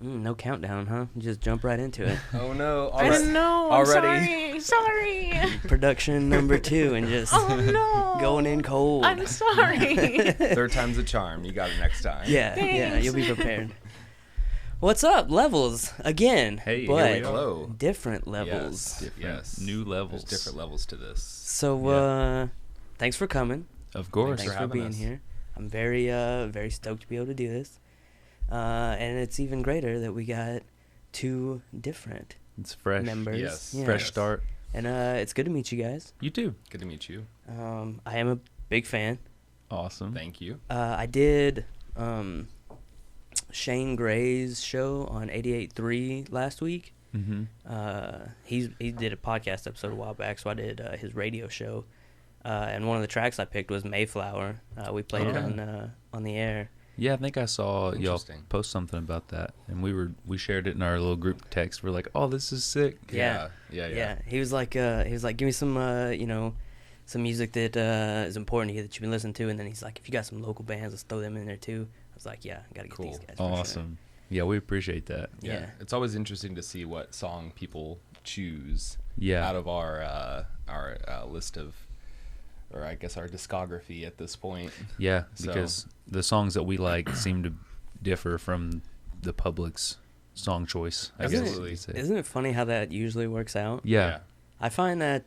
No countdown, huh? Just jump right into it. Oh no! I didn't know. Already. Sorry. Production number 2 and just Oh no. going in cold. I'm sorry. Third time's a charm. You got it next time. Yeah, Thanks. you'll be prepared. What's up? Levels again. Hey, here but we are. Hello. different levels. Yes. New levels. There's different levels to this. So, thanks for coming. Of course. Thanks for for having being us. here. I'm very stoked to be able to do this. And it's even greater that we got 2 different It's fresh. members. Yes. Yeah. Fresh start. And it's good to meet you guys. You too. Good to meet you. I am a big fan. Awesome. Thank you. I did Shane Gray's show on 88.3 last week. Mm-hmm. He did a podcast episode a while back, so I did his radio show. And one of the tracks I picked was Mayflower. We played it on the air. Yeah, I think I saw y'all Interesting. post something about that, and we shared it in our little group text. We're like, "Oh, this is sick." Yeah. Yeah. He was like, give me some, some music that is important to you that you've been listening to. And then he's like, if you got some local bands, let's throw them in there too. I was like, yeah, gotta get Cool. these guys. For Awesome. Yeah, we appreciate that. Yeah. It's always interesting to see what song people choose Yeah. out of our list of, or I guess our discography at this point. Yeah, So- because the songs that we like seem to differ from the public's song choice. I guess Absolutely. you could say. Isn't it funny how that usually works out? Yeah. I find that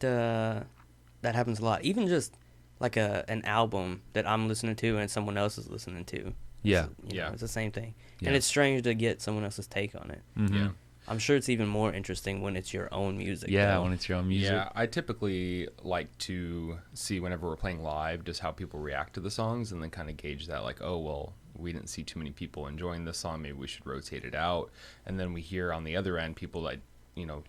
that happens a lot. Even just like an album that I'm listening to and someone else is listening to. Yeah. It's the same thing. Yeah. And it's strange to get someone else's take on it. Mhm. Yeah. I'm sure it's even more interesting when it's your own music. Yeah, though. when it's your own music. Yeah, I typically like to see whenever we're playing live just how people react to the songs and then kind of gauge that, like, oh, well, we didn't see too many people enjoying this song. Maybe we should rotate it out. And then we hear on the other end people that,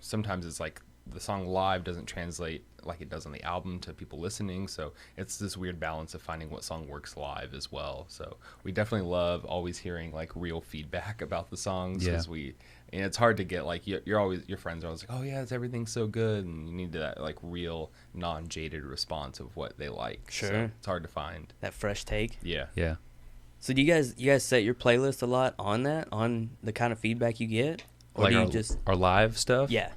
sometimes it's like the song live doesn't translate like it does on the album to people listening. So it's this weird balance of finding what song works live as well. So we definitely love always hearing like real feedback about the songs because and it's hard to get like you're always, your friends are always like, oh yeah, everything's so good, and you need that like real non-jaded response of what they like. Sure. So it's hard to find. That fresh take. Yeah. Yeah. So do you guys set your playlist a lot on that, on the kind of feedback you get? Or Like do you our, just our live stuff? Yeah.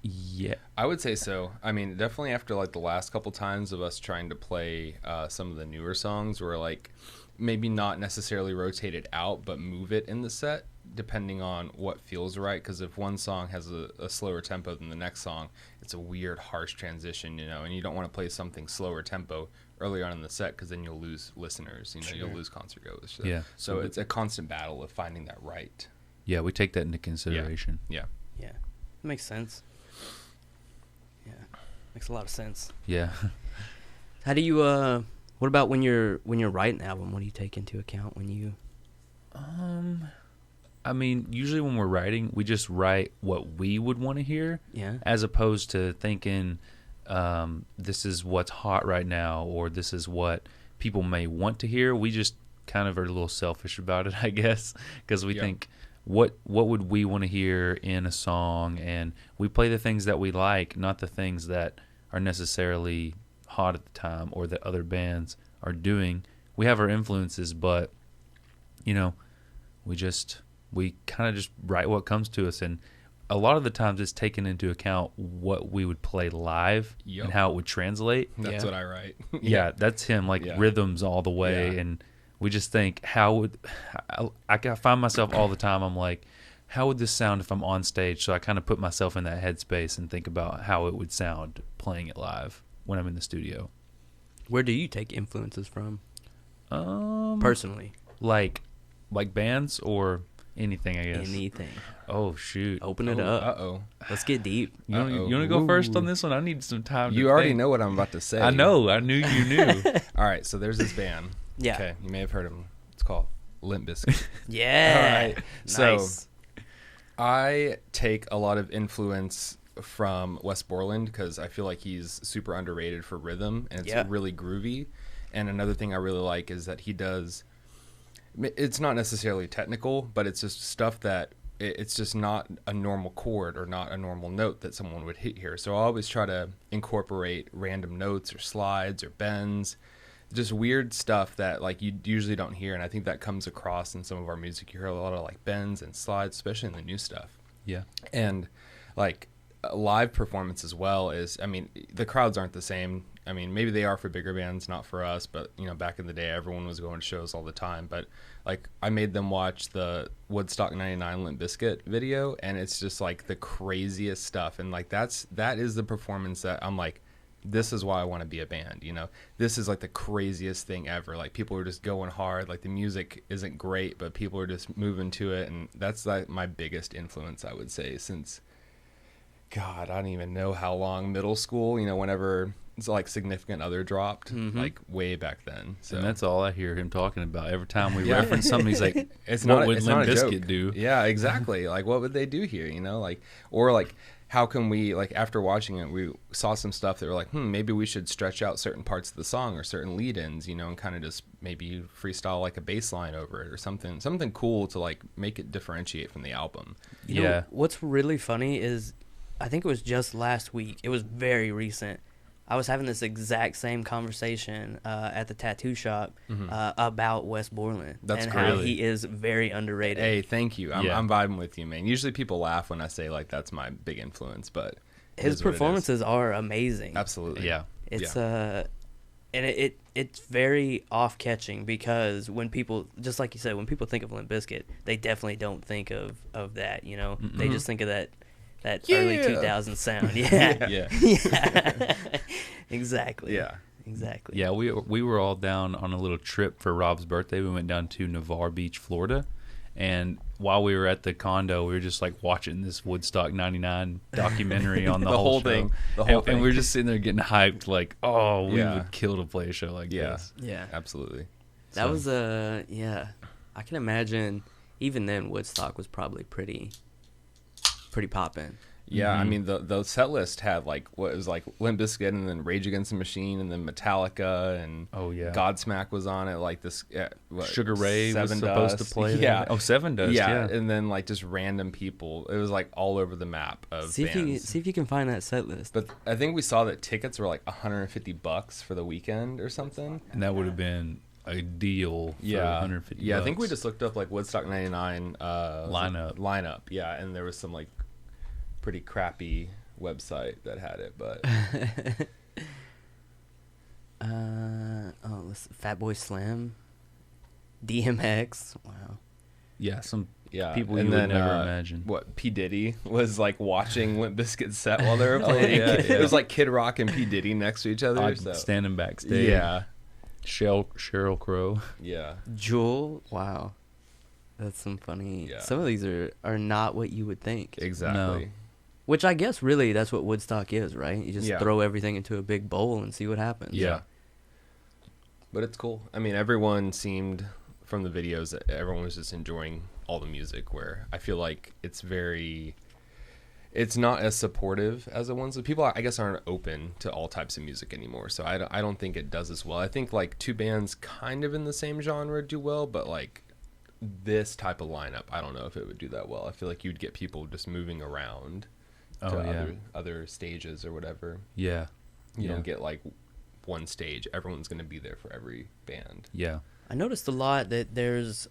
Yeah. I would say so. I mean, definitely after like the last couple times of us trying to play some of the newer songs, we're like maybe not necessarily rotate it out, but move it in the set depending on what feels right. Because if one song has a slower tempo than the next song, it's a weird, harsh transition, and you don't want to play something slower tempo early on in the set because then you'll lose listeners. You'll lose concert goers. So, Yeah. So it's a constant battle of finding that right. Yeah, we take that into consideration. Yeah. Yeah. It makes sense. Yeah. Makes a lot of sense. Yeah. How do you what about when you're writing an album? What do you take into account when you I mean, usually when we're writing, we just write what we would want to hear, Yeah. as opposed to thinking this is what's hot right now or this is what people may want to hear. We just kind of are a little selfish about it, I guess, because we think what would we want to hear in a song, and we play the things that we like, not the things that are necessarily hot at the time or that other bands are doing. We have our influences, but we kind of just write what comes to us, and a lot of the times it's taken into account what we would play live and how it would translate. That's what I write. Yeah, that's him, like rhythms all the way, and we just think, I find myself all the time, I'm like, how would this sound if I'm on stage? So I kind of put myself in that headspace and think about how it would sound playing it live when I'm in the studio. Where do you take influences from? Personally, like bands or anything, I guess. Anything. Oh shoot! Open it up. Uh-oh. Let's get deep. You want to go first on this one? I need some time. You already know what I'm about to say. I know. I knew you knew. All right, so there's this band. Yeah. Okay, you may have heard of them. It's called Limp Bizkit. Yeah. All right. So Nice. I take a lot of influence from Wes Borland because I feel like he's super underrated for rhythm, and it's really groovy. And another thing I really like is that he does, it's not necessarily technical, but it's just stuff that it's just not a normal chord or not a normal note that someone would hit here. So I always try to incorporate random notes or slides or bends just weird stuff that like you usually don't hear, and I think that comes across in some of our music. You hear a lot of like bends and slides, especially in the new stuff. Yeah. And like a live performance as well is, I mean, the crowds aren't the same. I mean, maybe they are for bigger bands, not for us, but you know, back in the day everyone was going to shows all the time. But like I made them watch the Woodstock 99 Limp Bizkit video, and it's just like the craziest stuff, and like that is the performance that I'm like, this is why I want to be a band, you know. This is like the craziest thing ever. Like people are just going hard. Like the music isn't great, but people are just moving to it, and that's like my biggest influence, I would say, since God, I don't even know how long, middle school, you know, whenever it's like Significant Other dropped, like way back then. So And that's all I hear him talking about. Every time we reference something, he's like, it's what not would it's Limp not a Bizkit joke. do? Yeah, exactly. Like what would they do here, you know? Like, or like how can we, like after watching it, we saw some stuff that were like, maybe we should stretch out certain parts of the song or certain lead-ins, you know, and kind of just maybe freestyle like a bass line over it or something cool to like make it differentiate from the album. You know, what's really funny is, I think it was just last week. It was very recent. I was having this exact same conversation at the tattoo shop about Wes Borland. That's and great. how he is very underrated. Hey, thank you. I'm vibing with you, man. Usually people laugh when I say like that's my big influence, but his performances are amazing. Absolutely. Yeah. It's and it's very off-catching, because when people, just like you said, when people think of Limp Bizkit, they definitely don't think of that, you know. They just think of that early 2000s sound. Yeah. Yeah. Exactly. Yeah. Exactly. Yeah, we were all down on a little trip for Rob's birthday. We went down to Navarre Beach, Florida. And while we were at the condo, we were just like watching this Woodstock 99 documentary on the whole thing. show. The whole thing. And we were just sitting there getting hyped, like, oh, we Yeah. would kill to play a show like this. Yeah. Absolutely. That was yeah. I can imagine even then Woodstock was probably pretty poppin'. Yeah, I mean the set list had like what was like Limp Bizkit and then Rage Against the Machine and then Metallica and Godsmack was on it, like this Sugar Ray was supposed to play. Yeah. Oh, Seven Dust. Yeah. And then like just random people. It was like all over the map of bands. See if you can find that set list. But I think we saw that tickets were like $150 for the weekend or something. And that would have been a deal for $150. Yeah, I think we just looked up like Woodstock 99 lineup. Yeah, and there was some like pretty crappy website that had it, but Fatboy Slim, DMX. Wow. Yeah, some yeah, people and you then, would never imagine. What P Diddy was like watching Limp Bizkit's set while they were playing. It was like Kid Rock and P Diddy next to each other. Standing backstage. Yeah, Sheryl Crow. yeah, Jewel. Wow. That's some funny. Yeah. Some of these are not what you would think. exactly. No. Which I guess really that's what Woodstock is, right? You just Yeah. throw everything into a big bowl and see what happens. Yeah. But it's cool. I mean, everyone seemed, from the videos, that everyone was just enjoying all the music, where I feel like it's not as supportive as the ones that people, I guess, aren't open to all types of music anymore. So I don't think it does as well. I think like two bands kind of in the same genre do well, but like this type of lineup, I don't know if it would do that well. I feel like you'd get people just moving around to other stages or whatever. Yeah. You don't get like one stage. Everyone's going to be there for every band. Yeah. I noticed a lot that there's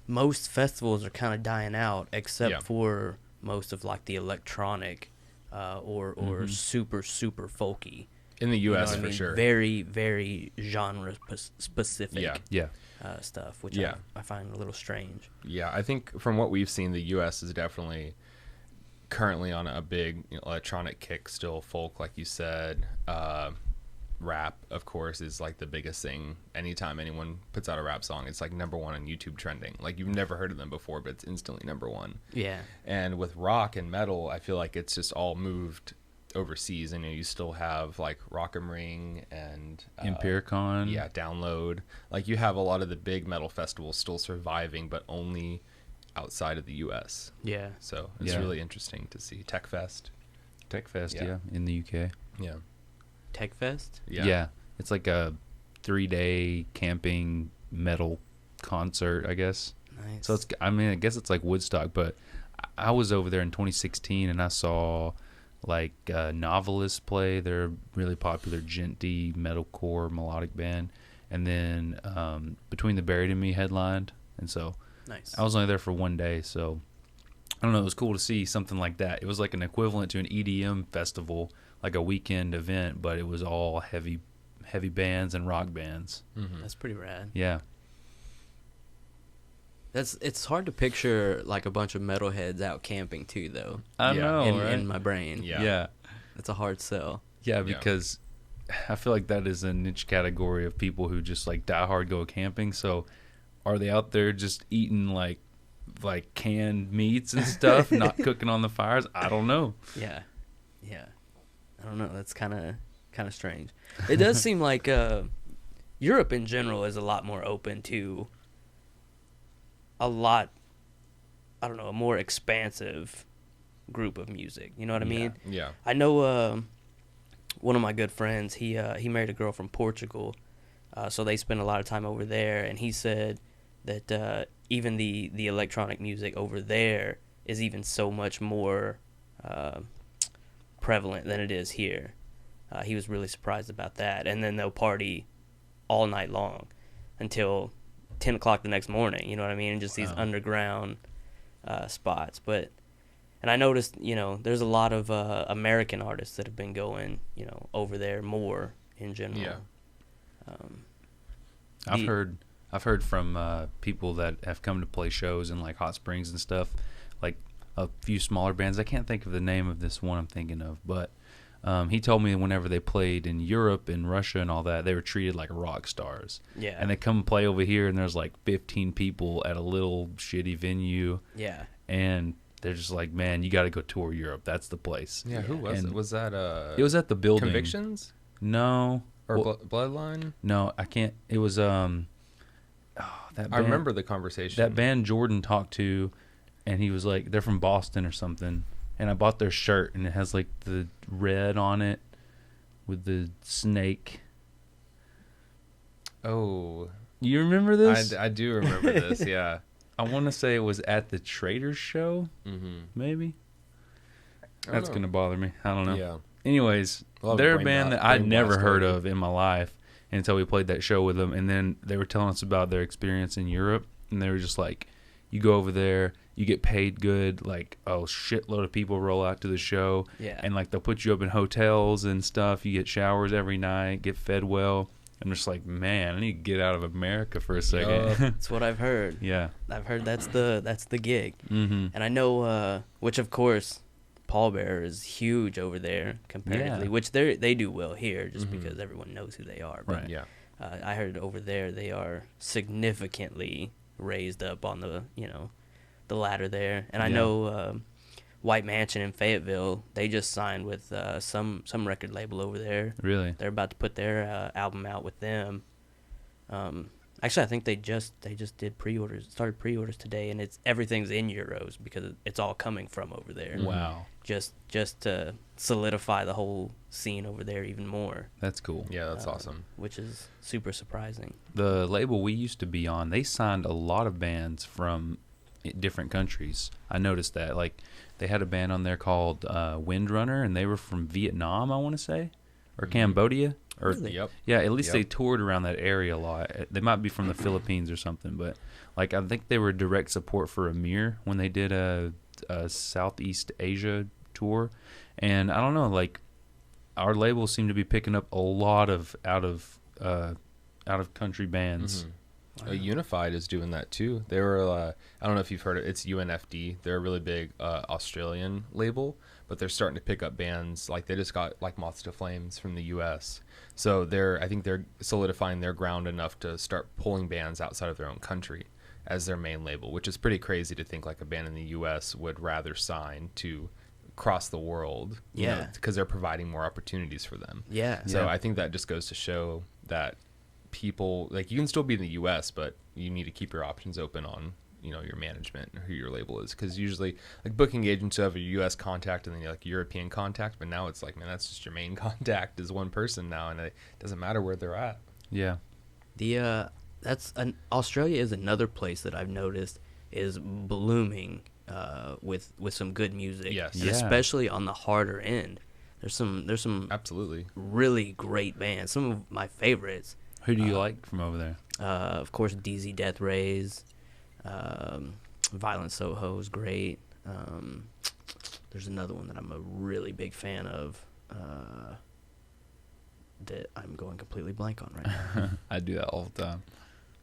most festivals are kind of dying out, except for most of like the electronic or super folky. In the U.S. You know what I for mean? sure. Very, very genre specific Yeah. stuff, which I find a little strange. Yeah, I think from what we've seen, the U.S. is definitely currently on a big electronic kick. Still folk, like you said. Rap, of course, is like the biggest thing. Anytime anyone puts out a rap song, it's like number one on YouTube trending. Like you've never heard of them before, but it's instantly number one. Yeah. And with rock and metal, I feel like it's just all moved overseas. And you still have like Rock 'em Ring and Empiricon. Yeah, Download. Like you have a lot of the big metal festivals still surviving, but only outside of the U.S. Yeah. So it's really interesting to see. Tech Fest, in the UK. Yeah. Tech Fest? Yeah. It's like a 3-day camping metal concert, I guess. Nice. So I guess it's like Woodstock, but I was over there in 2016 and I saw like Novelists play. They're a really popular genty metalcore melodic band. And then Between the Buried and Me headlined. And so Nice. I was only there for one day, so I don't know. It was cool to see something like that. It was like an equivalent to an EDM festival, like a weekend event, but it was all heavy bands and rock bands. Mm-hmm. That's pretty rad. Yeah. It's hard to picture like a bunch of metalheads out camping too, though. I Yeah. know, right? In my brain. Yeah. Yeah. It's a hard sell. Yeah, because I feel like that is a niche category of people who just like die hard go camping. So are they out there just eating like canned meats and stuff, not cooking on the fires? I don't know. Yeah. I don't know. That's kind of strange. It does seem like Europe in general is a lot more open to a more expansive group of music. You know what I mean? Yeah. I know one of my good friends, he married a girl from Portugal, so they spend a lot of time over there, and he said that even the electronic music over there is even so much more prevalent than it is here. He was really surprised about that. And then they'll party all night long until 10 o'clock the next morning, you know what I mean? And just these underground spots. And I noticed, there's a lot of American artists that have been going, over there more in general. Yeah. I've heard from people that have come to play shows in like Hot Springs and stuff, like a few smaller bands. I can't think of the name of this one I'm thinking of, but he told me whenever they played in Europe and Russia and all that, they were treated like rock stars. Yeah. And they come play over here and there's like 15 people at a little shitty venue. Yeah. And they're just like, man, you got to go tour Europe. That's the place. Yeah. Who was And it? Was that it was at the building. Convictions No. or Well, Bloodline? no, I can't. It was that band, I remember the conversation. that band Jordan talked to, and he was like, they're from Boston or something. And I bought their shirt, and it has like the red on it with the snake. Oh, You remember this? I do remember this. Yeah. I want to say it was at the Traders show, Mm-hmm. maybe. I don't That's know. gonna bother me. I don't know. Yeah. Anyways, We'll have they're a brain band blast- that I'd brain never blast heard over. of in my life until we played that show with them. And then they were telling us about their experience in Europe, and they were just like, you go over there, you get paid good, like a shitload of people roll out to the show, Yeah. and like they'll put you up in hotels and stuff. You get showers every night, get fed well. I'm just like, man, I need to get out of America for a second. That's what I've heard. Yeah. I've heard that's the gig. Mm-hmm. And I know, which of course, Pallbearer is huge over there comparatively, Yeah. which they do well here just Mhm. because everyone knows who they are. But Right. Yeah. I heard over there they are significantly raised up on the the ladder there. And I Yeah. know White Mansion in Fayetteville, they just signed with some record label over there. Really? They're about to put their album out with them. Actually, I think they just did started pre-orders today, and everything's in euros because it's all coming from over there. Wow. Just to solidify the whole scene over there even more, That's cool. Yeah, that's awesome. which is super surprising. The label we used to be on, they signed a lot of bands from different countries. I noticed that. Like, they had a band on there called Windrunner, and they were from Vietnam, I want to say, or Mhm. Cambodia. Or Really? Yep. yeah, at least Yep. they toured around that area a lot. They might be from the Philippines or something, but like I think they were direct support for Amir when they did a Southeast Asia tour, and I don't know, like our label seemed to be picking up a lot of out of country bands. Mhm. Unified is doing that too. They were, I don't know if you've heard it. It's UNFD. They're a really big Australian label, but they're starting to pick up bands. Like they just got like Moths to Flames from the U.S. So I think they're solidifying their ground enough to start pulling bands outside of their own country as their main label, which is pretty crazy to think like a band in the U.S. would rather sign to cross the world. Yeah. Because they're providing more opportunities for them. Yeah. So Yeah. I think that just goes to show that people, like, you can still be in the U.S., but you need to keep your options open on, your management or who your label is. Because usually, like, booking agents have a U.S. contact and then like European contact, but now it's like, man, that's just your main contact is one person now, and it doesn't matter where they're at. Yeah. Australia is another place that I've noticed is blooming with some good music. Yes. And Yeah. especially on the harder end. There's some Absolutely. really great bands. Some of my favorites. Who do you like from over there? Of course, DZ Death Rays, Violent Soho is great. There's another one that I'm a really big fan of that I'm going completely blank on right now. I do that all the time.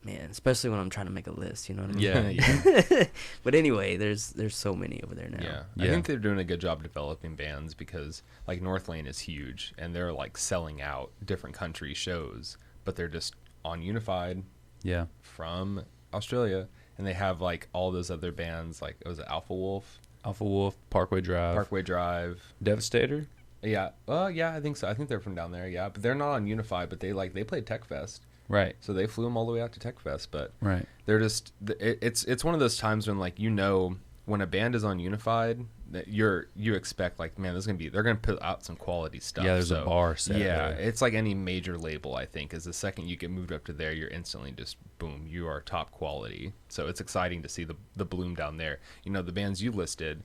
Man, especially when I'm trying to make a list, you know what I mean? Yeah. But anyway, there's so many over there now. Yeah. Yeah. I think they're doing a good job developing bands because like North Lane is huge and they're like selling out different country shows, but they're just on Unified Yeah. from Australia, and they have like all those other bands like was it Alpha Wolf, Alpha Wolf, Parkway Drive, Parkway Drive. Devastator. Yeah. Yeah, I think so. I think they're from down there. Yeah, but they're not on Unified, but they played Tech Fest. Right. So they flew them all the way out to Tech Fest, but Right. they're just it's one of those times when like when a band is on Unified that you expect like man they're gonna put out some quality stuff. Yeah, there's a bar set Yeah, there. it's like any major label I think is the second you get moved up to there you're instantly just boom, you are top quality. So it's exciting to see the bloom down there. You know, the bands you listed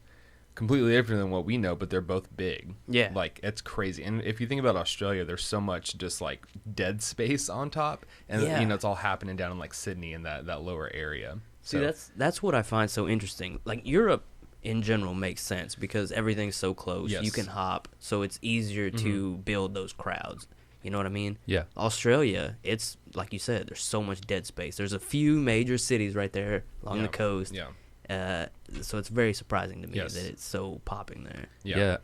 completely different than what we know, but they're both big. Yeah. Like it's crazy. And if you think about Australia, there's so much just like dead space on top, and Yeah. you know it's all happening down in like Sydney and that lower area. See, that's what I find so interesting. Like Europe in general makes sense because everything's so close. Yes. You can hop, so it's easier to build those crowds. You know what I mean? Yeah. Australia, it's like you said, there's so much dead space. There's a few major cities right there along the coast. Yeah. So it's very surprising to me Yes. that it's so popping there. Yeah.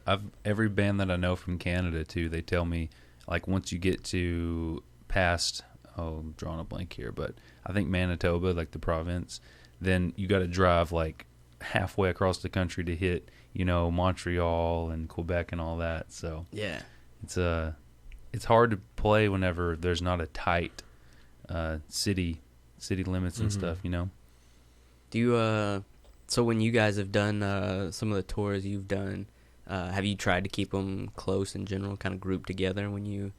Every band that I know from Canada too, they tell me like once you get to past I'm drawing a blank here, but I think Manitoba, like the province, then you got to drive like halfway across the country to hit, Montreal and Quebec and all that. So Yeah. it's hard to play whenever there's not a tight city limits and stuff, Do you so when you guys have done some of the tours you've done, have you tried to keep them close in general, kind of grouped together when you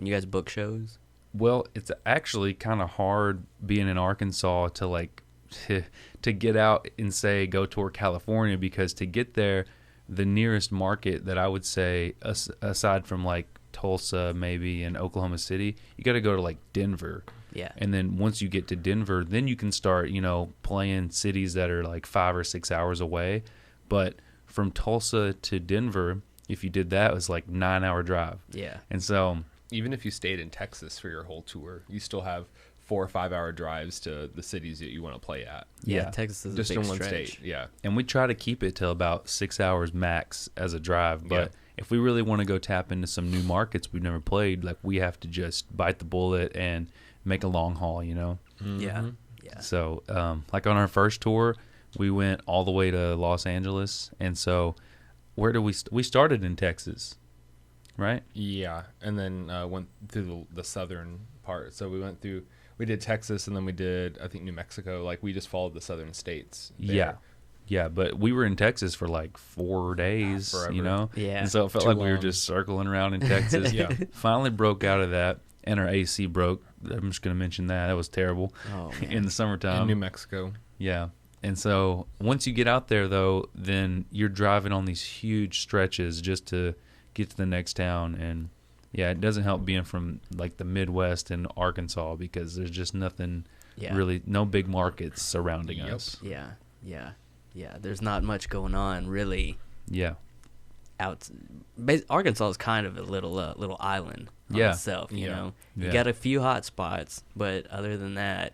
guys book shows? Well, it's actually kind of hard being in Arkansas to like to get out and say go tour California, because to get there, the nearest market that I would say aside from like Tulsa maybe and Oklahoma City, you got to go to like Denver. Yeah. And then once you get to Denver, then you can start, playing cities that are like 5 or 6 hours away. But from Tulsa to Denver, if you did that, it was like 9-hour drive. Yeah. And so Even if you stayed in Texas for your whole tour, you still have 4 or 5 hour drives to the cities that you want to play at. Yeah, Texas is Just a big in one stretch. state. Yeah. and we try to keep it to about 6 hours max as a drive. But if we really want to go tap into some new markets we've never played, like we have to just bite the bullet and make a long haul, Yeah. Mm-hmm. Yeah. So, like on our first tour, we went all the way to Los Angeles. And so where do we started in Texas, right? Yeah, and then went through the southern part. So we did Texas, and then we did, I think, New Mexico. Like, we just followed the southern states. there. Yeah, but we were in Texas for like 4 days, Forever. Yeah. And so it felt Too like we were long. just circling around in Texas. Yeah. Finally broke out of that, and our AC broke. I'm just going to mention that. That was terrible Oh, man. in the summertime. In New Mexico. Yeah. And so once you get out there, though, then you're driving on these huge stretches just to get to the next town. And, yeah, it doesn't help being from, like, the Midwest and Arkansas, because there's just nothing really, no big markets surrounding Yep. us. Yeah. Yeah. Yeah. There's not much going on really Yeah. out. Arkansas is kind of a little island on Yeah. itself, you Yeah. know. Yeah. You got a few hot spots, but other than that,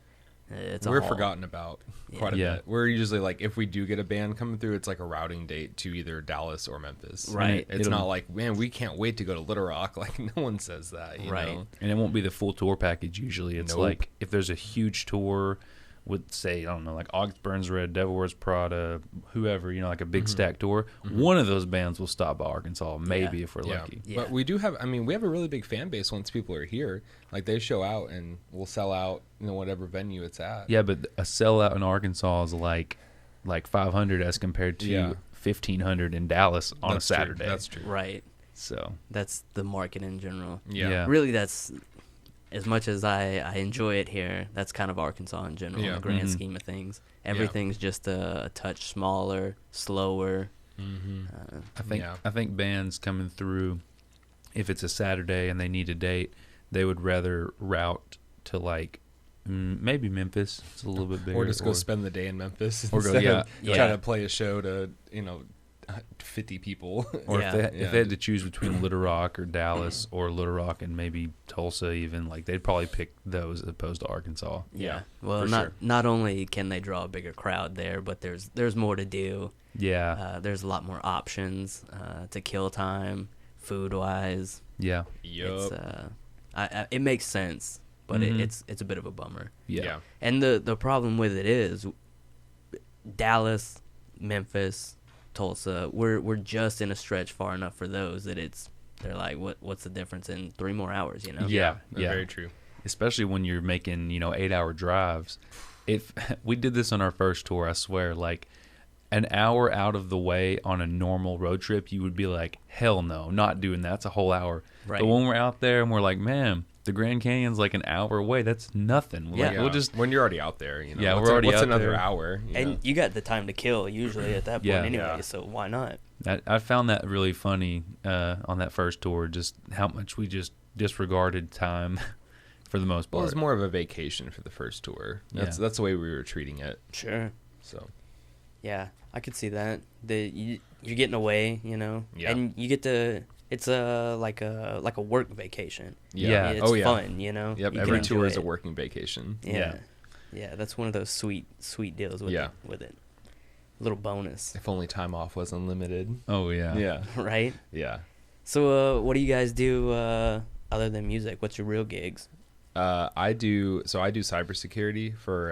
it's a We're haul. forgotten about quite a Yeah. bit. We're usually like, if we do get a band coming through, it's like a routing date to either Dallas or Memphis. Right. It's It'll- not like, man, we can't wait to go to Little Rock. Like, no one says that, you Right. know? And it won't be the full tour package usually. It's Nope. like if there's a huge tour with, say, I don't know, like August Burns Red, Devil Wears Prada, whoever, like a big stack tour, one of those bands will stop by Arkansas, maybe if we're Yeah. lucky. Yeah. But we do have, we have a really big fan base once people are here. Like, they show out and we'll sell out, whatever venue it's at. Yeah, but a sellout in Arkansas is like 500 as compared to Yeah. 1,500 in Dallas on That's a true. Saturday. That's true. Right. So, That's the market in general. Yeah. Yeah. Really, that's as much as I enjoy it here, that's kind of Arkansas in general in the grand scheme of things. Everything's just a touch smaller, slower. I think bands coming through, if it's a Saturday and they need a date, they would rather route to like maybe Memphis. It's a little bit bigger. Or just go spend the day in Memphis Or go, instead of yeah. trying to play a show to 50 people. Or Yeah. if they had to choose between Little Rock or Dallas or Little Rock and maybe Tulsa even, like they'd probably pick those as opposed to Arkansas. Yeah. Well, for not sure. not only can they draw a bigger crowd there, but there's more to do. Yeah. There's a lot more options to kill time, food wise. Yeah. It's, Yup. it makes sense, but Mhm. it's a bit of a bummer. Yeah. And the problem with it is Dallas, Memphis, Tulsa, we're just in a stretch far enough for those that they're like, what's the difference in 3 more hours, you know? Yeah. Very true. Especially when you're making 8-hour drives. If we did this on our first tour, I swear, like an hour out of the way on a normal road trip, you would be like, hell no, not doing that. That's a whole hour. Right. But when we're out there and we're like, man, the Grand Canyon's like an hour away, that's nothing. Yeah. Like, we'll just when you're already out there, Yeah, what's we're already what's out another there. hour? And you got the time to kill usually at that point Yeah. anyway, Yeah. so why not? I found that really funny on that first tour, just how much we just disregarded time for the most Well, part. it was more of a vacation for the first tour. That's the way we were treating it. Sure. So Yeah, I could see that. You're getting away, Yeah. and you get to. It's like a work vacation. Yeah. It's Oh, yeah. fun, Yep. You can Every tour enjoy is a it. working vacation. Yeah, that's one of those sweet deals with Yeah. it. Little bonus, If only time off was unlimited. Oh, yeah. Yeah. right? Yeah. So, what do you guys do other than music? What's your real gigs? I do cybersecurity for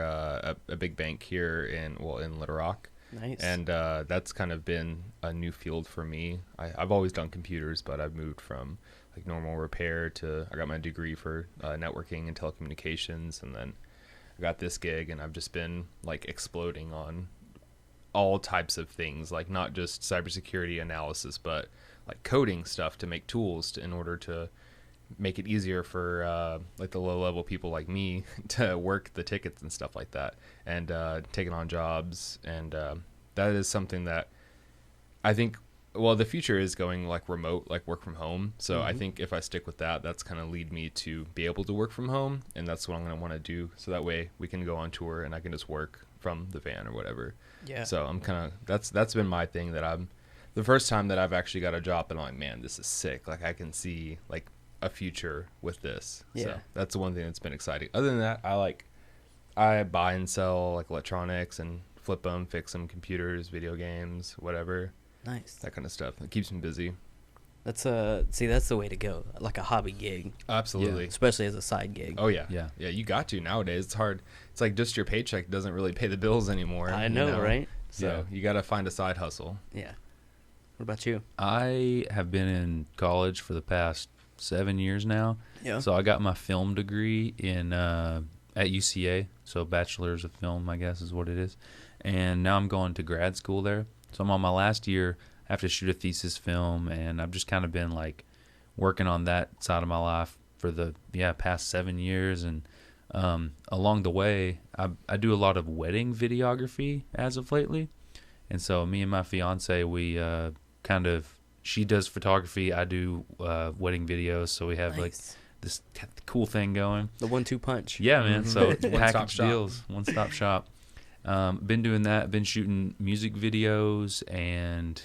a big bank here in Little Rock. Nice. And that's kind of been a new field for me. I've always done computers, but I've moved from like normal repair to I got my degree for networking and telecommunications, and then I got this gig, and I've just been like exploding on all types of things, like not just cybersecurity analysis, but like coding stuff to make tools in order to make it easier for like the low level people like me to work the tickets and stuff like that, and taking on jobs. And that is something that I think, well, the future is going like remote, like work from home. So I think if I stick with that, that's kind of lead me to be able to work from home. And that's what I'm going to want to do. So that way we can go on tour and I can just work from the van or whatever. Yeah. So I'm kind of, that's been my thing, that the first time that I've actually got a job and I'm like, man, this is sick. Like I can see like a future with this. Yeah. So that's the one thing that's been exciting. Other than that, I buy and sell like electronics and flip them, fix them, computers, video games, whatever, Nice. that kind of stuff. It keeps me busy. That's that's the way to go. Like a hobby gig, Absolutely. especially as a side gig. Oh yeah. Yeah. Yeah. You got to nowadays. It's hard. It's like just your paycheck doesn't really pay the bills anymore. I know, right? So you got to find a side hustle. Yeah. What about you? I have been in college for the past 7 years now. Yeah. So I got my film degree in at UCA, so bachelor's of film, I guess is what it is. And now I'm going to grad school there. So I'm on my last year. I have to shoot a thesis film, and I've just kind of been like working on that side of my life for the past 7 years. And along the way, I do a lot of wedding videography as of lately. And so me and my fiance, we she does photography, I do wedding videos, so we have like Nice. this cool thing going. The 1-2 punch. Yeah, man. So One-stop package shop. deals, one-stop shop. Been doing that. Been shooting music videos and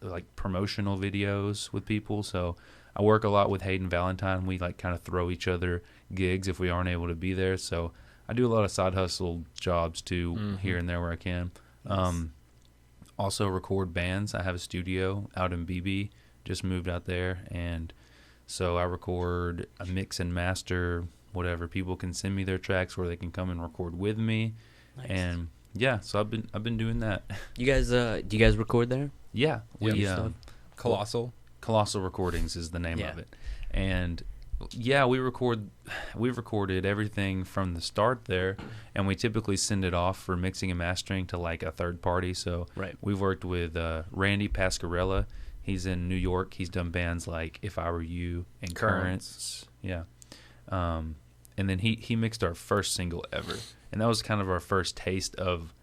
like promotional videos with people. So I work a lot with Hayden Valentine. We like kind of throw each other gigs if we aren't able to be there. So I do a lot of side hustle jobs too, here and there where I can. Also record bands. I have a studio out in BB. Just moved out there, and so I record, a mix and master, whatever. People can send me their tracks, or they can come and record with me. Nice. And yeah, so I've been doing that. You guys, do you guys record there? Yeah, we Stuff? Colossal. Colossal Recordings is the name Yeah. of it, and yeah, we recorded everything from the start there, and we typically send it off for mixing and mastering to like a third party. So Right. we've worked with Randy Pascarella. He's in New York. He's done bands like If I Were You and Currents. Currents. Yeah. And then he mixed our first single ever, and that was kind of our first taste of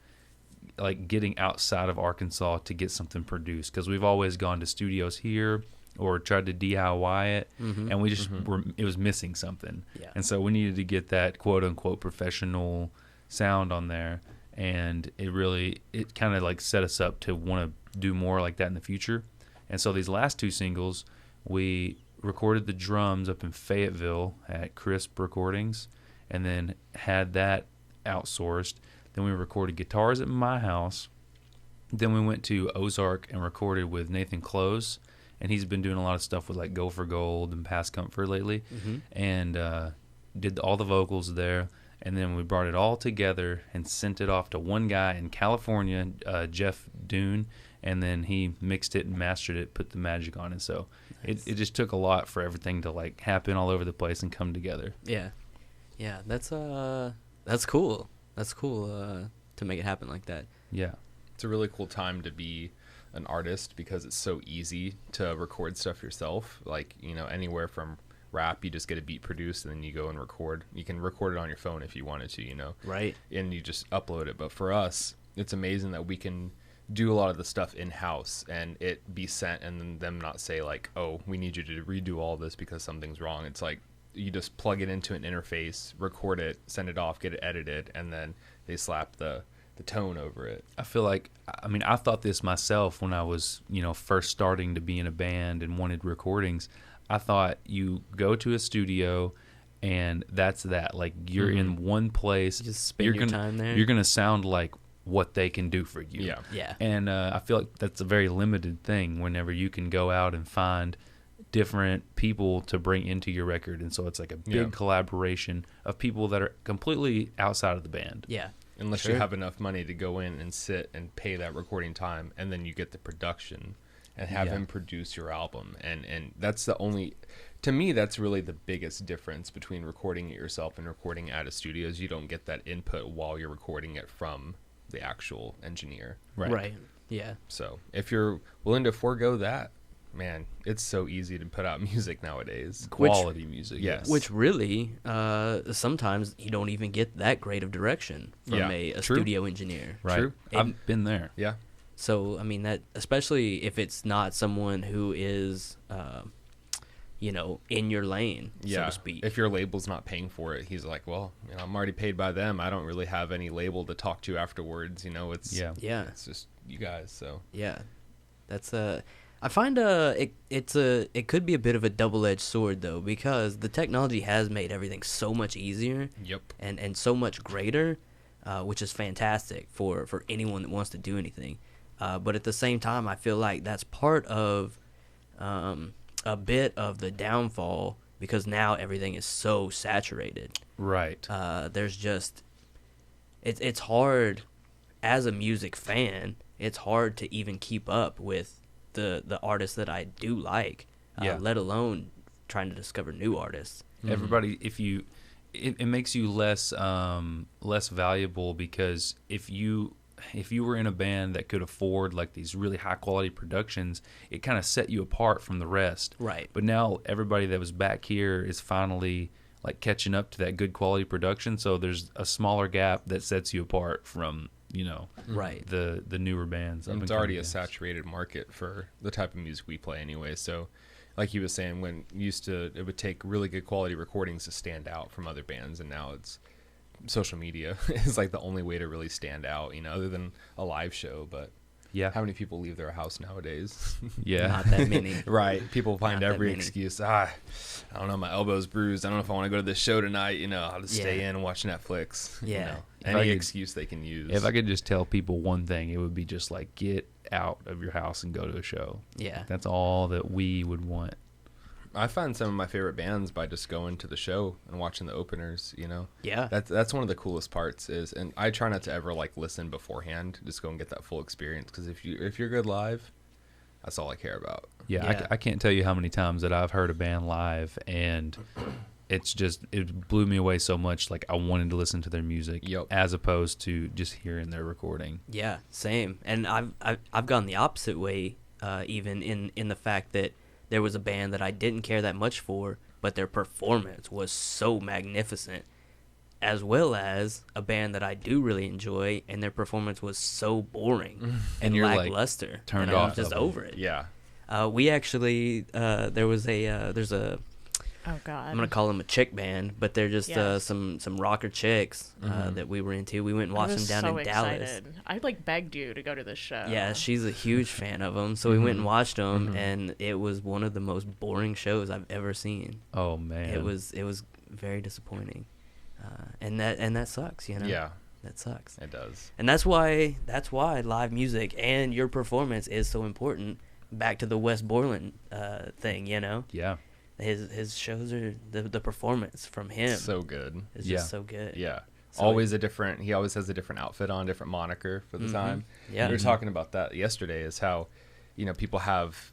like getting outside of Arkansas to get something produced, because we've always gone to studios here or tried to DIY it, and we just it was missing something. Yeah. And so we needed to get that quote unquote professional sound on there, and it kind of like set us up to want to do more like that in the future. And so these last two singles, we recorded the drums up in Fayetteville at Crisp Recordings, and then had that outsourced. Then we recorded guitars at my house. Then we went to Ozark and recorded with Nathan Close, and he's been doing a lot of stuff with like Go for Gold and Past Comfort lately, and did all the vocals there. And then we brought it all together and sent it off to one guy in California, Jeff Dune, and then he mixed it and mastered it, put the magic on it. So it just took a lot for everything to like happen all over the place and come together. Yeah, that's cool. That's cool to make it happen like that. Yeah, it's a really cool time to be an artist because it's so easy to record stuff yourself. Like, you know, anywhere from rap, you just get a beat produced and then you go and record. You can record it on your phone if you wanted to, you know. Right. And you just upload it. But for us, it's amazing that we can do a lot of the stuff in-house and it be sent, and then them not say like, oh, we need you to redo all this because something's wrong. It's like you just plug it into an interface, record it, send it off, get it edited, and then they slap the tone over it. I feel like, I mean, I thought this myself when I was, you know, first starting to be in a band and wanted recordings. I thought you go to a studio and that's that. Like, you're in one place. You just spend your time there. You're going to sound like what they can do for you. Yeah. And I feel like that's a very limited thing whenever you can go out and find different people to bring into your record. And so it's like a big collaboration of people that are completely outside of the band. Yeah. Unless you have enough money to go in and sit and pay that recording time, and then you get the production and have him produce your album. And that's the only, to me, that's really the biggest difference between recording it yourself and recording at a studio is you don't get that input while you're recording it from the actual engineer. Right. Yeah. So if you're willing to forego that, man, it's so easy to put out music nowadays. Quality music. Yes. Which really, sometimes you don't even get that great of direction from a studio engineer. Right. True. I've been there. Yeah. So, I mean, that, especially if it's not someone who is, you know, in your lane, so to speak. If your label's not paying for it, he's like, well, you know, I'm already paid by them. I don't really have any label to talk to afterwards. You know, it's it's just you guys. So yeah, that's I find it could be a bit of a double-edged sword though, because the technology has made everything so much easier. Yep. And so much greater, which is fantastic for anyone that wants to do anything. But at the same time, I feel like that's part of a bit of the downfall, because now everything is so saturated. Right. There's just it's hard as a music fan. It's hard to even keep up with the artists that I do like, let alone trying to discover new artists. Everybody, it makes you less valuable, because if you were in a band that could afford like these really high quality productions, it kind of set you apart from the rest. Right. But now everybody that was back here is finally like catching up to that good quality production. So there's a smaller gap that sets you apart from, you know, right, the newer bands. And it's already a saturated market for the type of music we play anyway. So like he was saying, when it would take really good quality recordings to stand out from other bands, and now it's social media is like the only way to really stand out, you know, other than a live show. But how many people leave their house nowadays? Not that many. Right. People find Not every that many. excuse. I don't know, my elbow's bruised, I don't know if I want to go to this show tonight, you know, I'll just stay in and watch Netflix. Yeah. You know, any excuse they can use. If I could just tell people one thing, it would be just like, get out of your house and go to a show. Yeah. That's all that we would want. I find some of my favorite bands by just going to the show and watching the openers, you know. Yeah. That's one of the coolest parts is, and I try not to ever like listen beforehand, just go and get that full experience, because if you're good live, that's all I care about. Yeah. I can't tell you how many times that I've heard a band live and it blew me away so much, like I wanted to listen to their music as opposed to just hearing their recording. Yeah, same. And I've gone the opposite way, even in the fact that there was a band that I didn't care that much for, but their performance was so magnificent, as well as a band that I do really enjoy, and their performance was so boring and you're, like, lackluster. turned and I'm off just of it. over it. Yeah. We actually there's a Oh God. I'm gonna call them a chick band, but they're just Yes. some rocker chicks that we were into. We went and I watched was them down so in Dallas. excited. I like begged you to go to this show. Yeah, she's a huge fan of them, so we went and watched them, and it was one of the most boring shows I've ever seen. Oh man, It was very disappointing, and that sucks, you know. Yeah, That sucks. it does. And that's why live music and your performance is so important. Back to the Wes Borland thing, you know. Yeah. His shows are the performance from him So good. is Yeah. just so good. Yeah. So Always a different, he always has a different outfit on, different moniker for the time. Yeah. We were talking about that yesterday, is how, people have,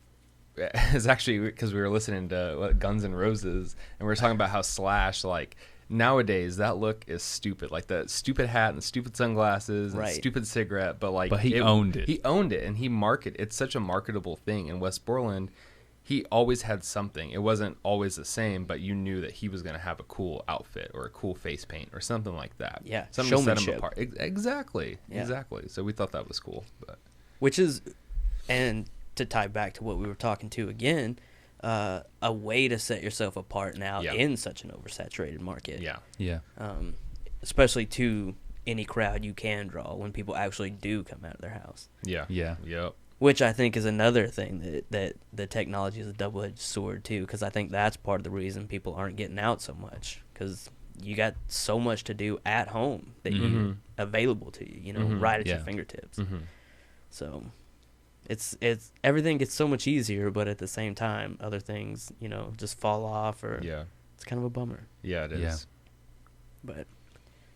it's actually because we were listening to Guns N' Roses, and we were talking about how Slash, like, nowadays that look is stupid, like the stupid hat and stupid sunglasses and Right. stupid cigarette, but he owned it. He owned it, and it's such a marketable thing. And Wes Borland, he always had something. It wasn't always the same, but you knew that he was going to have a cool outfit or a cool face paint or something like that. Yeah, Something to set him showmanship. apart. Exactly. Yeah. Exactly. So we thought that was cool. But Which is, and to tie back to what we were talking to again, a way to set yourself apart now Yeah. in such an oversaturated market. yeah. Yeah. Especially to any crowd you can draw when people actually do come out of their house. Yeah. Yeah. Yep. Which I think is another thing that the technology is a double-edged sword too, because I think that's part of the reason people aren't getting out so much, because you got so much to do at home that you available to you, right at your Yeah. fingertips. Mm-hmm. So it's everything gets so much easier, but at the same time, other things just fall off, or Yeah. it's kind of a bummer. Yeah, it is. Yeah. But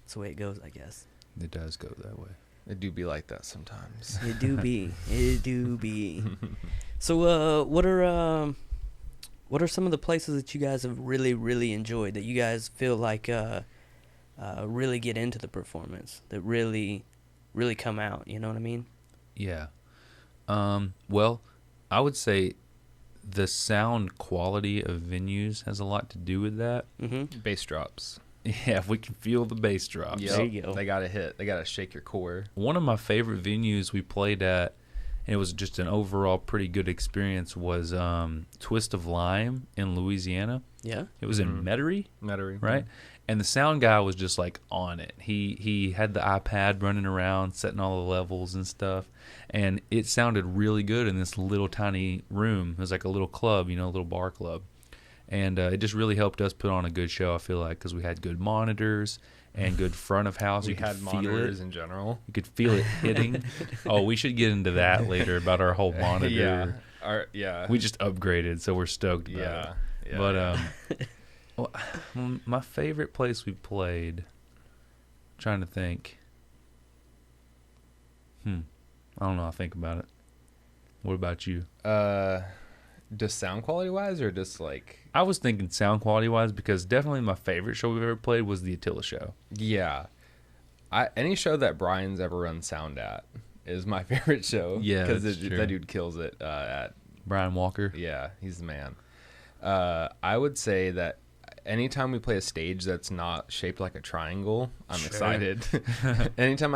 it's the way it goes, I guess. It does go that way. It do be like that sometimes. It do be. It do be. So, what are some of the places that you guys have really, really enjoyed, that you guys feel like really get into the performance, that really, really come out? You know what I mean? Yeah. Well, I would say the sound quality of venues has a lot to do with that. Mm-hmm. Bass drops. Yeah, if we can feel the bass drops. Yep. There you go. They got to hit. They got to shake your core. One of my favorite venues we played at, and it was just an overall pretty good experience, was Twist of Lime in Louisiana. Yeah. It was in Metairie, Metairie. right? And the sound guy was just like on it. He had the iPad running around, setting all the levels and stuff, and it sounded really good in this little tiny room. It was like a little club, a little bar club. And it just really helped us put on a good show, I feel like, because we had good monitors and good front of house. We You could had feel monitors it. in general. You could feel it hitting. Oh, we should get into that later about our whole monitor. Yeah. We just upgraded, so we're stoked about Yeah. it. Yeah. But well, my favorite place we played, trying to think. I don't know. I'll think about it. What about you? Just sound quality wise, or just like? I was thinking sound quality wise, because definitely my favorite show we've ever played was the Attila show. Yeah. Any show that Brian's ever run sound at is my favorite show. Yeah, because that's true. that dude kills it at. Brian Walker. Yeah, he's the man. I would say that anytime we play a stage that's not shaped like a triangle, I'm Sure. excited. anytime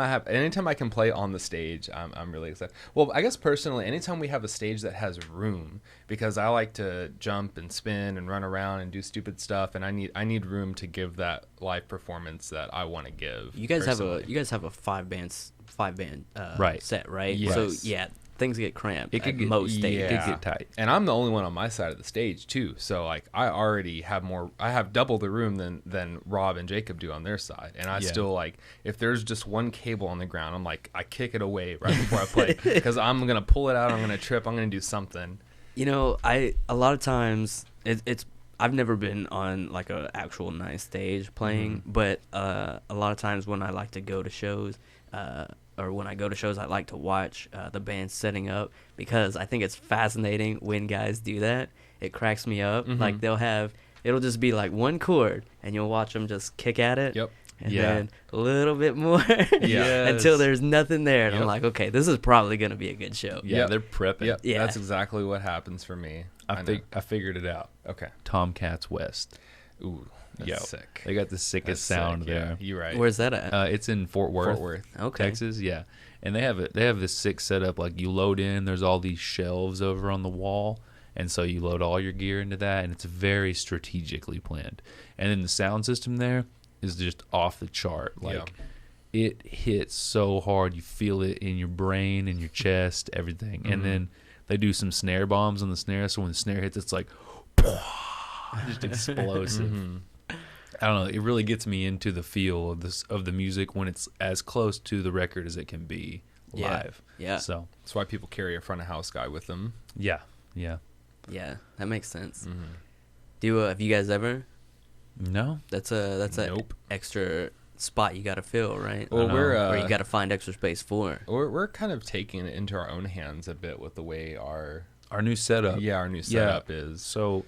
I can play on the stage, I'm really excited. Well, I guess personally, anytime we have a stage that has room, because I like to jump and spin and run around and do stupid stuff, and I need room to give that live performance that I want to give. You guys personally. have a five band Right. set, right? Yes. So yeah, things get cramped It could at get- most stages. It could get tight. And I'm the only one on my side of the stage too. So like I already have I have double the room than Rob and Jacob do on their side. And I Yeah. still, like, if there's just one cable on the ground, I'm like, I kick it away right before I play, because I'm going to pull it out. I'm going to trip. I'm going to do something. A lot of times I've never been on like a actual nice stage playing, but a lot of times when I like to go to shows, or when I go to shows, I like to watch the band setting up, because I think it's fascinating when guys do that. It cracks me up. Like it'll just be like one chord, and you'll watch them just kick at it. Yep. And Yeah. then a little bit more Yeah. until there's nothing there. And I'm Yep. like, okay, this is probably going to be a good show. Yeah, Yep. they're prepping. Yep. Yeah. That's exactly what happens for me. I figured it out. Okay. Tomcats West. Ooh, that's sick. They got the sickest That's sound sick, there. Yeah, you're right. Where's that at? It's in Fort Worth. Okay. Texas, yeah. And they have this sick setup. Like you load in, there's all these shelves over on the wall, and so you load all your gear into that, and it's very strategically planned. And then the sound system there is just off the chart. Like it hits so hard, you feel it in your brain, in your chest, everything. Mm-hmm. And then they do some snare bombs on the snare, so when the snare hits, it's like just explosive. Mm-hmm. I don't know. It really gets me into the feel of the music when it's as close to the record as it can be live. Yeah. So that's why people carry a front of house guy with them. Yeah. Yeah, that makes sense. Mm-hmm. Have you guys ever? No. That's a extra spot you got to fill, right? Well, or you got to find extra space for. We're kind of taking it into our own hands a bit with the way our new setup. Yeah, our new setup is. So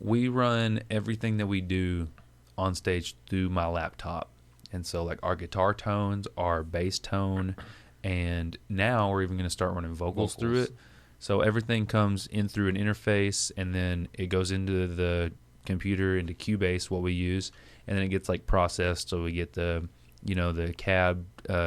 we run everything that we do on stage through my laptop. And so like our guitar tones, our bass tone, and now we're even going to start running vocals through it. So everything comes in through an interface, and then it goes into the computer, into Cubase, what we use, and then it gets like processed. So we get the cab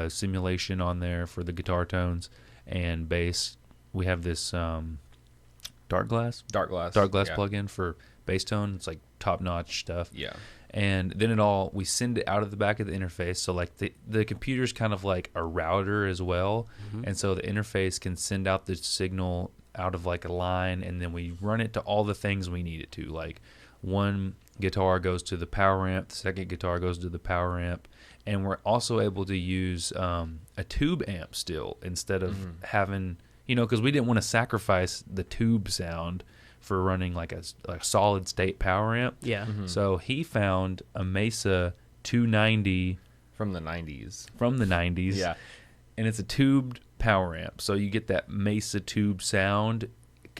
simulation on there for the guitar tones and bass. We have this dark glass plugin for bass tone. It's like top notch stuff. Yeah. And then we send it out of the back of the interface. So like the computer's kind of like a router as well. Mm-hmm. And so the interface can send out the signal out of like a line, and then we run it to all the things we need it to. Like one guitar goes to the power amp, the second guitar goes to the power amp. And we're also able to use a tube amp still instead of having, because we didn't want to sacrifice the tube sound for running like a solid state power amp. Yeah. Mm-hmm. So he found a Mesa 290 from the 90s. Yeah. And it's a tubed power amp. So you get that Mesa tube sound,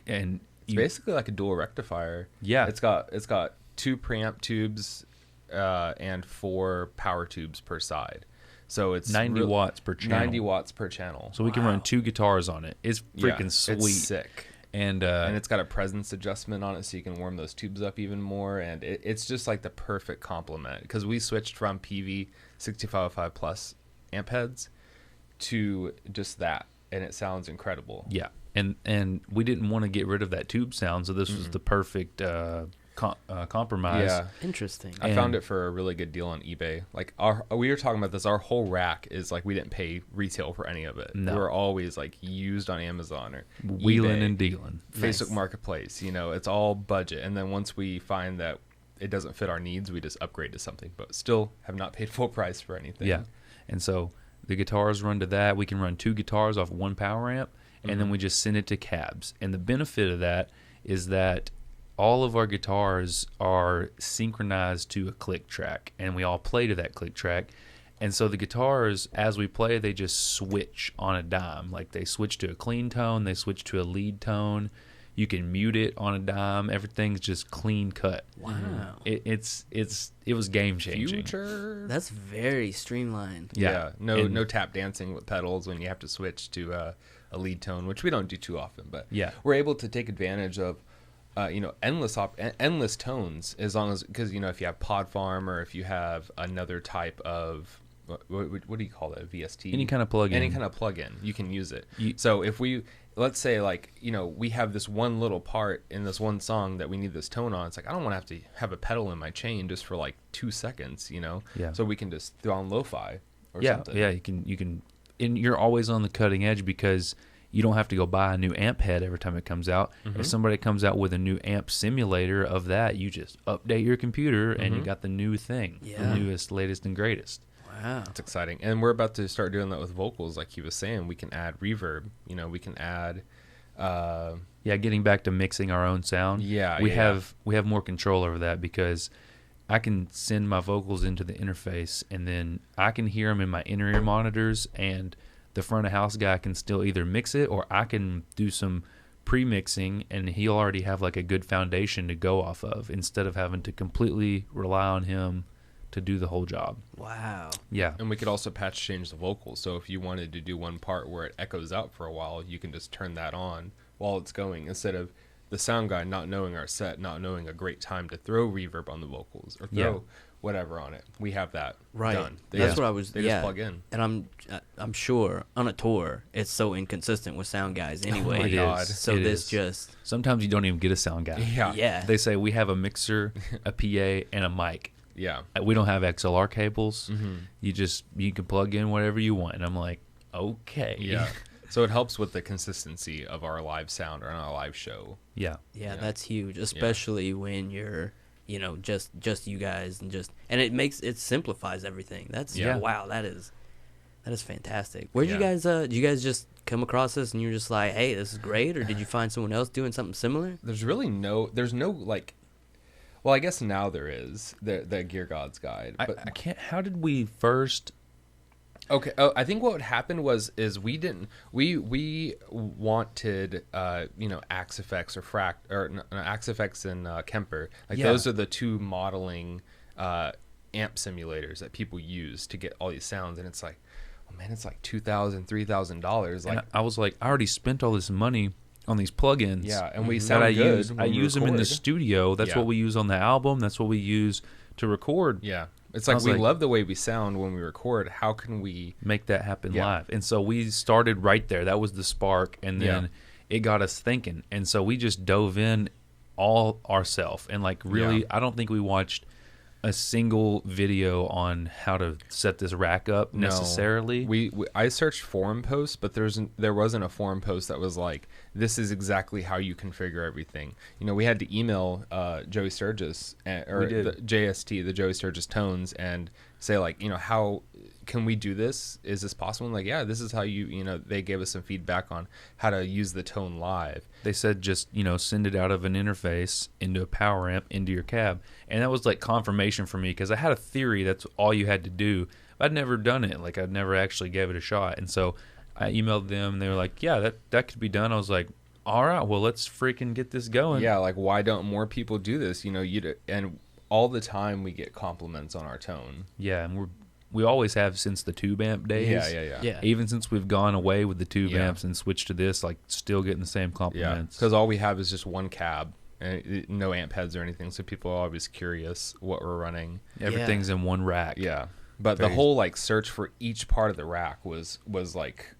and it's basically like a dual rectifier. Yeah. It's got 2 preamp tubes and 4 power tubes per side. So it's 90 watts per channel. 90 watts per channel. So we can run 2 guitars on it. It's freaking sweet. It's sick. And it's got a presence adjustment on it, so you can warm those tubes up even more. And it's just like the perfect complement, because we switched from PV 6505 plus amp heads to just that, and it sounds incredible. Yeah, and we didn't want to get rid of that tube sound, so this was the perfect compromise. Yeah, interesting. I found it for a really good deal on eBay. Like we were talking about this. Our whole rack is like, we didn't pay retail for any of it. No. We were always like used on Amazon or wheeling eBay, and dealing. Facebook Marketplace. It's all budget. And then once we find that it doesn't fit our needs, we just upgrade to something. But still have not paid full price for anything. Yeah, and so the guitars run to that. We can run 2 guitars off 1 power amp, and then we just send it to cabs. And the benefit of that is that all of our guitars are synchronized to a click track, and we all play to that click track. And so the guitars, as we play, they just switch on a dime. Like they switch to a clean tone, they switch to a lead tone. You can mute it on a dime. Everything's just clean cut. Wow. It was game changing. Future. That's very streamlined. Yeah. No tap dancing with pedals when you have to switch to a lead tone, which we don't do too often. But we're able to take advantage of endless tones, as long as, because if you have Pod Farm, or if you have another type of what do you call that, VST, any kind of plugin, you can use it. So if let's say we have this one little part in this one song that we need this tone on, it's like, I don't want to have a pedal in my chain just for like 2 seconds, so we can just throw on lo-fi or something. You can and you're always on the cutting edge, because you don't have to go buy a new amp head every time it comes out. If somebody comes out with a new amp simulator of that, you just update your computer and you got the new thing, the newest, latest, and greatest. Wow. It's exciting. And we're about to start doing that with vocals. Like he was saying, we can add reverb. We can add... getting back to mixing our own sound. We have more control over that, because I can send my vocals into the interface, and then I can hear them in my in-ear monitors, and the front of house guy can still either mix it, or I can do some pre-mixing, and he'll already have like a good foundation to go off of, instead of having to completely rely on him to do the whole job. Wow. Yeah. And we could also patch change the vocals. So if you wanted to do one part where it echoes out for a while, you can just turn that on while it's going, instead of the sound guy not knowing our set, not knowing a great time to throw reverb on the vocals or throw whatever on it. We have that done. That's what I was. They just plug in. And I'm sure on a tour it's so inconsistent with sound guys anyway. Oh my God. So It this is. just Sometimes you don't even get a sound guy. yeah. They say we have a mixer, a PA, and a mic. Yeah. We don't have XLR cables. Mm-hmm. You can plug in whatever you want. And I'm like, okay. Yeah. So it helps with the consistency of our live sound or on our live show. Yeah. Yeah, that's huge, especially when you're, just you guys and it simplifies everything. That's wow, that is fantastic. Where did you guys just come across this and you're just like, hey, this is great, or did you find someone else doing something similar? There's no like, well, I guess now there is the Gear Gods guide. But I can't. How did we first? Okay. Oh, I think what happened is we wanted Axe Effects or Axe Effects and Kemper. Like those are the two modeling amp simulators that people use to get all these sounds, and it's like, oh man, it's like $2,000-$3,000. Like I was like, I already spent all this money on these plugins. Yeah, and we sound good. I use them in the studio. That's what we use on the album. That's what we use to record. Yeah. It's like we love the way we sound when we record. How can we make that happen live? And so we started right there. That was the spark, and then it got us thinking. And so we just dove in all ourselves. And like really, I don't think we watched a single video on how to set this rack up necessarily. I searched forum posts, but there wasn't a forum post that was like, this is exactly how you configure everything. We had to email Joey Sturgis the JST, the Joey Sturgis Tones, and say like, how can we do this? Is this possible? And like, yeah, this is how they gave us some feedback on how to use the tone live. They said just, send it out of an interface into a power amp into your cab. And that was like confirmation for me, because I had a theory that's all you had to do. I'd never done it. Like I'd never actually gave it a shot. And so I emailed them and they were like, yeah, that could be done. I was like, all right, well, let's freaking get this going. Yeah, like why don't more people do this? And all the time we get compliments on our tone. Yeah, and we always have since the tube amp days. Yeah. Even since we've gone away with the tube amps and switched to this, like still getting the same compliments. Because all we have is just one cab and no amp heads or anything, so people are always curious what we're running. Everything's in one rack. Yeah, but the whole like search for each part of the rack was like,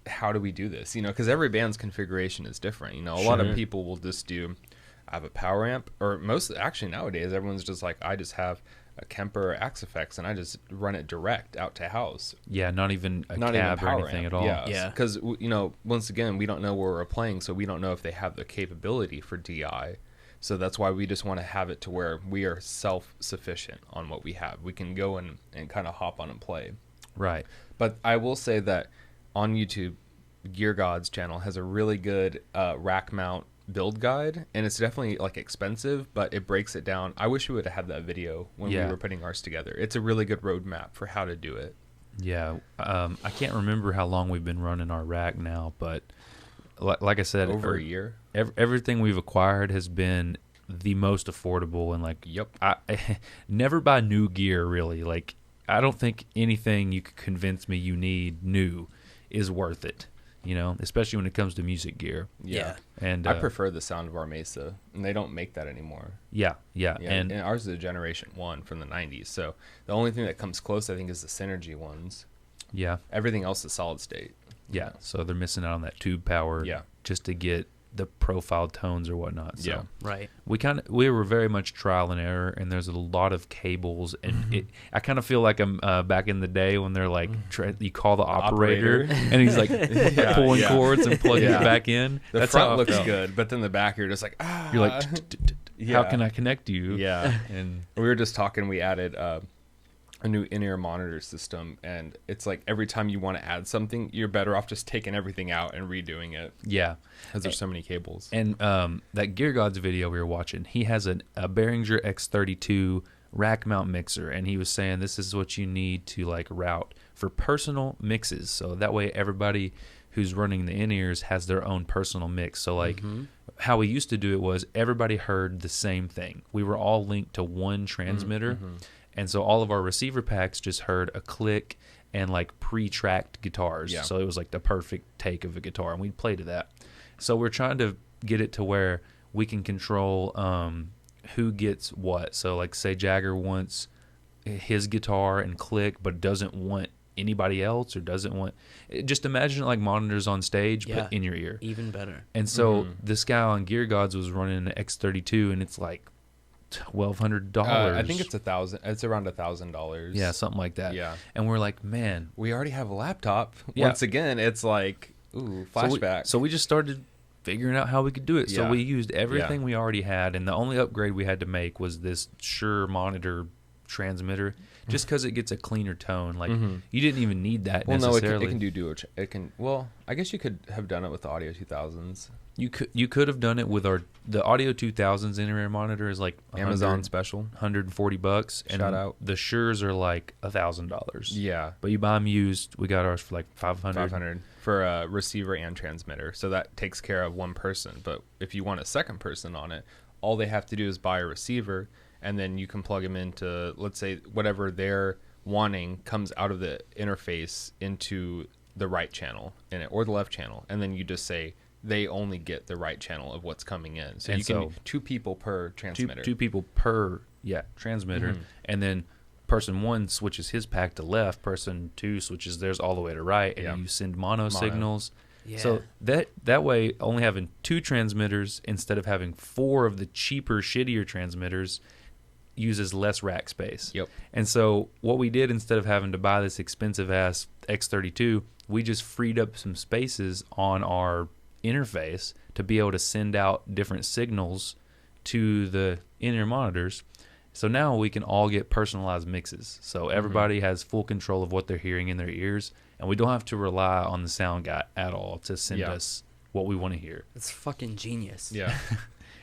how do we do this? Because every band's configuration is different. A lot of people will just do, I have a power amp, or actually nowadays everyone's just like, I just have a Kemper or Axe Effects and I just run it direct out to house. Yeah, not even a cab or anything at all. Yeah, because once again we don't know where we're playing, so we don't know if they have the capability for DI. So that's why we just want to have it to where we are self-sufficient on what we have. We can go and kind of hop on and play. Right. But I will say that on YouTube, Gear Gods channel has a really good rack mount build guide, and it's definitely like expensive, but it breaks it down. I wish we would have had that video when we were putting ours together. It's a really good roadmap for how to do it. Yeah. I can't remember how long we've been running our rack now, but like I said, over a year. Everything we've acquired has been the most affordable, and like, I never buy new gear really. Like, I don't think anything you could convince me you need new is worth it, especially when it comes to music gear. Yeah. And I prefer the sound of our Mesa, and they don't make that anymore. Yeah. And ours is a Generation 1 from the 90s, so the only thing that comes close, I think, is the Synergy ones. Yeah. Everything else is solid state. Yeah, so they're missing out on that tube power just to get the profile tones or whatnot. So right. We were very much trial and error, and there's a lot of cables, and I kind of feel like I'm back in the day when they're like, you call the operator and he's like pulling cords and plugging it back in. The front looks good, but then the back you're just like, you're like, how can I connect you? Yeah. And we were just talking, we added a new in-ear monitor system, and it's like every time you want to add something, you're better off just taking everything out and redoing it. Yeah, because there's so many cables. And that Gear Gods video we were watching, he has a Behringer X32 rack mount mixer, and he was saying this is what you need to like route for personal mixes, so that way everybody who's running the in-ears has their own personal mix. So like how we used to do it was everybody heard the same thing. We were all linked to one transmitter. And so all of our receiver packs just heard a click and like pre-tracked guitars. Yeah. So it was like the perfect take of a guitar, and we'd play to that. So we're trying to get it to where we can control who gets what. So like say Jager wants his guitar and click, but doesn't want anybody else, or doesn't want, just imagine it like monitors on stage, but in your ear. Even better. And so this guy on Gear Gods was running an X32, and it's like $1,200. I think it's $1,000. It's around $1,000. Yeah, something like that. Yeah. And we're like, man, We already have a laptop. Yeah. Once again, it's like, flashback. So we just started figuring out how we could do it. So Yeah. we used everything we already had, and the only upgrade we had to make was this Shure monitor transmitter, just because it gets a cleaner tone. Like you didn't even need that necessarily. It can do duo. It can. Well, I guess you could have done it with the Audio 2000s. You could have done it with the Audio 2000s in-ear monitor is like Amazon special, $140, and Shout out. the Shures are like $1,000. Yeah, but you buy them used. We got ours for like $500 for a receiver and transmitter, so that takes care of one person. But if you want a second person on it, all they have to do is buy a receiver, and then you can plug them into, let's say, whatever they're wanting comes out of the interface into the right channel in it or the left channel, and then you just say they only get the right channel of what's coming in. So and you can 2 people per transmitter. Two people per transmitter, and then person 1 switches his pack to left, person 2 switches theirs all the way to right, and you send mono signals. Yeah. So that way, only having 2 transmitters instead of having 4 of the cheaper, shittier transmitters uses less rack space. Yep. And so what we did, instead of having to buy this expensive ass X32, we just freed up some spaces on our interface to be able to send out different signals to the in-ear monitors. So now we can all get personalized mixes. So everybody has full control of what they're hearing in their ears, and we don't have to rely on the sound guy at all to send us what we want to hear. It's fucking genius. Yeah.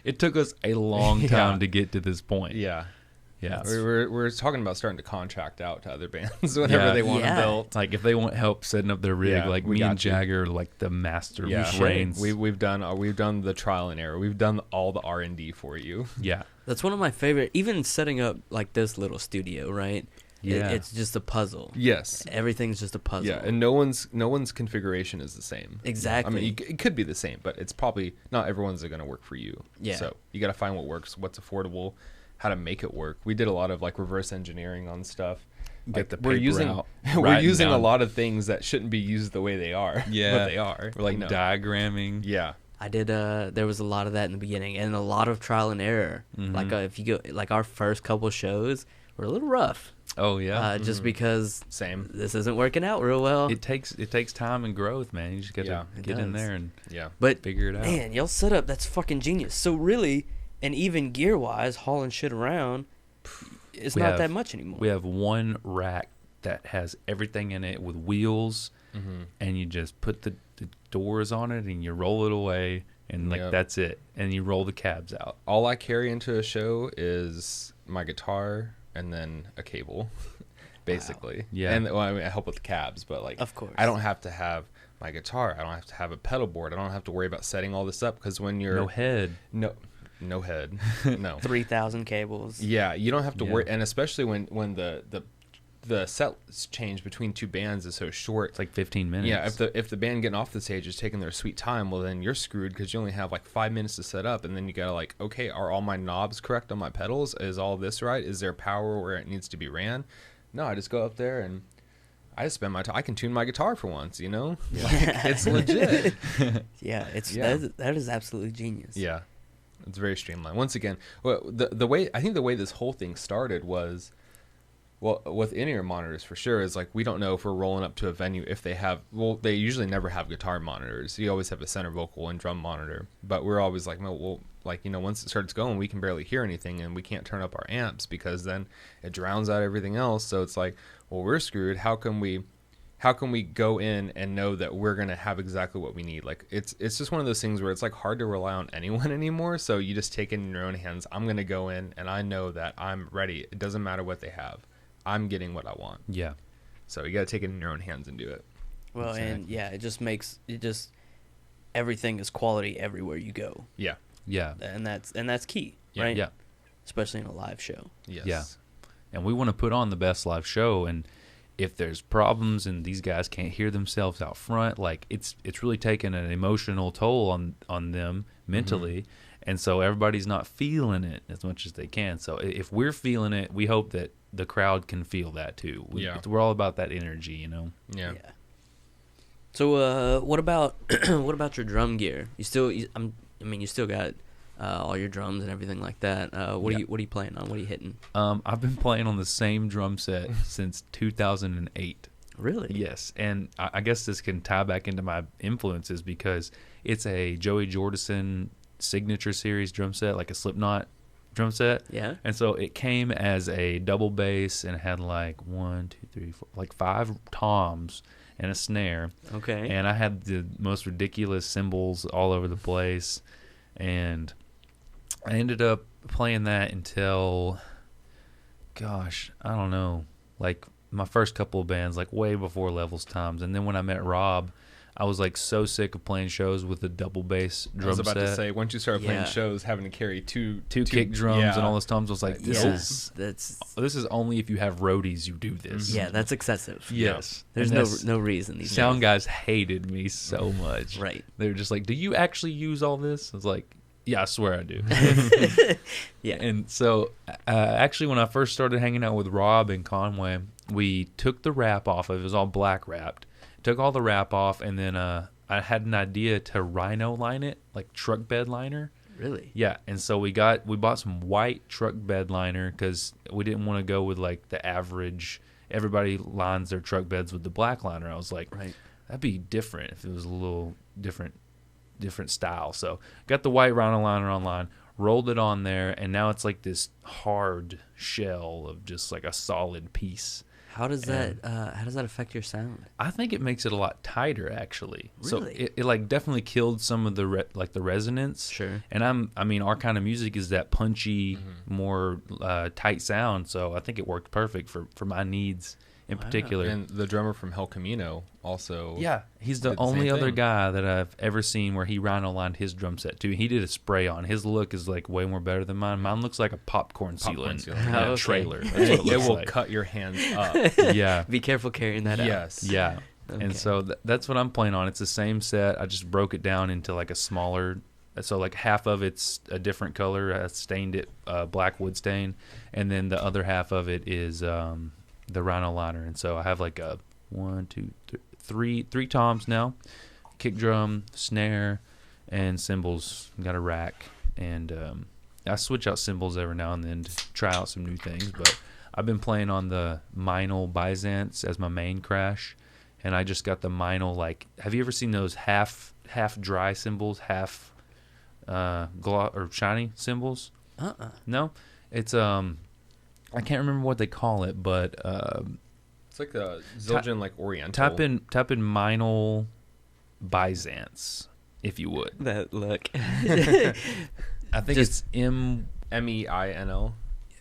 It took us a long time to get to this point. Yeah. Yeah. We're talking about starting to contract out to other bands whenever they want them built. Like if they want help setting up their rig, like me and Jager are like the master brains. We've done the trial and error. We've done all the R&D for you. Yeah. That's one of my favorite. Even setting up like this little studio, right? Yeah. It's just a puzzle. Yes. Everything's just a puzzle. Yeah, and no one's configuration is the same. Exactly. I mean, it could be the same, but it's probably not everyone's going to work for you. Yeah. So you got to find what works, what's affordable, how to make it work. We did a lot of like reverse engineering on stuff. Get the we're paper using out, we're using a lot of things that shouldn't be used the way they are. Yeah. But they are. We're like diagramming. Yeah. I did. There was a lot of that in the beginning, and a lot of trial and error. Like if you go, like our first couple shows were a little rough. Oh yeah. Just because Same. this isn't working out real well. It takes time and growth, man. You just got to get in there and but figure it out. Man, y'all setup, that's fucking genius. So really, and even gear wise, hauling shit around, it's not that much anymore. We have one rack that has everything in it with wheels, and you just put the doors on it and you roll it away, and that's it. And you roll the cabs out. All I carry into a show is my guitar and then a cable, basically. Wow. Yeah. And I help with the cabs, but like, of course, I don't have to have my guitar. I don't have to have a pedal board. I don't have to worry about setting all this up, because when you're no head, no head, no 3,000 cables. Yeah, you don't have to worry, and especially when the set change between 2 bands is so short. It's like 15 minutes. Yeah, if the band getting off the stage is taking their sweet time, well then you're screwed, because you only have like 5 minutes to set up, and then you gotta like, okay, are all my knobs correct on my pedals? Is all this right? Is there power where it needs to be ran? No, I just go up there and I just spend my time. I can tune my guitar for once, you know? Like, it's legit. Yeah, that is absolutely genius. Yeah, it's very streamlined. Once again, well, the way this whole thing started was, well, with in-ear monitors for sure, is like, we don't know if we're rolling up to a venue if they have, well, they usually never have guitar monitors. You always have a center vocal and drum monitor. But we're always like, well, like, you know, once it starts going, we can barely hear anything, and we can't turn up our amps because then it drowns out everything else. So it's like, well, we're screwed. How can we go in and know that we're going to have exactly what we need? Like, it's just one of those things where it's like hard to rely on anyone anymore. So you just take it in your own hands. I'm going to go in and I know that I'm ready. It doesn't matter what they have. I'm getting what I want. Yeah. So you got to take it in your own hands and do it. Well, exactly. And it just everything is quality everywhere you go. Yeah. Yeah. And that's key, right? Yeah. Especially in a live show. Yes. Yeah. And we want to put on the best live show, and if there's problems and these guys can't hear themselves out front, like it's really taken an emotional toll on them mentally. And so everybody's not feeling it as much as they can. So if we're feeling it, we hope that the crowd can feel that too. We're all about that energy, you know? Yeah. So what about what about your drum gear? You still got all your drums and everything like that. What are you playing on? What are you hitting? I've been playing on the same drum set since 2008. Really? Yes, and I guess this can tie back into my influences because it's a Joey Jordison signature series drum set, like a Slipknot drum set. Yeah. And so it came as a double bass and it had like 5 toms and a snare. Okay. And I had the most ridiculous cymbals all over the place, and I ended up playing that until, gosh, I don't know, like my first couple of bands, like way before Levels Times. And then when I met Rob, I was like so sick of playing shows with the double bass drum set. I was about to say, once you start playing shows, having to carry two kick drums and all those toms, I was like, this is only if you have roadies you do this. Yeah, that's excessive. Yes. There's no reason. These sound days. guys hated me so much. Right. They were just like, do you actually use all this? I was like, yeah, I swear I do. Yeah. And so actually when I first started hanging out with Rob in Conway, we took the wrap off of it. It was all black wrapped. Took all the wrap off, and then I had an idea to rhino line it, like truck bed liner. Really? Yeah, and so we bought some white truck bed liner because we didn't want to go with like the average. Everybody lines their truck beds with the black liner. I was like, right, that'd be different if it was a little different style. So got the white rhino liner online, rolled it on there, and now it's like this hard shell of just like a solid piece. How does that affect your sound? I think it makes it a lot tighter, actually. Really? So it like definitely killed some of the the resonance. Sure. And our kind of music is that punchy, more tight sound. So I think it worked perfect for my needs in particular. And the drummer from El Camino also. Yeah, he's the only other guy that I've ever seen where he rhino lined his drum set too. He did a spray on. His look is like way more better than mine. Mine looks like a popcorn sealant in a trailer. That's what it It looks will like. cut your hands up. Yeah. Be careful carrying that out. Yes. Yeah. Okay. And so that's what I'm playing on. It's the same set. I just broke it down into like a smaller. So like half of it's a different color. I stained it black wood stain, and then the other half of it is the rhino liner. And so I have like a 3 toms now, kick drum, snare, and cymbals. Got a rack, and I switch out cymbals every now and then to try out some new things. But I've been playing on the Meinl Byzance as my main crash, and I just got the Meinl, like, have you ever seen those half dry cymbals, half gloss or shiny cymbals? No, it's I can't remember what they call it, but it's like a Zildjian, like Oriental. Type in Meinl Byzance, if you would. That look. I think it's MEINL.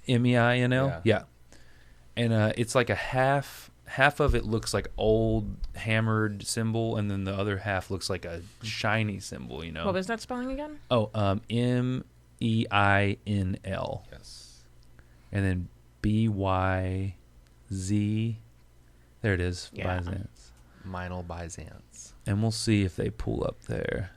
MEINL. Yeah. And it's like a half of it looks like old hammered cymbal, and then the other half looks like a shiny cymbal. You know. What was that spelling again? Oh, MEINL. Yes. And then BYZ. There it is. Yeah. Byzance. Meinl Byzance. And we'll see if they pull up there.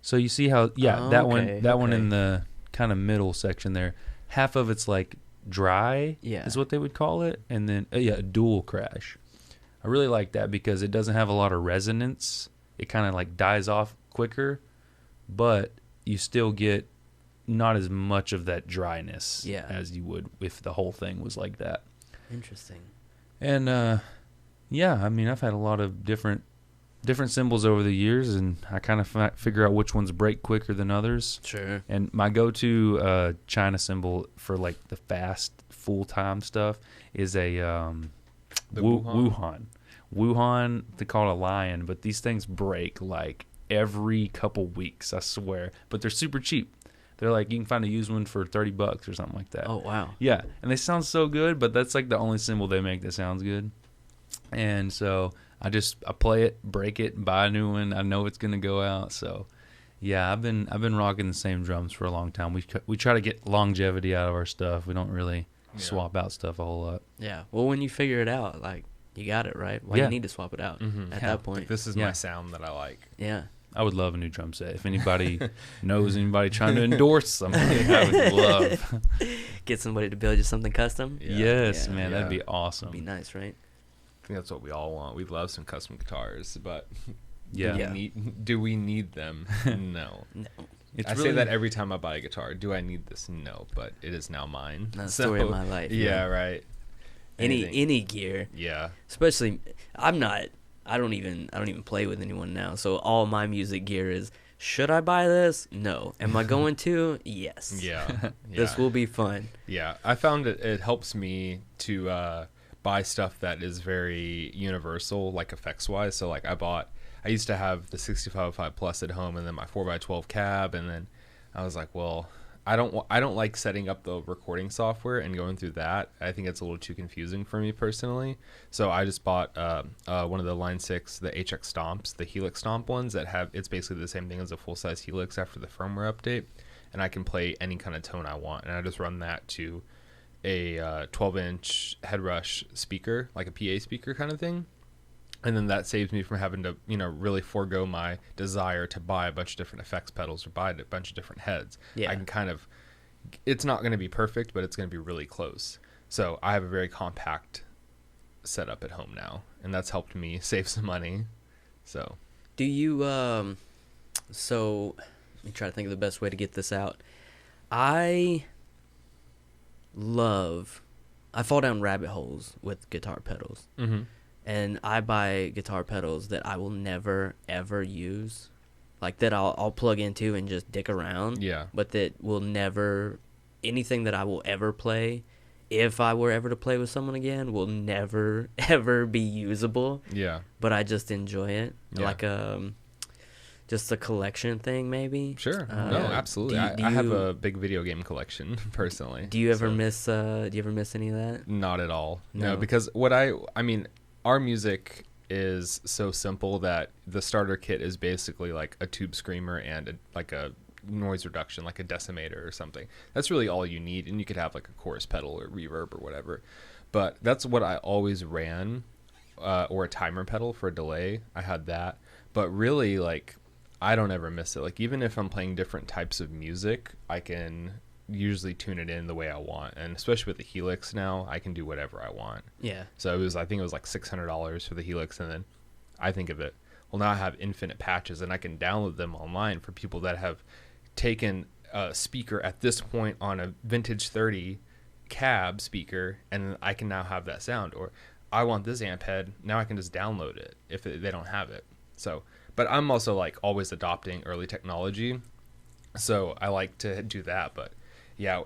So you see how that one in the kind of middle section there, half of it's like dry is what they would call it, and then a dual crash. I really like that because it doesn't have a lot of resonance. It kind of like dies off quicker, but you still get not as much of that dryness as you would if the whole thing was like that. Interesting. And I mean, I've had a lot of different cymbals over the years, and I kind of figure out which ones break quicker than others. Sure. And my go-to China cymbal for like the fast full-time stuff is a Wuhan. Wuhan, they call it a lion, but these things break like every couple weeks, I swear. But they're super cheap. They're like, you can find a used one for $30 or something like that. Oh, wow. Yeah, and they sound so good, but that's like the only cymbal they make that sounds good. And so I play it, break it, buy a new one. I know it's going to go out. So Yeah, I've been rocking the same drums for a long time. We try to get longevity out of our stuff. We don't really swap out stuff a whole lot. Yeah. Well, when you figure it out, like, you got it, right? Why Yeah. you need to swap it out at that point? Like, this is my sound that I like. Yeah. I would love a new drum set. If anybody knows anybody trying to endorse somebody, I would love. Get somebody to build you something custom. Yeah. Yes, Yeah. man, that'd be That'd awesome. be nice, right? I think that's what we all want. We love some custom guitars, but Yeah. do we need them? No. No. It's I really, say that every time I buy a guitar. Do I need this? No, but it is now mine. That's the story of my life. Yeah, man. right. Anything. Any gear, Yeah. especially I don't even play with anyone now. So all my music gear is, should I buy this? No. Am I going to? Yes. Yeah. This will be fun. Yeah. I found it helps me to buy stuff that is very universal, like effects wise. So like I used to have the 6505 Plus at home, and then my 4x12 cab, and then I was like, well, I don't like setting up the recording software and going through that. I think it's a little too confusing for me personally. So I just bought one of the Line 6, the HX Stomps, the Helix Stomp ones that it's basically the same thing as a full-size Helix after the firmware update, and I can play any kind of tone I want, and I just run that to a 12-inch headrush speaker, like a PA speaker kind of thing. And then that saves me from having to, really forego my desire to buy a bunch of different effects pedals or buy a bunch of different heads. Yeah. I can it's not going to be perfect, but it's going to be really close. So I have a very compact setup at home now, and that's helped me save some money. So. Do you so let me try to think of the best way to get this out. I fall down rabbit holes with guitar pedals. Mm-hmm. And I buy guitar pedals that I will never ever use, like that I'll plug into and just dick around. Yeah. But that will never, anything that I will ever play, if I were ever to play with someone again, will never ever be usable. Yeah. But I just enjoy it, Yeah. like just a collection thing maybe. Sure. Uh, No, absolutely. do I have you- a big video game collection personally. Do you ever so- miss any of that? Not at all. No. No, because I mean, our music is so simple that the starter kit is basically like a tube screamer and like a noise reduction, like a decimator or something. That's really all you need, and you could have like a chorus pedal or reverb or whatever. But that's what I always ran, or a timer pedal for a delay. I had that, but really, like, I don't ever miss it. Like, even if I'm playing different types of music, I can usually tune it in the way I want, and especially with the Helix now, I can do whatever I want. Yeah. So I think it was like $600 for the Helix, and then I think of it, well, now I have infinite patches, and I can download them online for people that have taken a speaker at this point on a vintage 30 cab speaker, and I can now have that sound. Or I want this amp head, now I can just download it if they don't have it. So, but I'm also like always adopting early technology, so I like to do that. But yeah,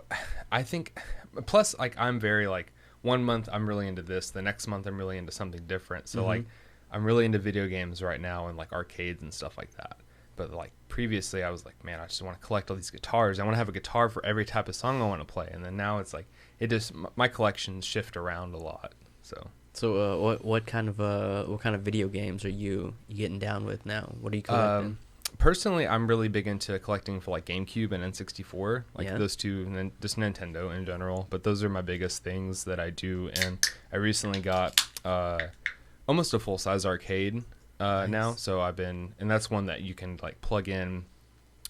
I think, plus, like, I'm very, like, 1 month I'm really into this, the next month I'm really into something different. So, like, I'm really into video games right now and, like, arcades and stuff like that. But, like, previously I was like, man, I just want to collect all these guitars. I want to have a guitar for every type of song I want to play. And then now it's like, my collections shift around a lot. So what kind of video games are you getting down with now? What are you collecting? personally, I'm really big into collecting for like GameCube and N64, like Yeah. those two, and then just Nintendo in general. But those are my biggest things that I do. And I recently got almost a full size arcade now. So and that's one that you can like plug in.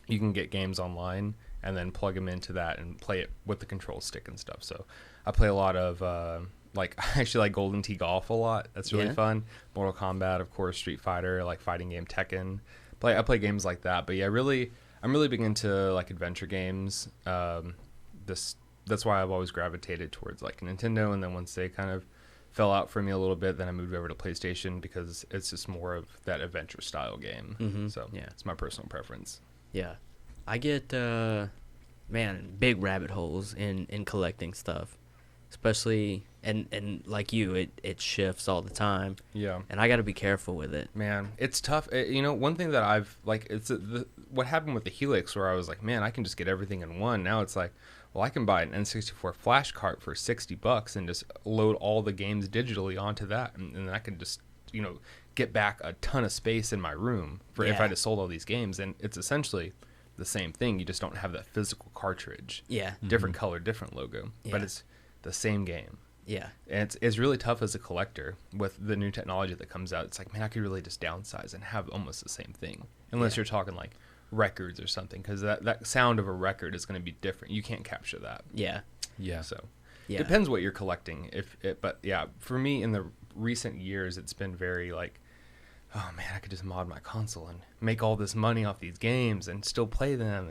You can get games online and then plug them into that and play it with the control stick and stuff. So I play a lot of I actually like Golden Tee Golf a lot. That's really fun. Mortal Kombat, of course, Street Fighter, like fighting game Tekken. I play games like that. But yeah, I'm really big into like adventure games. That's why I've always gravitated towards like Nintendo, and then once they kind of fell out for me a little bit, then I moved over to PlayStation because it's just more of that adventure style game. Mm-hmm. So yeah, it's my personal preference. Yeah, I get big rabbit holes in collecting stuff, especially and like you, it shifts all the time. Yeah, and I got to be careful with it. Man, it's tough. One thing that I've like, what happened with the Helix, where I was like, man, I can just get everything in one. Now it's like, well, I can buy an N64 flash cart for $60 and just load all the games digitally onto that, and then I can just get back a ton of space in my room for if Yeah. I just sold all these games. And it's essentially the same thing. You just don't have that physical cartridge. Yeah. Different color, different logo, but Yeah. it's the same game. Yeah. And it's really tough as a collector with the new technology that comes out. It's like, man, I could really just downsize and have almost the same thing, unless Yeah. you're talking like records or something, because that sound of a record is going to be different. You can't capture that. Yeah. Yeah. So Yeah. depends what you're collecting. But yeah, for me in the recent years, it's been very like, oh man, I could just mod my console and make all this money off these games and still play them.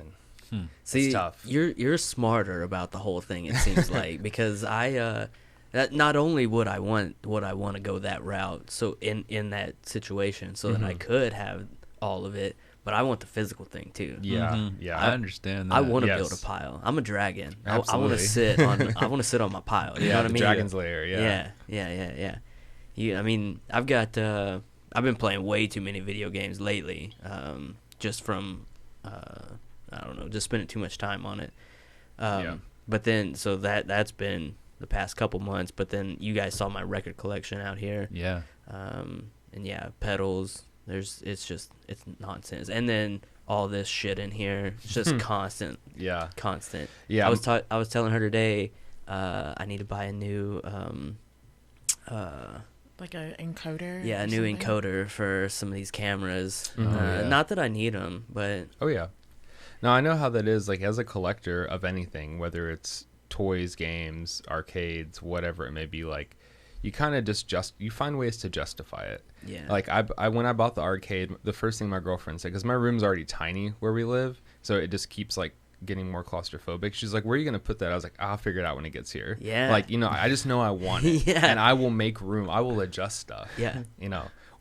And See, it's tough. You're smarter about the whole thing. It seems like, because that not only would I want to go that route, so in that situation, so that I could have all of it, but I want the physical thing too. Yeah, yeah. I understand that. I want to Yes. build a pile. I'm a dragon. I want Absolutely. to sit on. I want to sit on my pile. You know what I the mean? Dragon's Lair. Yeah. Yeah. I mean, I've been playing way too many video games lately. Just from, I don't know, just spending too much time on it. Yeah. But then, so that's been the past couple months. But then you guys saw my record collection out here. Yeah. And yeah, pedals. It's nonsense. And then all this shit in here. It's just constant. Yeah. Yeah. I was telling her today, I need to buy a new, Like a encoder. yeah, or a new something? encoder for some of these cameras. Yeah. Not that I need them, but Oh yeah. No, I know how that is. Like as a collector of anything, whether it's toys, games, arcades, whatever it may be, like you kind of you find ways to justify it. yeah. Like I when I bought the arcade, the first thing my girlfriend said, because my room's already tiny where we live, so it just keeps like getting more claustrophobic. She's like, "Where are you gonna put that?" I was like, "I'll figure it out when it gets here." Yeah. Like I just know I want it, Yeah. and I will make room. I will adjust stuff. Yeah.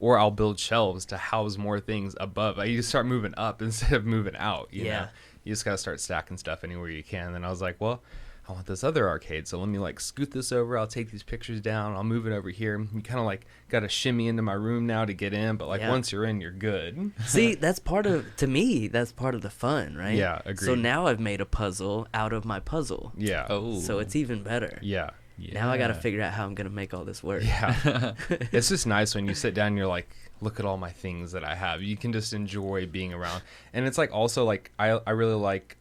Or I'll build shelves to house more things above. You just start moving up instead of moving out. You know? You just gotta start stacking stuff anywhere you can. And I was like, well, I want this other arcade, so let me like scoot this over. I'll take these pictures down. I'll move it over here. You kind of like got to shimmy into my room now to get in, but like Yeah. once you're in, you're good. See, that's part of the fun, right? Yeah, So agreed. now I've made a puzzle out of my puzzle. Yeah. Oh. So it's even better. Yeah. Now I got to Yeah. figure out how I'm going to make all this work. Yeah. It's just nice when you sit down and you're like, look at all my things that I have. You can just enjoy being around. And it's like also like I really like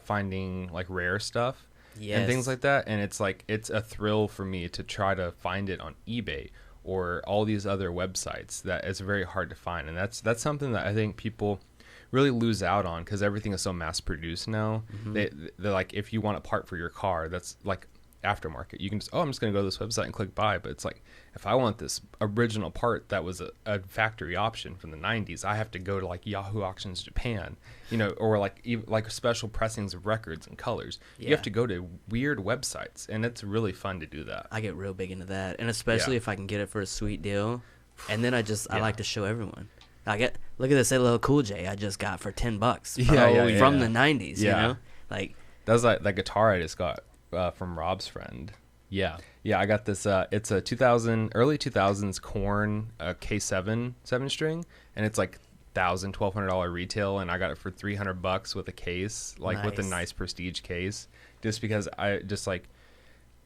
finding like rare stuff. And things like that, and it's like it's a thrill for me to try to find it on eBay or all these other websites that it's very hard to find, and that's something that I think people really lose out on because everything is so mass produced now. They're like, if you want a part for your car, that's like aftermarket, you can just, I'm just gonna go to this website and click buy. But it's like, if I want this original part that was a factory option from the 90s, I have to go to like Yahoo Auctions Japan, or like even like special pressings of records and colors. You Yeah. have to go to weird websites, and it's really fun to do that. I get real big into that, and especially Yeah. if I can get it for a sweet deal. And then I Yeah. like to show everyone. Look at this LL Cool J I just got for $10 Yeah, from yeah. the 90s. Yeah. You know, like That's like that guitar I just got from Rob's friend. Yeah. Yeah, I got this. It's a early 2000s Korn K7 7-string, and it's like $1,200 retail, and I got it for $300 with a case, like with a Nice. nice prestige case, just because I just like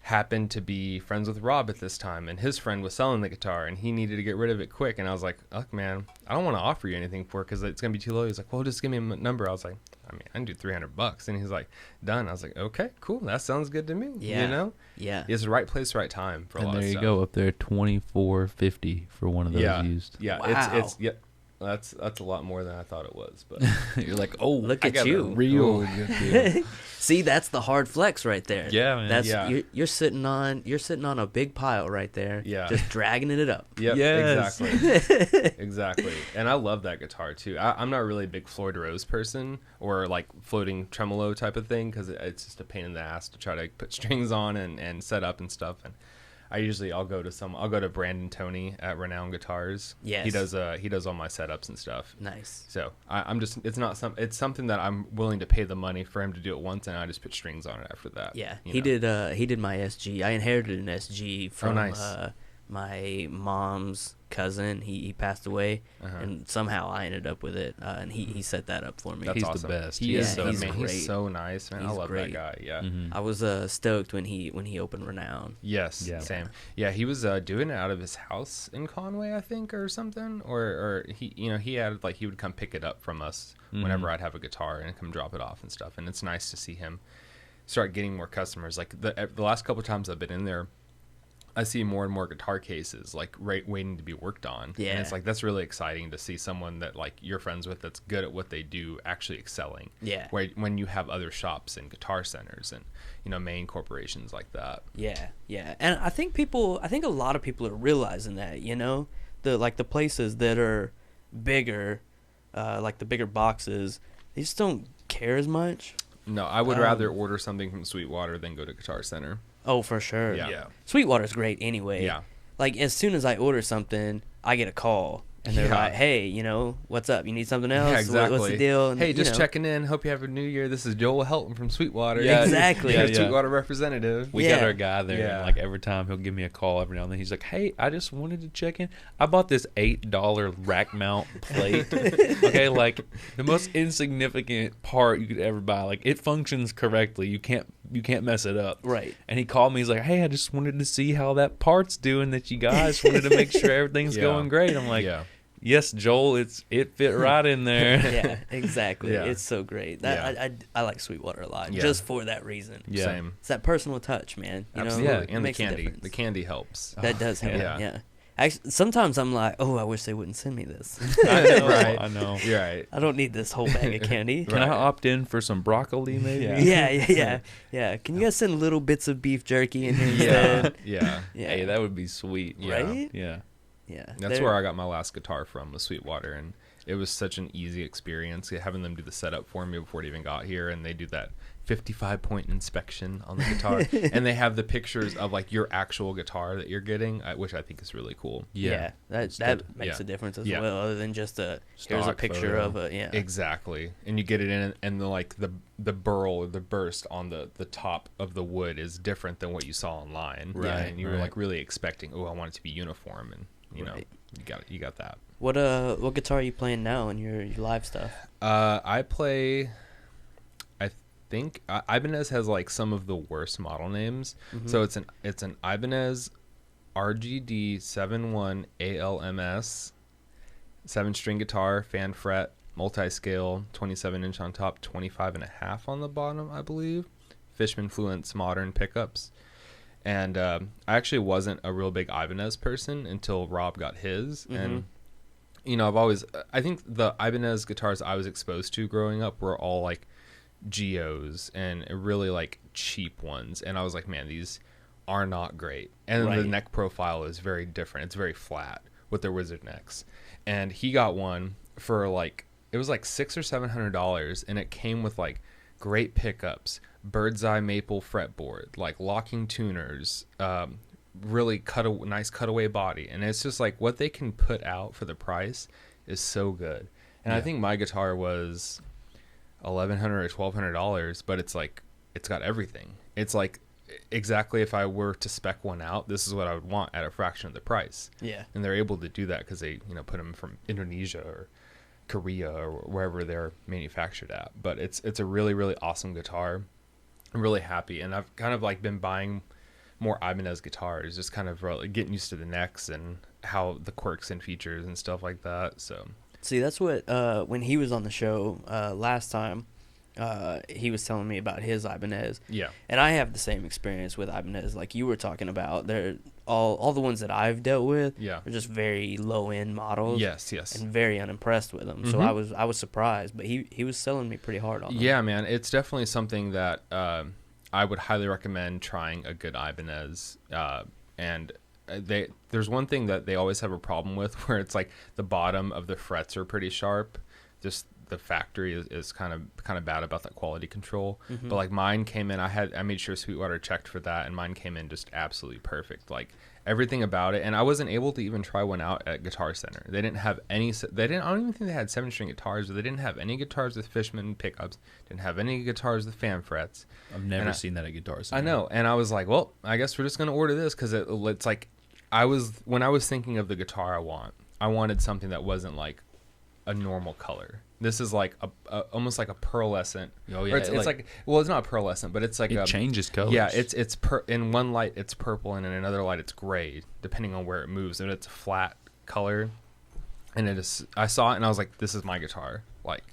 happened to be friends with Rob at this time, and his friend was selling the guitar, and he needed to get rid of it quick, and I was like, look, man, I don't want to offer you anything for it because it's gonna be too low. He's like, well, just give me a number. I was like, I mean, I can do $300, and he's like, done. I was like, okay, cool, that sounds good to me. Yeah. Yeah. It's the right place, right time for a And lot there of you stuff. go, up there, $24.50 for one of those Yeah, used. yeah, Wow. it's yeah, that's a lot more than I thought it was, but You're like, oh, Look I at got you. a real Oh. good deal. See, that's the hard flex right there. Yeah, man. That's Yeah. you're sitting on a big pile right there. Yeah. Just dragging it up. Yep, Yes. exactly. Exactly. And I love that guitar too. I'm not really a big Floyd Rose person or like floating tremolo type of thing because it's just a pain in the ass to try to put strings on and set up and stuff. And I'll go to Brandon Toney at Renown Guitars. Yes. He does all my setups and stuff. Nice. So it's something that I'm willing to pay the money for him to do it once, and I just put strings on it after that. Yeah, you he know? did my SG. I inherited an SG from nice. my mom's cousin. He passed away, Uh-huh. and somehow I ended up with it, and he set that up for me. That's He's awesome. the best. He Yeah, is so he's man. great. He's so nice, man. I He's love great. that guy. Yeah. Mhm. I was stoked when he opened Renown. Yes. Yeah. Same. Yeah. He was doing it out of his house in Conway, I think, or something. Or he had like he would come pick it up from us whenever I'd have a guitar and come drop it off and stuff. And it's nice to see him start getting more customers. Like the last couple of times I've been in there, I see more and more guitar cases like waiting to be worked on. Yeah. And it's like that's really exciting to see someone that like you're friends with that's good at what they do actually excelling. Yeah. When you have other shops and guitar centers and main corporations like that. Yeah, yeah, and I think a lot of people are realizing that, the places that are bigger, like the bigger boxes, they just don't care as much. No, I would rather order something from Sweetwater than go to Guitar Center. Oh, for sure. Yeah. Sweetwater's great anyway. Yeah. Like, as soon as I order something, I get a call. And they're Yeah. like, hey, what's up? You need something else? Yeah, exactly. What's the deal? And, hey, just checking in. Hope you have a new year. This is Joel Helton from Sweetwater. Yeah, exactly. Your Yeah. Sweetwater representative. We Yeah. got our guy there, Yeah. and like every time he'll give me a call every now and then. He's like, "Hey, I just wanted to check in. I bought this $8 rack mount plate. Okay, like the most insignificant part you could ever buy. Like it functions correctly. You can't mess it up. Right. And he called me. He's like, "Hey, I just wanted to see how that part's doing. That you guys wanted to make sure everything's Yeah. going great." I'm like, yeah. "Yes, Joel, it fit right in there." Yeah, exactly. Yeah. It's so great. I like Sweetwater a lot, Yeah. just for that reason. Yeah. Same. It's that personal touch, man. Absolutely. Yeah. It And the makes a candy. difference. The candy helps. That does help. Yeah. Yeah. Actually, sometimes I'm like, oh, I wish they wouldn't send me this. I know. Right. I know. You're right. I don't need this whole bag of candy. Can I opt in for some broccoli, maybe? Yeah. Can you guys send little bits of beef jerky in here Yeah. instead? Yeah. Yeah. Hey, that would be sweet. Yeah. Right? Yeah. Yeah. That's where I got my last guitar from, was Sweetwater, and it was such an easy experience having them do the setup for me before it even got here, and they do that 55-point inspection on the guitar, and they have the pictures of like your actual guitar that you're getting, which I think is really cool. Yeah. That makes Yeah. a difference as Yeah. well, other than just here's a Stock picture photo. of a Exactly, and you get it in, and the burl or the burst on the top of the wood is different than what you saw online, Right, And you were right. like really expecting, I want it to be uniform, and Right. you got that. What guitar are you playing now in your live stuff? I play. I think Ibanez has like some of the worst model names. Mm-hmm. So it's an Ibanez RGD 71 ALMS 7-string guitar, fan fret, multi-scale, 27-inch on top, 25.5 on the bottom, I believe. Fishman Fluence modern pickups. And I actually wasn't a real big Ibanez person until Rob got his. And I think the Ibanez guitars I was exposed to growing up were all like Geos and really like cheap ones. And I was like, man, these are not great. And Right. the neck profile is very different. It's very flat with their wizard necks. And he got one for like, it was like $600 or $700, and it came with like great pickups, bird's eye maple fretboard, like locking tuners, really nice cutaway body, and it's just like what they can put out for the price is so good. And I think my guitar was $1,100 or $1,200, but it's like it's got everything. It's like exactly if I were to spec one out, this is what I would want at a fraction of the price. Yeah. And they're able to do that because they put them from Indonesia or Korea or wherever they're manufactured at. But it's a really, really awesome guitar. I'm really happy, and I've kind of like been buying more Ibanez guitars, just kind of getting used to the necks and how the quirks and features and stuff like that. So See, that's what when he was on the show last time, he was telling me about his Ibanez. yeah, And I have the same experience with Ibanez, like you were talking about. They're all the ones that I've dealt with Yeah. are just very low end models. yes, And very unimpressed with them. So Mhm. I was surprised, but he was selling me pretty hard on them. yeah, man, it's definitely something that I would highly recommend trying a good Ibanez. And there's one thing that they always have a problem with, where it's like the bottom of the frets are pretty sharp. Just the factory is kind of bad about that quality control. Mm-hmm. But like mine came in, I made sure Sweetwater checked for that, and mine came in just absolutely perfect. Like everything about it. And I wasn't able to even try one out at Guitar Center. They didn't have any. I don't even think they had 7-string guitars, but they didn't have any guitars with Fishman pickups. Didn't have any guitars with fan frets. I've never seen that at Guitar Center. I know, and I was like, well, I guess we're just gonna order this because it's like when I was thinking of the guitar I wanted something that wasn't like a normal color. This is like a almost like a pearlescent. Oh yeah, It's like well, it's not pearlescent, but it's like it changes colors. Yeah, it's in one light it's purple and in another light it's gray, depending on where it moves. And it's a flat color, and it is. I saw it and I was like, this is my guitar. Like,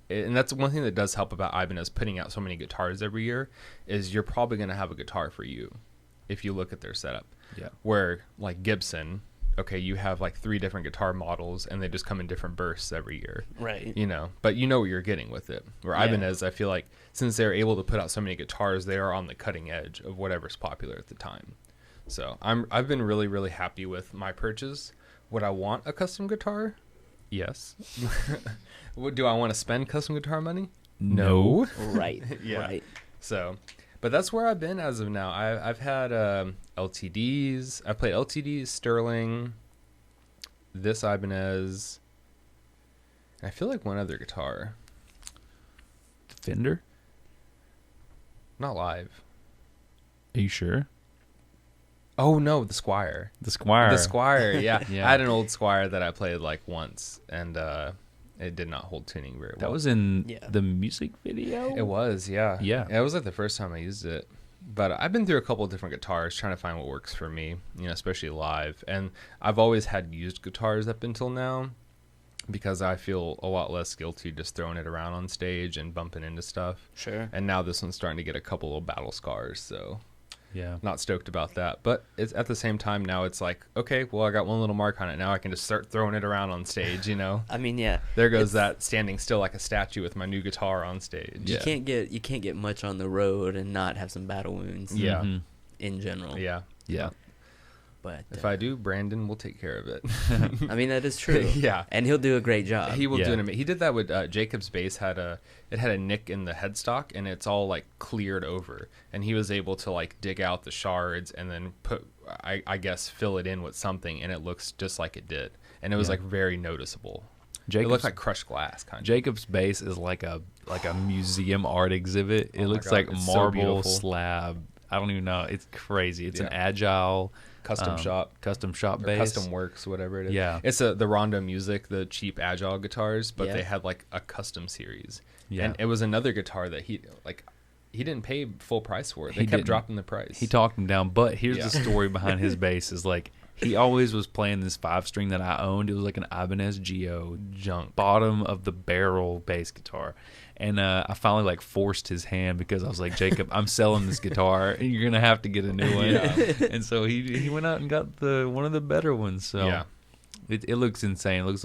and that's one thing that does help about Ibanez putting out so many guitars every year is you're probably gonna have a guitar for you, if you look at their setup. Yeah. Where like Gibson. Okay, you have like 3 different guitar models and they just come in different bursts every year. Right. You know, but you know what you're getting with it. Where Ibanez, I feel like since they're able to put out so many guitars, they are on the cutting edge of whatever's popular at the time. So I've been really, really happy with my purchase. Would I want a custom guitar? Yes. Do I want to spend custom guitar money? No. Right. Yeah. Right. So, but that's where I've been as of now. I've had LTDs. I played LTDs, Sterling, this Ibanez, and I feel like one other guitar. Fender? Not live. Are you sure? Oh no, the Squire. The Squire. The Squire. Yeah. Yeah. I had an old Squire that I played like once, and it did not hold tuning very well. That was in Yeah. the music video? It was, yeah. Yeah. It was like the first time I used it. But I've been through a couple of different guitars trying to find what works for me, you know, especially live. And I've always had used guitars up until now because I feel a lot less guilty just throwing it around on stage and bumping into stuff. Sure. And now this one's starting to get a couple of battle scars, so Yeah. not stoked about that. But it's at the same time now it's like, okay, well, I got one little mark on it. Now I can just start throwing it around on stage, you know? I mean, yeah. There goes that standing still like a statue with my new guitar on stage. You can't get much on the road and not have some battle wounds. Yeah. Mhm. In general. Yeah. Yeah. But If I do, Brandon will take care of it. I mean, that is true. Yeah. And he'll do a great job. He will Yeah. do he did that with Jacob's bass. Had a nick in the headstock and it's all like cleared over, and he was able to like dig out the shards and then put I guess fill it in with something, and it looks just like it did, and it was Yeah. like very noticeable. It Jacob's, looked like crushed glass kind of. Jacob's bass is like a museum art exhibit. It Oh my looks God, like it's so marble beautiful. slab. I don't even know. It's crazy. It's an Yeah. agile Custom shop. custom shop Or bass. Custom Works, whatever it is. Yeah. It's the Rondo Music, the cheap agile guitars, but Yeah. they had like a custom series. Yeah. And it was another guitar that he didn't pay full price for it. They He kept didn't. dropping the price. He talked him down, but here's Yeah. the story behind his bass is like he always was playing this 5-string that I owned. It was like an Ibanez Geo junk. bottom of the barrel bass guitar. And I finally like forced his hand because I was like, Jacob, I'm selling this guitar and you're going to have to get a new one. Yeah. And so he went out and got one of the better ones. So Yeah. it looks insane. It looks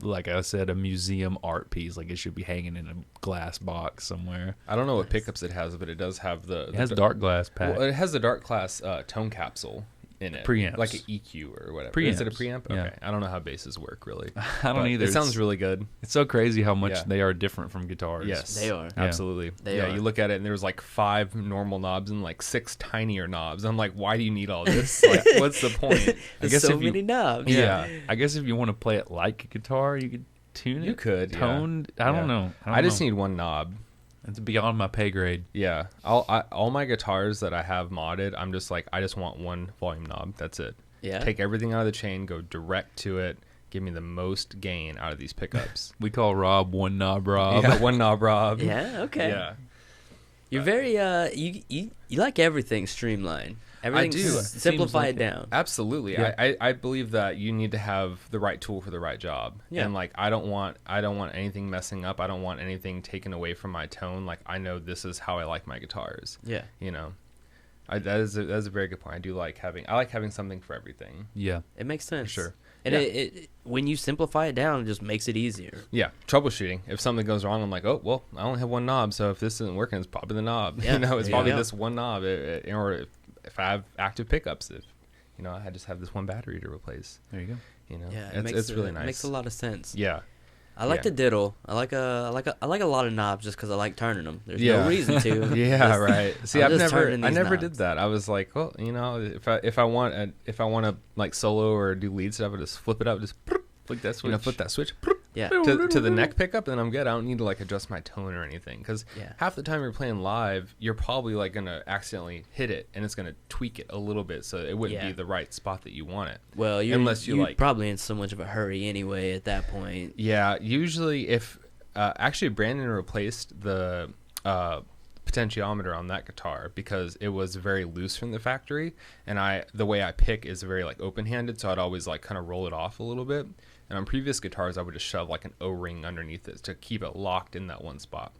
like I said, a museum art piece. Like it should be hanging in a glass box somewhere. I don't know what pickups it has, but it does have It has dark glass pack. Well, it has the dark class tone capsule in it. Preamps. Like an EQ or whatever. Preamps. Is it a preamp? Yeah. Okay. I don't know how basses work really. I don't But either. It sounds really good. It's so crazy how much Yeah. they are different from guitars. Yes. They are. Yeah. Absolutely. They yeah, are. you look at it and there's like 5 normal knobs and like 6 tinier knobs. I'm like, why do you need all this? Like, what's the point? There's so if you- many knobs. Yeah. I guess if you want to play it like a guitar, you could tune it. You could, yeah. Toned. I Yeah. don't know. I just need one knob. It's beyond my pay grade. Yeah. All my guitars that I have modded, I'm just like, I just want one volume knob. That's it. Yeah. Take everything out of the chain, go direct to it, give me the most gain out of these pickups. We call Rob one knob Rob. Yeah, one knob Rob. Yeah. Okay. Yeah. You're very you like everything streamlined. Everything do. simplify Seems it like down. Absolutely. Yeah. I believe that you need to have the right tool for the right job. Yeah. And like I don't want anything messing up. I don't want anything taken away from my tone. Like I know this is how I like my guitars. Yeah. You know. That is a very good point. I like having something for everything. Yeah. It makes sense. Sure. And Yeah. it when you simplify it down, it just makes it easier. Yeah, troubleshooting. If something goes wrong, I'm like, oh well, I only have one knob, so if this isn't working, it's probably the knob. Yeah. You know, it's There you probably go. this one knob. Or if I have active pickups, I just have this one battery to replace. There you go. You know, Yeah. it's really nice. It makes a lot of sense. Yeah. I like Yeah. the diddle. I like a lot of knobs just because I like turning them. There's Yeah. no reason to. Yeah, Just- right. See, I'm I just turning these never knobs. did that. I was like, well, if I want to like solo or do lead stuff, I just flip it up, just flick that switch. Flip that switch. Yeah. to the neck pickup, and I'm good. I don't need to like adjust my tone or anything, because Yeah. half the time you're playing live, you're probably like gonna accidentally hit it, and it's gonna tweak it a little bit, so it wouldn't be the right spot that you want it. Well, unless you you're like probably in so much of a hurry anyway at that point. Yeah, usually if actually Brandon replaced the potentiometer on that guitar because it was very loose from the factory, and the way I pick is very like open-handed, so I'd always like kind of roll it off a little bit. And on previous guitars, I would just shove like an O-ring underneath it to keep it locked in that one spot.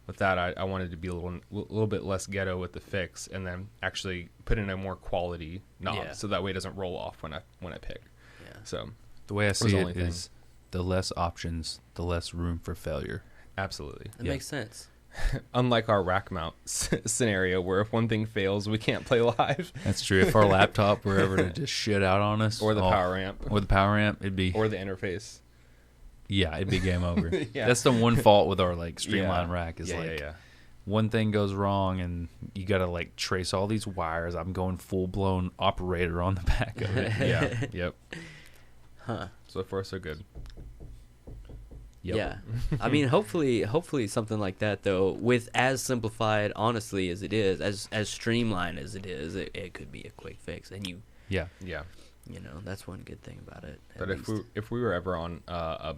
With that, I wanted to be a little bit less ghetto with the fix, and then actually put in a more quality knob, so that way it doesn't roll off when I pick. Yeah. So The way I was see the it only thing. is the less options, the less room for failure. absolutely. That makes sense. Unlike our rack mount scenario, where if one thing fails, we can't play live, That's true. If our laptop were ever to just shit out on us, or the power amp, or the power amp, it'd be or the interface. it'd be game over. Yeah. That's the one fault with our like streamline rack is yeah. one thing goes wrong and you gotta like trace all these wires. I'm going full blown operator on the back of it. Yeah. Yep. Huh. So far, so good. Yep. Yeah. I mean, hopefully something like that, though, with as simplified, honestly, as it is, as streamlined as it is, it could be a quick fix. And Yeah. Yeah. that's one good thing about it. But if we were ever on a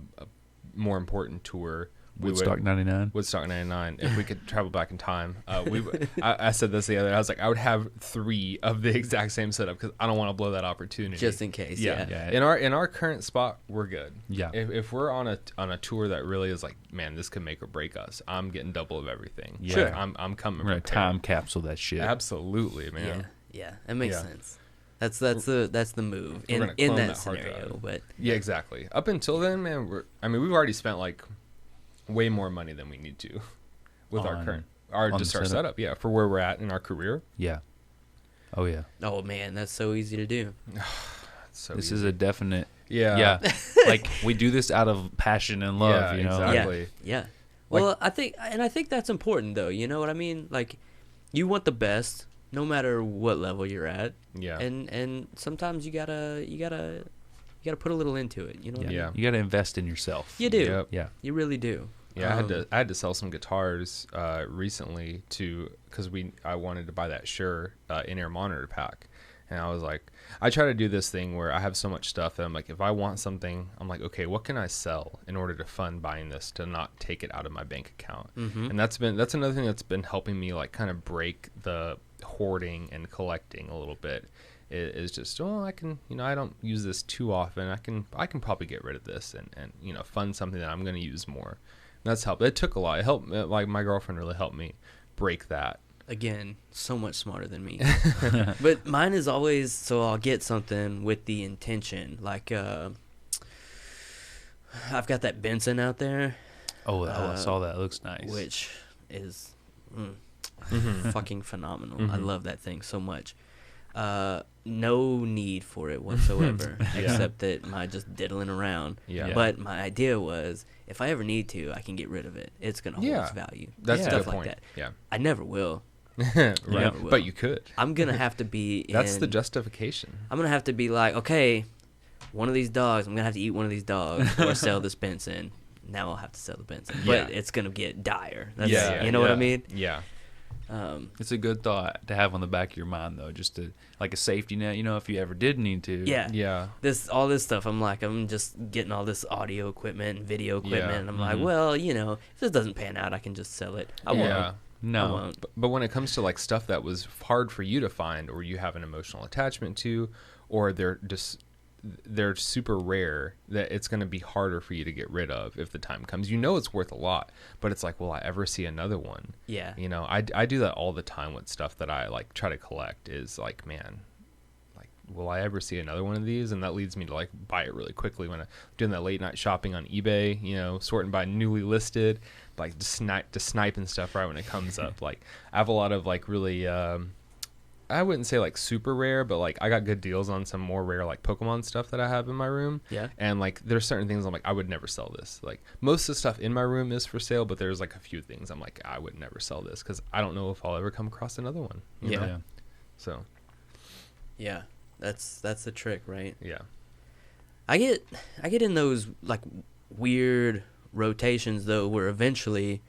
more important tour, Woodstock 99. Woodstock 99. If we could travel back in time, I said this the other day. I was like, I would have 3 of the exact same setup because I don't want to blow that opportunity. just in case. Yeah. Yeah. In our current spot, we're good. Yeah. If we're on a tour that really is like, man, this could make or break us, I'm getting double of everything. Yeah. Sure. I'm coming. We're gonna prepared. time capsule that shit. Absolutely, man. Yeah. That makes Yeah. sense. That's the move We're in gonna in clone that that hard scenario. drive. But Yeah, exactly. Up until then, man, we've already spent like way more money than we need to with our On our the setup. setup? Yeah, for where we're at in our career. Yeah. Oh yeah. oh man, that's so easy to do. So This easy. is a definite. yeah. Yeah. Like we do this out of passion and love. Yeah, you know. exactly. Yeah. Like- Well, I think that's important though. You know what I mean? Like, you want the best, no matter what level you're at. Yeah. And sometimes you gotta put a little into it. You know what I mean? Yeah. You got to invest in yourself. You do. Yep. Yeah. You really do. Yeah, I had to sell some guitars recently because I wanted to buy that Shure in-ear monitor pack, and I was like, I try to do this thing where I have so much stuff that I'm like, if I want something, I'm like, okay, what can I sell in order to fund buying this to not take it out of my bank account? Mm-hmm. And that's another thing that's been helping me like kind of break the hoarding and collecting a little bit. Is just I can I don't use this too often. I can probably get rid of this and fund something that I'm going to use more. And that's helped. It took a lot. It helped. Like my girlfriend really helped me break that. Again, so much smarter than me. But mine is always, so I'll get something with the intention. Like, I've got that Benson out there, Oh, I saw that. It looks nice. which is Mm-hmm. fucking phenomenal. I Mhm. love that thing so much. No need for it whatsoever, except that my just diddling around. Yeah. But my idea was, if I ever need to, I can get rid of it. It's gonna hold Yeah. its value. That's a Stuff good like point. that. Yeah. I never will. Right. Never will. But you could. I'm gonna have to be. That's the in- justification. I'm gonna have to be like, okay, one of these dogs. I'm gonna have to eat one of these dogs or sell this Benson. Now I'll have to sell the Benson, but Yeah. it's gonna get dire. That's, Yeah. you know what I yeah. mean. Yeah. It's a good thought to have on the back of your mind, though, just to like a safety net. If you ever did need to. Yeah. Yeah. All this stuff. I'm just getting all this audio equipment and video equipment. Yeah. And I'm like, well, if this doesn't pan out, I can just sell it. I Yeah. won't. I No. won't. But when it comes to like stuff that was hard for you to find, or you have an emotional attachment to, or they're super rare, that it's going to be harder for you to get rid of if the time comes. It's worth a lot, but it's like, will I ever see another one? Yeah. I do that all the time with stuff that I like try to collect. Is like, man, like, will I ever see another one of these? And that leads me to like buy it really quickly when I'm doing that late night shopping on eBay, sorting by newly listed, like just sniping stuff right when it comes up. Like, I have a lot of like really I wouldn't say like super rare, but like I got good deals on some more rare like Pokemon stuff that I have in my room. Yeah. And like there's certain things I'm like, I would never sell this. Like most of the stuff in my room is for sale, but there's like a few things I'm like, I would never sell this because I don't know if I'll ever come across another one. you know? Yeah. So Yeah. That's the trick, right? yeah. I get in those like weird rotations though, where eventually,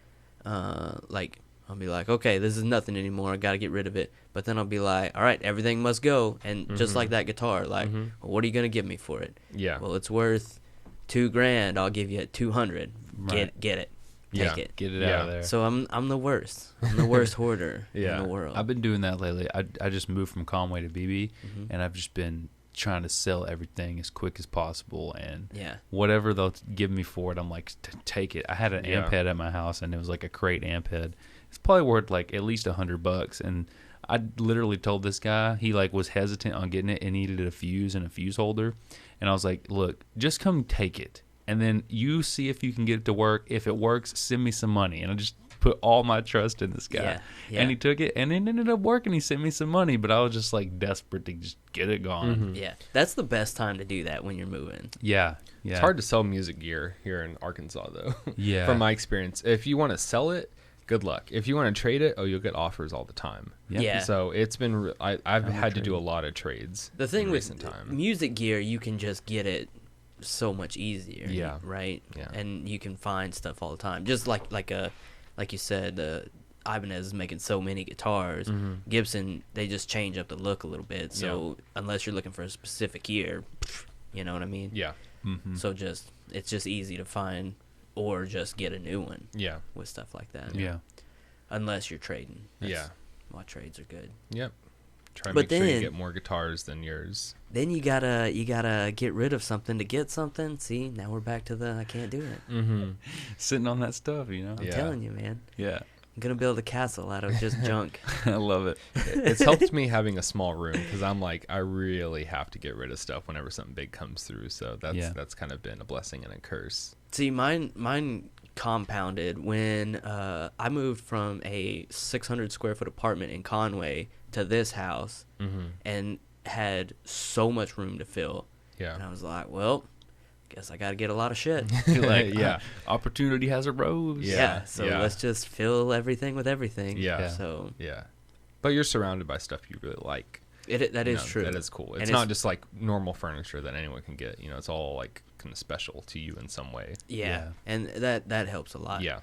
like I'll be like, okay, this is nothing anymore. I got to get rid of it. But then I'll be like, all right, everything must go. And just like that guitar, like, well, what are you gonna give me for it? Yeah. Well, it's worth $2,000. I'll give you $200. Right. Get it. Yeah. Take it. Get it out of there. So I'm the worst. I'm the worst hoarder in the world. I've been doing that lately. I just moved from Conway to BB, and I've just been trying to sell everything as quick as possible, and whatever they'll give me for it, I'm like, take it. I had an amp head at my house, and it was like a crate amp head. It's probably worth like at least $100, and I literally told this guy, he like was hesitant on getting it and needed a fuse and a fuse holder, and I was like, look, just come take it, and then you see if you can get it to work. If it works, send me some money. And I just put all my trust in this guy. And he took it, and it ended up working. He sent me some money, but I was just like desperate to just get it gone. Yeah, that's the best time to do that, when you're moving. Yeah. It's hard to sell music gear here in Arkansas, though. Yeah. From my experience, if you want to sell it, good luck. If you want to trade it, you'll get offers all the time. Yeah. So it's been. I've had to do a lot of trades. The thing with recent time. music gear, you can just get it so much easier. Yeah. Right. Yeah. And you can find stuff all the time. Just like you said, Ibanez is making so many guitars. Gibson, they just change up the look a little bit. So unless you're looking for a specific ear, you know what I mean? Yeah. So it's just easy to find, or just get a new one. Yeah. With stuff like that. Yeah. Unless you're trading. Yeah. Why trades are good. Yep. Try to But make sure you then- get more guitars than yours. Then you gotta get rid of something to get something. See, now we're back to the I can't do it. Sitting on that stuff, you know? I'm telling you, man. Yeah. I'm gonna build a castle out of just junk. I love it. It's helped me having a small room, because I'm like, I really have to get rid of stuff whenever something big comes through. So that's kind of been a blessing and a curse. See, mine compounded when I moved from a 600 square foot apartment in Conway to this house, and had so much room to fill. Yeah. And I was like, well, guess I gotta get a lot of shit. Like, Yeah. Opportunity has arose. Yeah. So let's just fill everything with everything. Yeah. So Yeah. But you're surrounded by stuff you really like. that is true. That is cool. And It's not just like normal furniture that anyone can get. You know, it's all like kind of special to you in some way. Yeah. And that helps a lot. Yeah.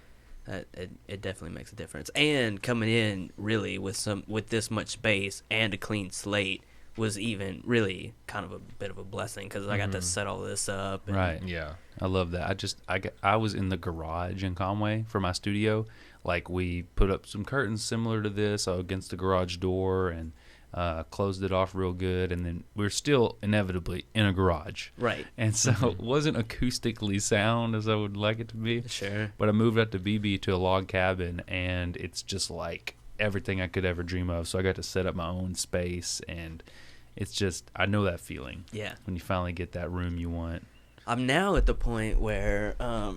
It definitely makes a difference. And coming in really with this much space and a clean slate was even really kind of a bit of a blessing, because I got to set all this up. And Right. Yeah. I love that. I was in the garage in Conway for my studio. Like, we put up some curtains similar to this against the garage door, and closed it off real good. And then we're still inevitably in a garage. Right. And so it wasn't acoustically sound as I would like it to be. Sure. But I moved out to BB to a log cabin, and it's just like everything I could ever dream of. So I got to set up my own space, and it's just, I know that feeling. Yeah. When you finally get that room you want. I'm now at the point where I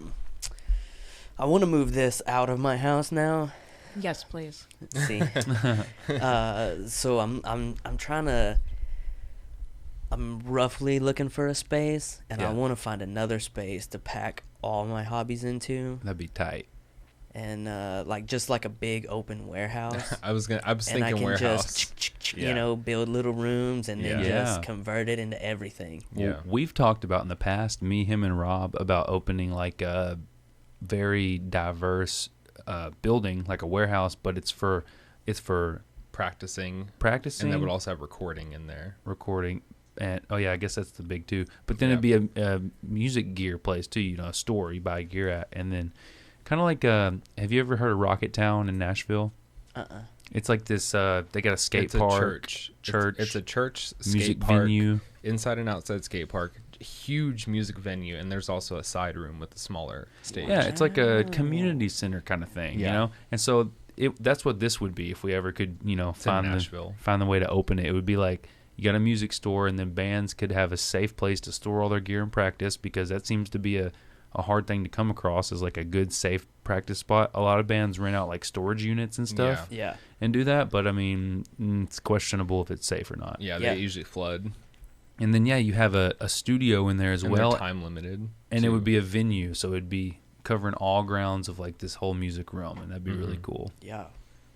want to move this out of my house now. Yes, please. See. So I'm trying to. I'm roughly looking for a space, and I want to find another space to pack all my hobbies into. That'd be tight. And just like a big open warehouse. I was thinking and I can warehouse. just build little rooms and then just convert it into everything. Well, we've talked about in the past, me, him, and Rob, about opening like a very diverse building, like a warehouse, but it's for practicing, practicing, and that would also have recording in there. Recording, and I guess that's the big two. But then it'd be a music gear place too. You know, a store you buy gear at, and then kind of like have you ever heard of Rocket Town in Nashville? It's like this. They got a skate park, church. It's a church, music skate park, venue, inside and outside skate park. Huge music venue, and there's also a side room with a smaller stage. Yeah, it's like a community center kind of thing, you know. And so that's what this would be if we ever could, find the way to open it. It would be like you got a music store, and then bands could have a safe place to store all their gear and practice, because that seems to be a hard thing to come across, is like a good safe practice spot. A lot of bands rent out like storage units and stuff, and do that, but I mean, it's questionable if it's safe or not. Yeah, they usually flood. And then you have a studio in there as well. They're time limited. And it would be a venue, so it'd be covering all grounds of like this whole music realm, and that'd be really cool. Yeah.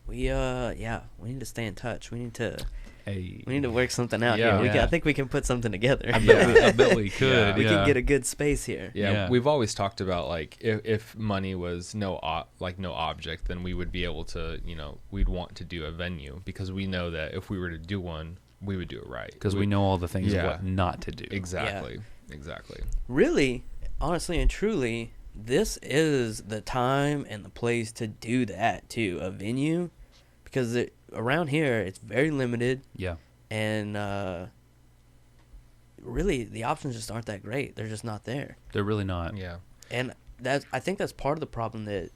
We need to stay in touch. We need to Hey, We need to work something out Yeah. here. Yeah. I think we can put something together. I bet we could. Yeah. We yeah. can get a good space here. Yeah, we've always talked about like if money was no object, then we would be able to, we'd want to do a venue because we know that if we were to do one, we would do it right. because we know all the things Yeah. what not to do. Exactly. Really, honestly and truly, this is the time and the place to do that too. A venue, because around here it's very limited. Yeah. And really, the options just aren't that great. They're just not there. They're really not. Yeah. And I think that's part of the problem that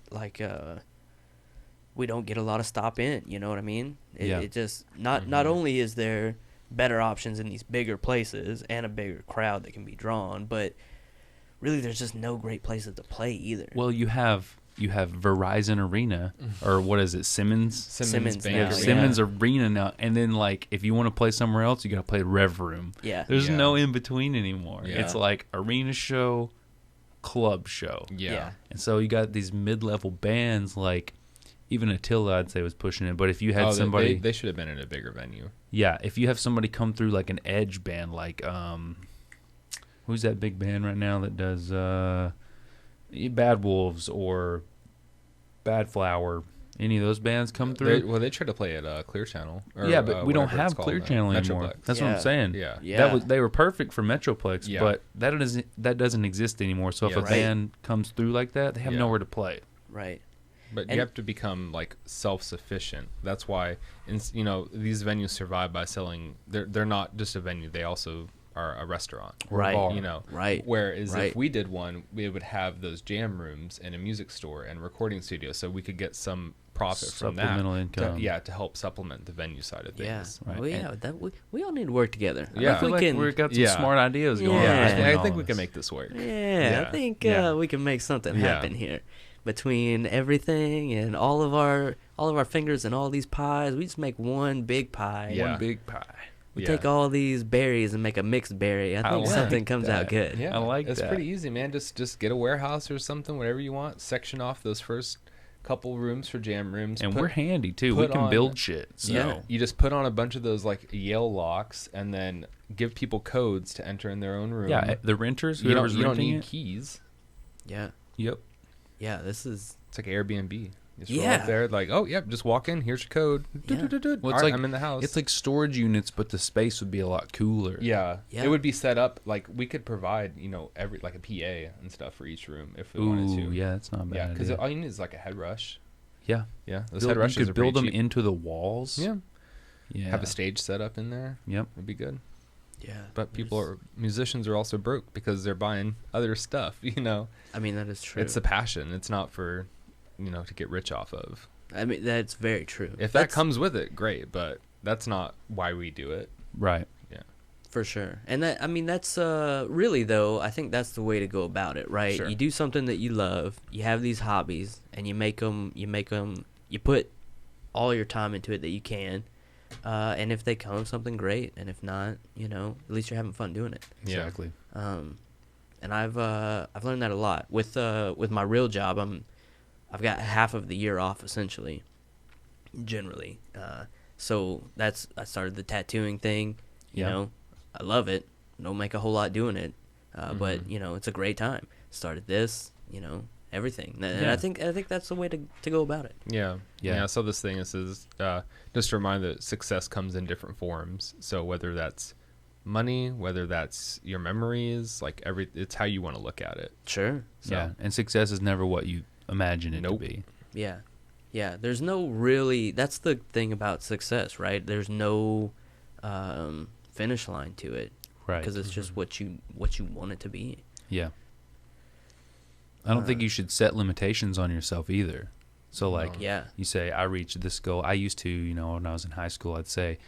we don't get a lot of stop in. You know what I mean? It just not only is there better options in these bigger places and a bigger crowd that can be drawn, but really there's just no great places to play either. Well, you have Verizon Arena, or what is it, Simmons Simmons Bank now, Arena. Simmons Arena now, and then like if you want to play somewhere else, you got to play Rev Room. Yeah. There's Yeah. no in between anymore. Yeah. It's like arena show, club show. Yeah. And so you got these mid-level bands like even Attila, I'd say, was pushing it. But if you had somebody, they should have been in a bigger venue. yeah, if you have somebody come through like an edge band, like who's that big band right now that does Bad Wolves or Bad Flower? Any of those bands come through? They tried to play at Clear Channel. Or, Yeah, but we don't whatever it's have Clear called, Channel anymore. Metroplex. That's what Yeah. I'm saying. Yeah. Yeah. They were perfect for Metroplex, Yeah. but that doesn't exist anymore. So if Yeah, a right. band comes through like that, they have Yeah. nowhere to play. Right. But And- you have to become like self-sufficient. That's why, these venues survive by selling. They're not just a venue; they also are a restaurant. Or a Right. bar. Right. Whereas Right. if we did one, we would have those jam rooms and a music store and recording studio, so we could get some profit from that. Supplemental income. To help supplement the venue side of Yeah. things. Right. Well, yeah. We all need to work together. Yeah. I feel we like can. we've got some Yeah. smart ideas going on. Yeah. between I all think we this. can make this work. Yeah, I think Yeah. we can make something Yeah. happen here between everything and all of our fingers and all these pies. We just make one big pie. Yeah. One big pie. We Yeah. take all these berries and make a mixed berry. I think like something comes out that. good. Yeah, I like it's that. pretty easy, man. Just get a warehouse or something, whatever you want. Section off those first couple rooms for jam rooms, And we're handy too. We put can on- build shit. So. Yeah. You just put on a bunch of those like Yale locks, and then give people codes to enter in their own room. Yeah, the renters, you don't whoever's renting need it. keys. Yeah. Yep. Yeah. This is. It's like Airbnb. You just roll Yeah. up there, like, oh, yep, just walk in. Here's your code. Yeah. Well, it's All right, like- I'm in the house. It's like storage units, but the space would be a lot cooler. yeah, Yeah. it would be set up like we could provide, every like a PA and stuff for each room if we wanted Ooh, to. yeah, that's not a bad. Yeah, because idea. all you need is like a head rush. Yeah. Yeah, those Build- head rushes you are could build pretty them cheap. into the walls. Yeah, Yeah. have a stage set up in there. Yep. It'd be good. Yeah. But musicians are also broke because they're buying other stuff. I mean, that is true. It's a passion. It's not for, to get rich off of. I mean, that's very true. If that That's- comes with it, great. But that's not why we do it. Right. For sure. And that's really, though, I think that's the way to go about it, right? Sure. You do something that you love, you have these hobbies, and you put all your time into it that you can. And if they come, something great. And if not, at least you're having fun doing it. Exactly. And I've learned that a lot. With my real job, I've got half of the year off, essentially, generally. So I started the tattooing thing, Yeah. I love it. Don't make a whole lot doing it, but it's a great time. Started this, everything, and Yeah. I think that's the way to go about it. Yeah. Yeah. So this thing is just a reminder that success comes in different forms. So whether that's money, whether that's your memories, like it's how you want to look at it. Sure. So, Yeah. And success is never what you imagine it Nope. to be. Yeah. Yeah. There's no really. That's the thing about success, right? There's no finish line to it, Right. because it's just what you want it to be. Yeah. I don't think you should set limitations on yourself either. So like Yeah. you say, I reached this goal. I used to, when I was in high school, I'd say,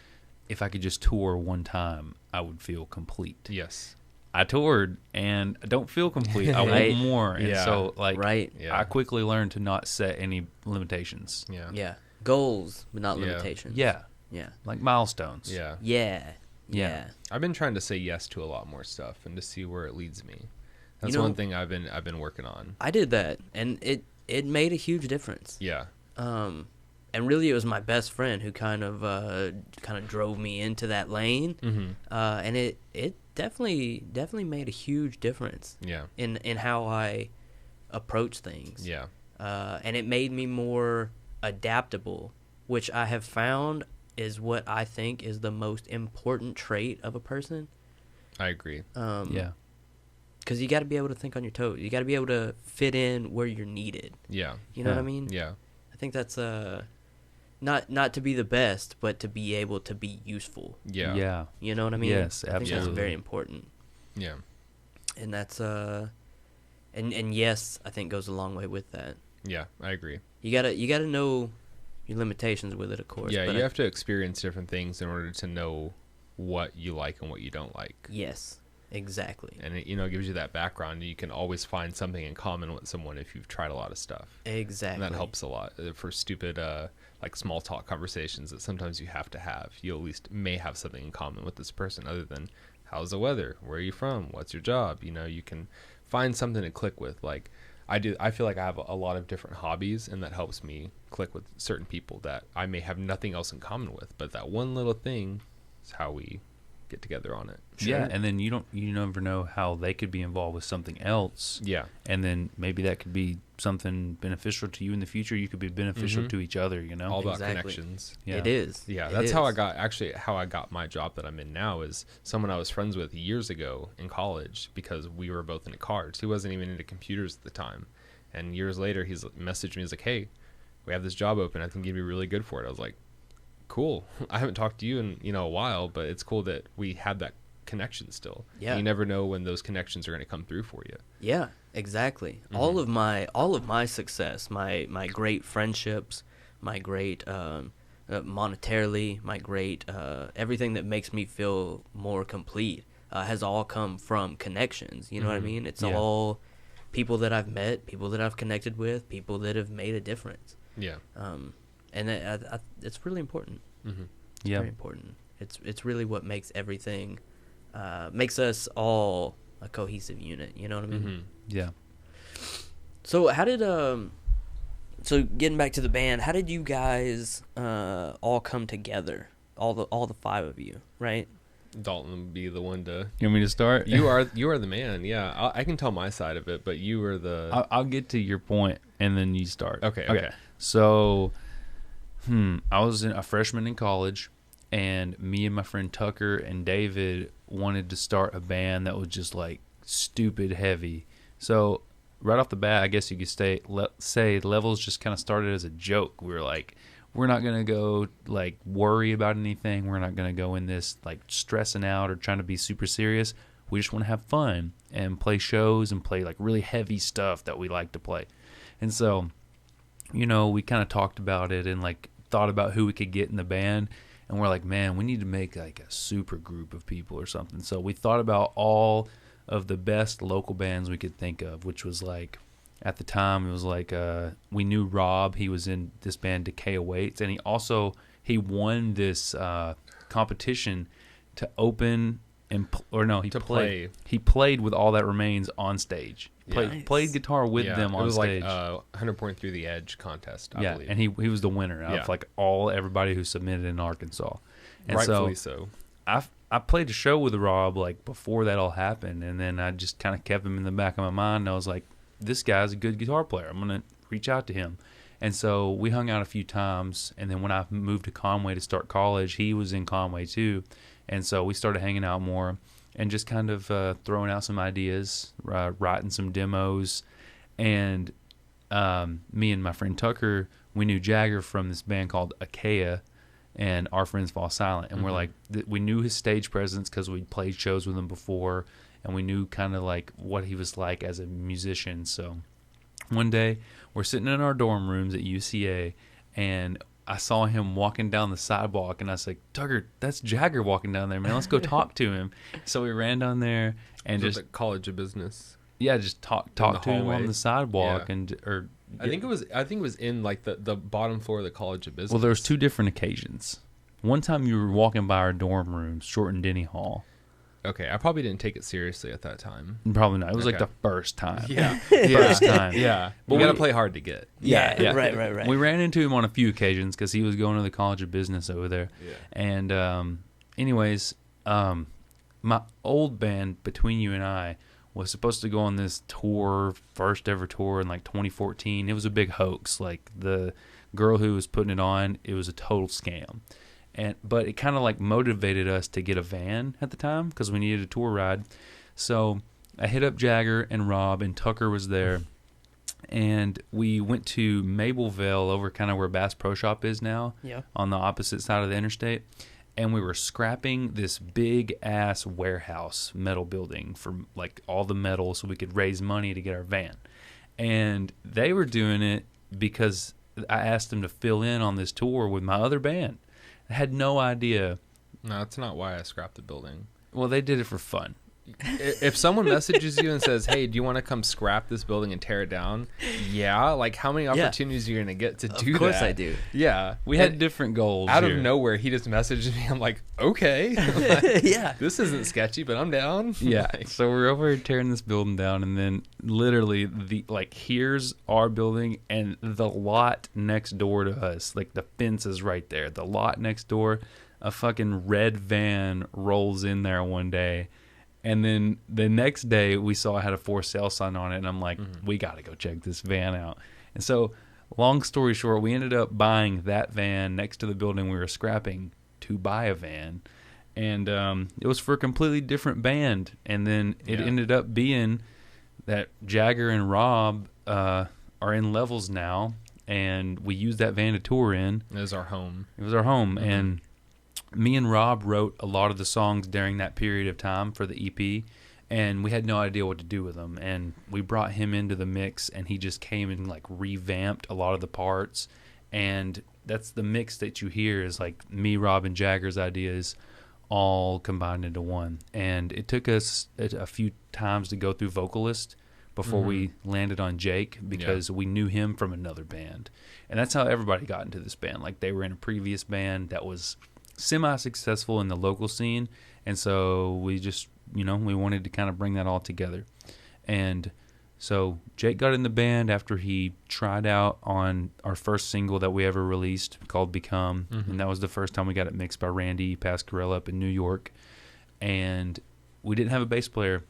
if I could just tour one time, I would feel complete. yes. I toured and I don't feel complete. I Right. want more. And Yeah. so like Right. Yeah. I quickly learned to not set any limitations. Yeah. Yeah. Goals, but not Yeah. limitations. Yeah. Yeah. Like milestones. Yeah. Yeah. Yeah. Yeah. I've been trying to say yes to a lot more stuff and to see where it leads me. That's You know- one thing I've been working on. I did that, and it made a huge difference. Yeah. and really it was my best friend who kind of drove me into that lane. And it definitely made a huge difference. Yeah. In how I approach things. Yeah. And it made me more adaptable, which I have found is what I think is the most important trait of a person. I agree. Yeah. Because you got to be able to think on your toes. You got to be able to fit in where you're needed. Yeah. You know what I mean? Yeah. I think that's not to be the best, but to be able to be useful. Yeah. Yeah. You know what I mean? Yes, I think absolutely. that's very important. Yeah. And that's and yes, I think goes a long way with that. Yeah, I agree. You gotta know your limitations with it, of course. Yeah, but you have to experience different things in order to know what you like and what you don't like. Yes, exactly. And it, gives you that background. You can always find something in common with someone if you've tried a lot of stuff. Exactly. And that helps a lot for stupid, like small talk conversations that sometimes you have to have. You at least may have something in common with this person other than how's the weather? Where are you from? What's your job? You can find something to click with. Like I do. I feel like I have a lot of different hobbies, and that helps me click with certain people that I may have nothing else in common with. But that one little thing is how we get together on it. Yeah, and then you never know how they could be involved with something else. Yeah. And then maybe that could be something beneficial to you in the future. You could be beneficial to each other, All about Exactly. connections. Yeah. It is. Yeah, It that's is. how I got my job that I'm in now is someone I was friends with years ago in college because we were both into cards. He wasn't even into computers at the time. And years later, he's messaged me. He's like, hey, we have this job open. I think you'd be really good for it. I was like, cool. I haven't talked to you in a while, but it's cool that we have that connection still. Yeah. You never know when those connections are going to come through for you. Yeah, exactly. Mm-hmm. All of my success, my great friendships, my great monetarily, my great everything that makes me feel more complete has all come from connections. You know what I mean? It's all people that I've met, people that I've connected with, people that have made a difference. Yeah. And it's really important. Mm-hmm. It's very important. It's really what makes everything makes us all a cohesive unit. You know what I mean? Mm-hmm. Yeah. So how did so getting back to the band, how did you guys all come together? All the five of you, right? Dalton would be the one to. You want me to start? You are the man. Yeah, I can tell my side of it, but you were the. I'll get to your point and then you start. Okay. So, I was a freshman in college, and me and my friend Tucker and David wanted to start a band that was just like stupid heavy. So right off the bat, I guess you could say Levels just kind of started as a joke. We were like, we're not going to go like worry about anything. We're not going to go in this like stressing out or trying to be super serious. We just want to have fun and play shows and play like really heavy stuff that we like to play. And so, we kind of talked about it and like thought about who we could get in the band. And we're like, man, we need to make like a super group of people or something. So we thought about all of the best local bands we could think of, which was like, at the time, it was like we knew Rob. He was in this band Decay Awaits, and he won this competition to open play. He played with All That Remains on stage. Yeah. Played guitar with them on stage. It was like 100 Point Through the Edge contest, I believe. And he was the winner out of like everybody who submitted in Arkansas. And rightfully so. I played a show with Rob like before that all happened, and then I just kind of kept him in the back of my mind. And I was like, this guy's a good guitar player. I'm going to reach out to him. And so we hung out a few times, and then when I moved to Conway to start college, he was in Conway too. And so we started hanging out more and just kind of throwing out some ideas, writing some demos. And me and my friend Tucker, we knew Jager from this band called Achaia and Our Friends Fall Silent. And we're like, we knew his stage presence because we'd played shows with him before, and we knew kind of like what he was like as a musician. So one day we're sitting in our dorm rooms at UCA, and I saw him walking down the sidewalk, and I was like, Tucker, that's Jager walking down there, man. Let's go talk to him. So we ran down there and So just the College of Business. Yeah, just talk to him on the sidewalk. Yeah. I think it was in like the bottom floor of the College of Business. Well, there was two different occasions. One time you were walking by our dorm rooms, Short and Denny Hall. Okay, I probably didn't take it seriously at that time. Probably not. It was like Okay. the first time. Yeah. First time. Yeah. But You got to we- play hard to get. Yeah, right. We ran into him on a few occasions because he was going to the College of Business over there. Yeah. And anyways, my old band, Between You and I, was supposed to go on this tour, first ever tour in like 2014. It was a big hoax. Like the girl who was putting it on, it was a total scam. But it kind of like motivated us to get a van at the time because we needed a tour ride. So I hit up Jager and Rob, and Tucker was there. And we went to Mableville, over kind of where Bass Pro Shop is now, on the opposite side of the interstate. And we were scrapping this big-ass warehouse metal building for like all the metal so we could raise money to get our van. And they were doing it because I asked them to fill in on this tour with my other band. I had no idea. No, that's not why I scrapped the building. Well, they did it for fun. If someone messages you and says, "Hey, do you want to come scrap this building and tear it down?" Yeah, like how many opportunities are you gonna get to do that? Of course I do. Yeah, We had different goals. out here. of nowhere, he just messaged me. I'm like, okay, like, Yeah. this isn't sketchy, but I'm down. Yeah. Like, So we're over here tearing this building down, and then literally here's our building, and the lot next door to us, like the fence is right there. The lot next door, a fucking red van rolls in there one day. And then the next day we saw it had a for sale sign on it, and I'm like, we got to go check this van out. And so, long story short, we ended up buying that van next to the building we were scrapping to buy a van. And it was for a completely different band. And then it ended up being that Jager and Rob are in Levels now, and we used that van to tour in. it was our home. It was our home, and me and Rob wrote a lot of the songs during that period of time for the EP, and we had no idea what to do with them. And we brought him into the mix, and he just came and like revamped a lot of the parts. And that's the mix that you hear is like me, Rob, and Jager's ideas all combined into one. And it took us a few times to go through vocalist before we landed on Jake, because we knew him from another band. And that's how everybody got into this band. Like they were in a previous band that was semi-successful in the local scene, and so we just, we wanted to kind of bring that all together. And so Jake got in the band after he tried out on our first single that we ever released called Become, and that was the first time we got it mixed by Randy Pascarella up in New York. And we didn't have a bass player.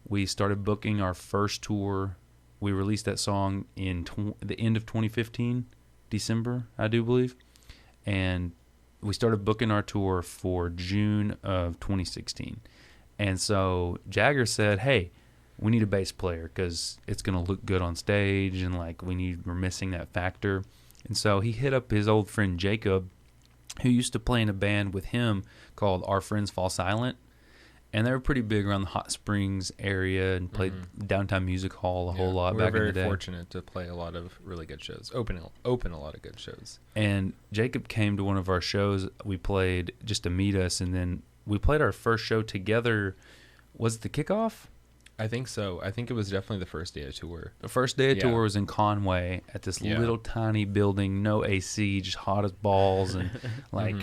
We started booking our first tour. We released that song in the end of 2015, December, I do believe, and we started booking our tour for June of 2016. And so Jager said, hey, we need a bass player because it's going to look good on stage, and like we're missing that factor. And so he hit up his old friend Jacob, who used to play in a band with him called Our Friends Fall Silent. And they were pretty big around the Hot Springs area and played Downtown Music Hall a whole lot back in the day. We were very fortunate to play a lot of really good shows, open a lot of good shows. And Jacob came to one of our shows we played just to meet us, and then we played our first show together. Was it the kickoff? I think so. I think it was definitely the first day of tour. The first day of tour was in Conway at this little tiny building, no AC, just hot as balls, and like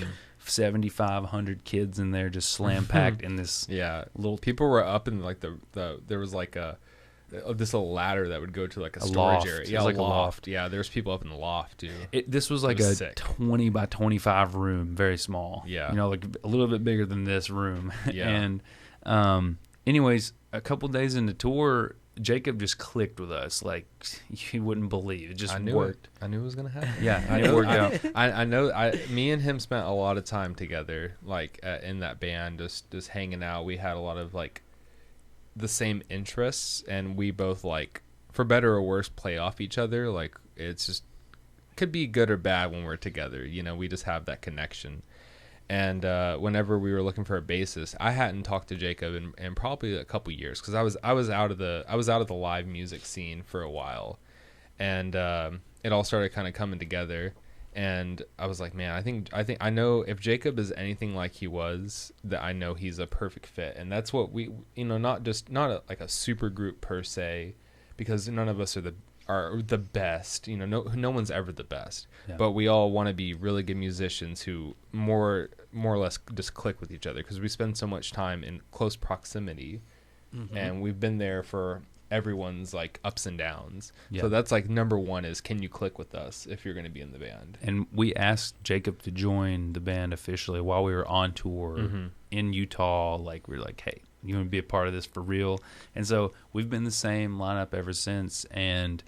7,500 kids in there just slam packed in this little. People were up in like there was like this little ladder that would go to like a storage loft. area. It Yeah, was like a a loft. loft. Yeah, there's people up in the loft too. This was like a sick. 20 by 25 room, very small. Yeah. Like a little bit bigger than this room. Yeah. And anyways, a couple days into tour, Jacob just clicked with us like you wouldn't believe. It just worked. I knew it was gonna happen. Yeah, it worked out. I know. Me and him spent a lot of time together, like in that band, just hanging out. We had a lot of like the same interests, and we both, like, for better or worse, play off each other. Like, it's just could be good or bad when we're together. We just have that connection. And whenever we were looking for a bassist, I hadn't talked to Jacob in probably a couple years, because I was out of the live music scene for a while, and it all started kind of coming together. And I was like, man, I know if Jacob is anything like he was, that I know he's a perfect fit. And that's what we, not like a super group per se, because none of us are the best. You know, no one's ever the best, Yeah. but we all want to be really good musicians who more or less just click with each other because we spend so much time in close proximity, and we've been there for everyone's like ups and downs. Yeah. So that's like number one is, can you click with us if you're going to be in the band? And we asked Jacob to join the band officially while we were on tour in Utah. Like, we were like, hey, you want to be a part of this for real? And so we've been the same lineup ever since. And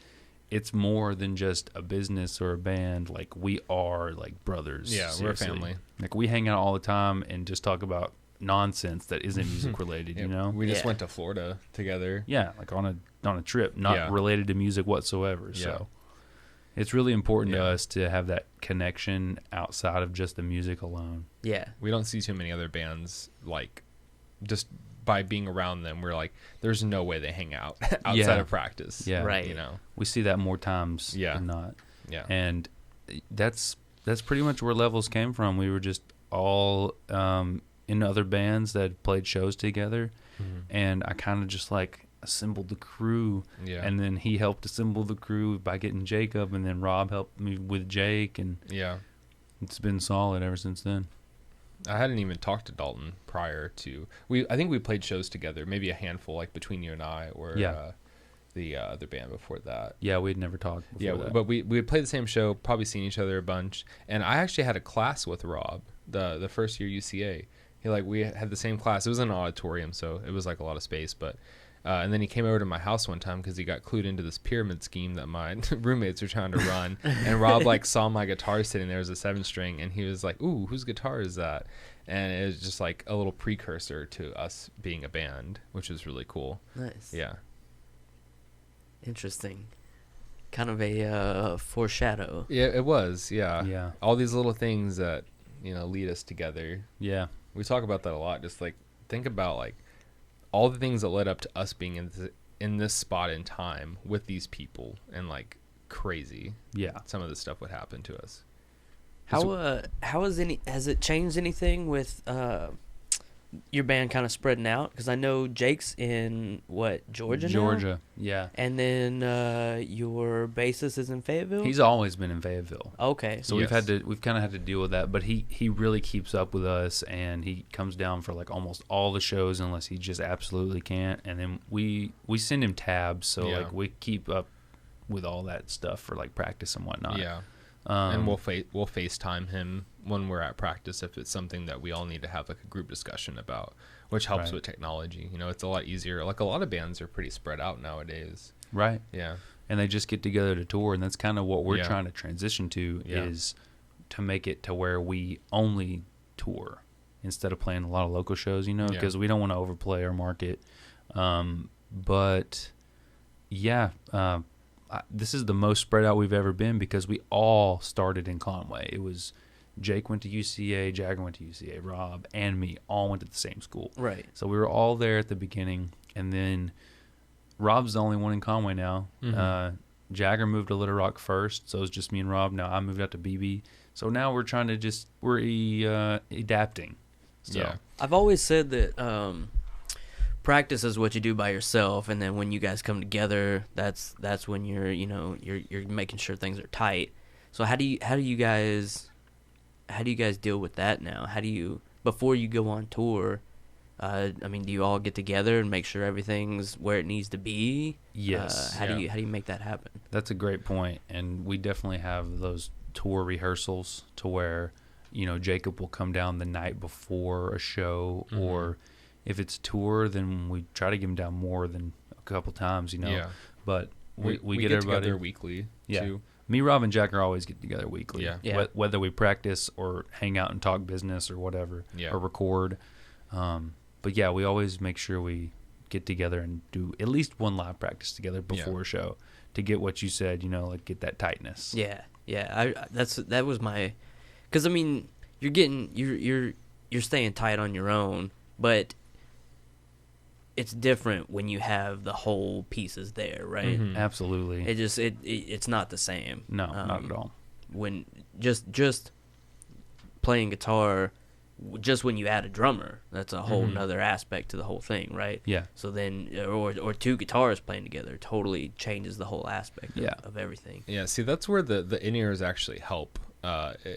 it's more than just a business or a band. Like, we are like brothers. Yeah, seriously. we're a family. Like, we hang out all the time and just talk about nonsense that isn't music related, Yeah, you know? we just went to Florida together. Yeah, like on a trip, not related to music whatsoever. Yeah. So it's really important to Yeah. us to have that connection outside of just the music alone. Yeah. We don't see too many other bands like just by being around them. We're like, there's no way they hang out outside of practice. Yeah. Right. You know. We see that more times than not. Yeah. And that's pretty much where Levels came from. We were just all in other bands that played shows together, and I kind of just like assembled the crew, and then he helped assemble the crew by getting Jacob, and then Rob helped me with Jake, and it's been solid ever since then. I hadn't even talked to Dalton prior to I think we played shows together, maybe a handful, like between you and I, or the other band before that. Yeah, we'd never talked before that. But we would play the same show, probably seen each other a bunch, and I actually had a class with Rob the first year UCA. We had the same class. It was in an auditorium, so it was like a lot of space. But and then he came over to my house one time because he got clued into this pyramid scheme that my roommates were trying to run. And Rob like saw my guitar sitting there as a 7-string, and he was like, "Ooh, whose guitar is that?" And it was just like a little precursor to us being a band, which was really cool. Nice. Yeah. Interesting. Kind of a foreshadow. Yeah, it was. Yeah. Yeah. All these little things that lead us together. Yeah. We talk about that a lot. Just like think about like all the things that led up to us being in this spot in time with these people, and like crazy. Yeah. Some of this stuff would happen to us. Has it changed anything with your band kind of spreading out? Because I know Jake's in Georgia now? Georgia, yeah. And then your bassist is in Fayetteville. He's always been in Fayetteville. Okay. So we've kind of had to deal with that, but he really keeps up with us, and he comes down for like almost all the shows unless he just absolutely can't. And then we send him tabs, so like we keep up with all that stuff for like practice and whatnot. Yeah. And we'll FaceTime him when we're at practice if it's something that we all need to have like a group discussion about, which helps with technology. It's a lot easier. Like a lot of bands are pretty spread out nowadays. Right. Yeah. And they just get together to tour, and that's kind of what we're trying to transition to is to make it to where we only tour instead of playing a lot of local shows, because we don't want to overplay our market. But yeah, this is the most spread out we've ever been because we all started in Conway. It was Jake went to UCA, Jager went to UCA, Rob and me all went to the same school. Right. So we were all there at the beginning, and then Rob's the only one in Conway now. Jager moved to Little Rock first, so it was just me and Rob. Now I moved out to BB. So now we're trying to adapting. So. Yeah. I've always said that practice is what you do by yourself, and then when you guys come together, that's when you're making sure things are tight. So how do you guys deal with that now? How do you, before you go on tour, do you all get together and make sure everything's where it needs to be? Yes. How do you make that happen? That's a great point, and we definitely have those tour rehearsals to where Jacob will come down the night before a show, or if it's a tour, then we try to get him down more than a couple times, Yeah. But we get everybody together weekly too. Me, Rob, and Jack are always get together weekly. Yeah. Whether we practice or hang out and talk business or whatever, or record. But yeah, we always make sure we get together and do at least one live practice together before a show to get what you said, like get that tightness. Yeah. That was my, because you're staying tight on your own, but it's different when you have the whole pieces there, right? Absolutely. It's not the same. No, not at all. When just playing guitar just when you add a drummer, that's a whole nother aspect to the whole thing, right? Yeah. So then, or two guitars playing together totally changes the whole aspect of everything. Yeah, see, that's where the in-ears actually help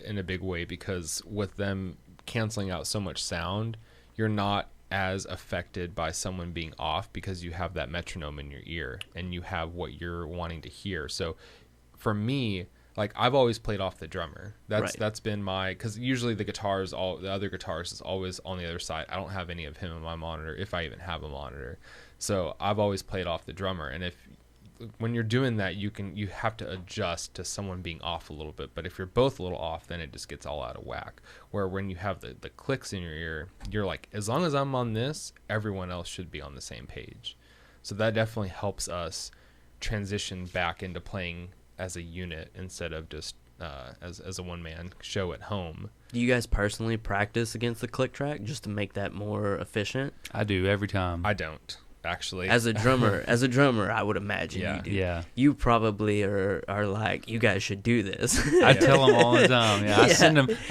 in a big way, because with them canceling out so much sound, you're not as affected by someone being off, because you have that metronome in your ear and you have what you're wanting to hear. So for me, like, I've always played off the drummer. That's been my, because usually the other guitarist is always on the other side. I don't have any of him on my monitor, if I even have a monitor. So I've always played off the drummer. And when you're doing that, you have to adjust to someone being off a little bit. But if you're both a little off, then it just gets all out of whack. Where when you have the clicks in your ear, you're like, as long as I'm on this, everyone else should be on the same page. So that definitely helps us transition back into playing as a unit instead of just as a one-man show at home. Do you guys personally practice against the click track just to make that more efficient? I do every time. I don't, actually. As a drummer, I would imagine you do. Yeah. You probably are like, you guys should do this. I tell them all the time. Yeah. I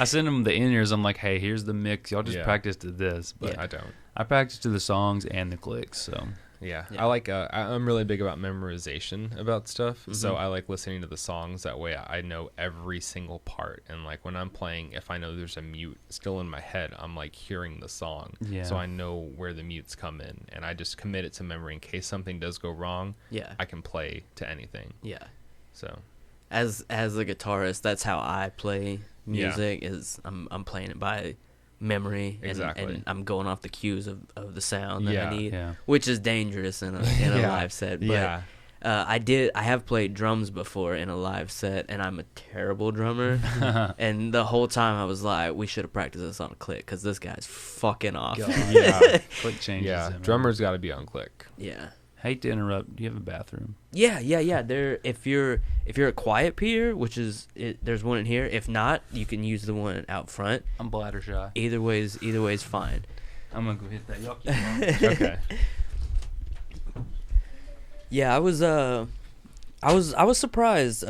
send them the in-ears. I'm like, hey, here's the mix. Y'all just practice to this. But I don't. I practice to the songs and the clicks. So. Yeah. I like. I'm really big about memorization about stuff. So I like listening to the songs. That way, I know every single part. And like when I'm playing, if I know there's a mute still in my head, I'm like hearing the song. Yeah. So I know where the mutes come in, and I just commit it to memory in case something does go wrong. Yeah. I can play to anything. Yeah. So. As a guitarist, that's how I play music. Is I'm playing it by memory, and I'm going off the cues of the sound that I need, which is dangerous in a live set. But I have played drums before in a live set, and I'm a terrible drummer. And the whole time I was like, we should have practiced this on a click, because this guy's fucking off. Click changes. Yeah, drummers got to be on click. Yeah. Hate to interrupt. Do you have a bathroom? Yeah. There, if you're a quiet peer, which is there's one in here. If not, you can use the one out front. I'm bladder shy. Either way's fine. I'm gonna go hit that. Y'all keep going. Okay. Yeah, I was surprised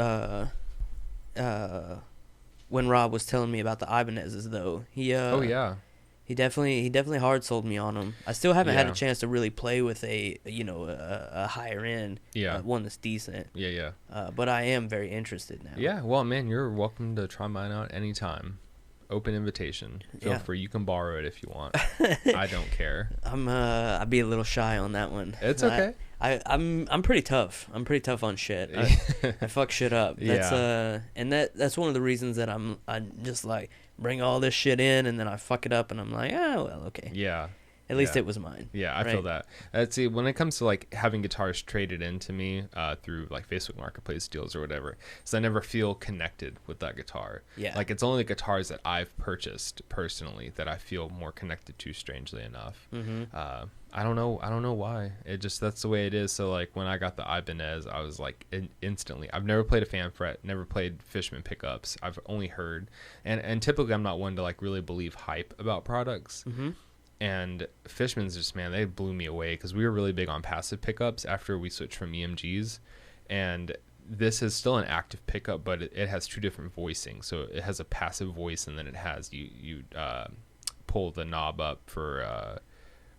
when Rob was telling me about the Ibanez's, though. He definitely hard sold me on them. I still haven't had a chance to really play with a higher end one that's decent. Yeah. But I am very interested now. Yeah, well, man, you're welcome to try mine out anytime. Open invitation. Feel free. You can borrow it if you want. I don't care. I'd be a little shy on that one. It's okay. I'm pretty tough. I'm pretty tough on shit. I fuck shit up. That's one of the reasons that I'm just like, bring all this shit in, and then I fuck it up, and I'm like, oh well, okay. Yeah. At least it was mine. Yeah, I feel that. See, when it comes to like having guitars traded into me through like Facebook Marketplace deals or whatever, so I never feel connected with that guitar. Yeah. Like it's only the guitars that I've purchased personally that I feel more connected to, strangely enough. I don't know why. It just, that's the way it is. So like when I got the Ibanez, I was like instantly. I've never played a fan fret, never played Fishman pickups. I've only heard, and typically I'm not one to like really believe hype about products. And Fishman's just, man, they blew me away, because we were really big on passive pickups after we switched from EMGs, and this is still an active pickup, but it has two different voicings. So it has a passive voice, and then it has you pull the knob up for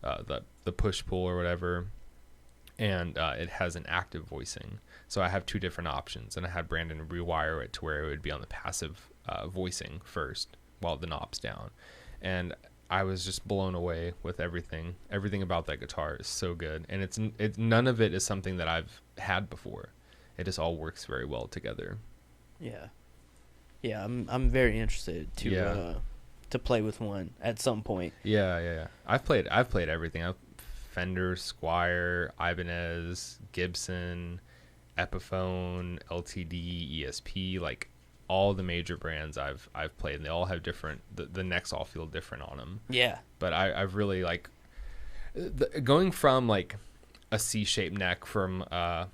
the push pull or whatever, and it has an active voicing. So I have two different options, and I had Brandon rewire it to where it would be on the passive voicing first while the knob's down, and I was just blown away with everything about that guitar is so good, and it's none of it is something that I've had before. It just all works very well together. I'm very interested to play with one at some point. Yeah. I've played everything. I've Fender, Squier, Ibanez, Gibson, Epiphone, LTD, ESP, like all the major brands I've played, and they all have different, the necks all feel different on them. Yeah. But I've really like going from like a C-shaped neck from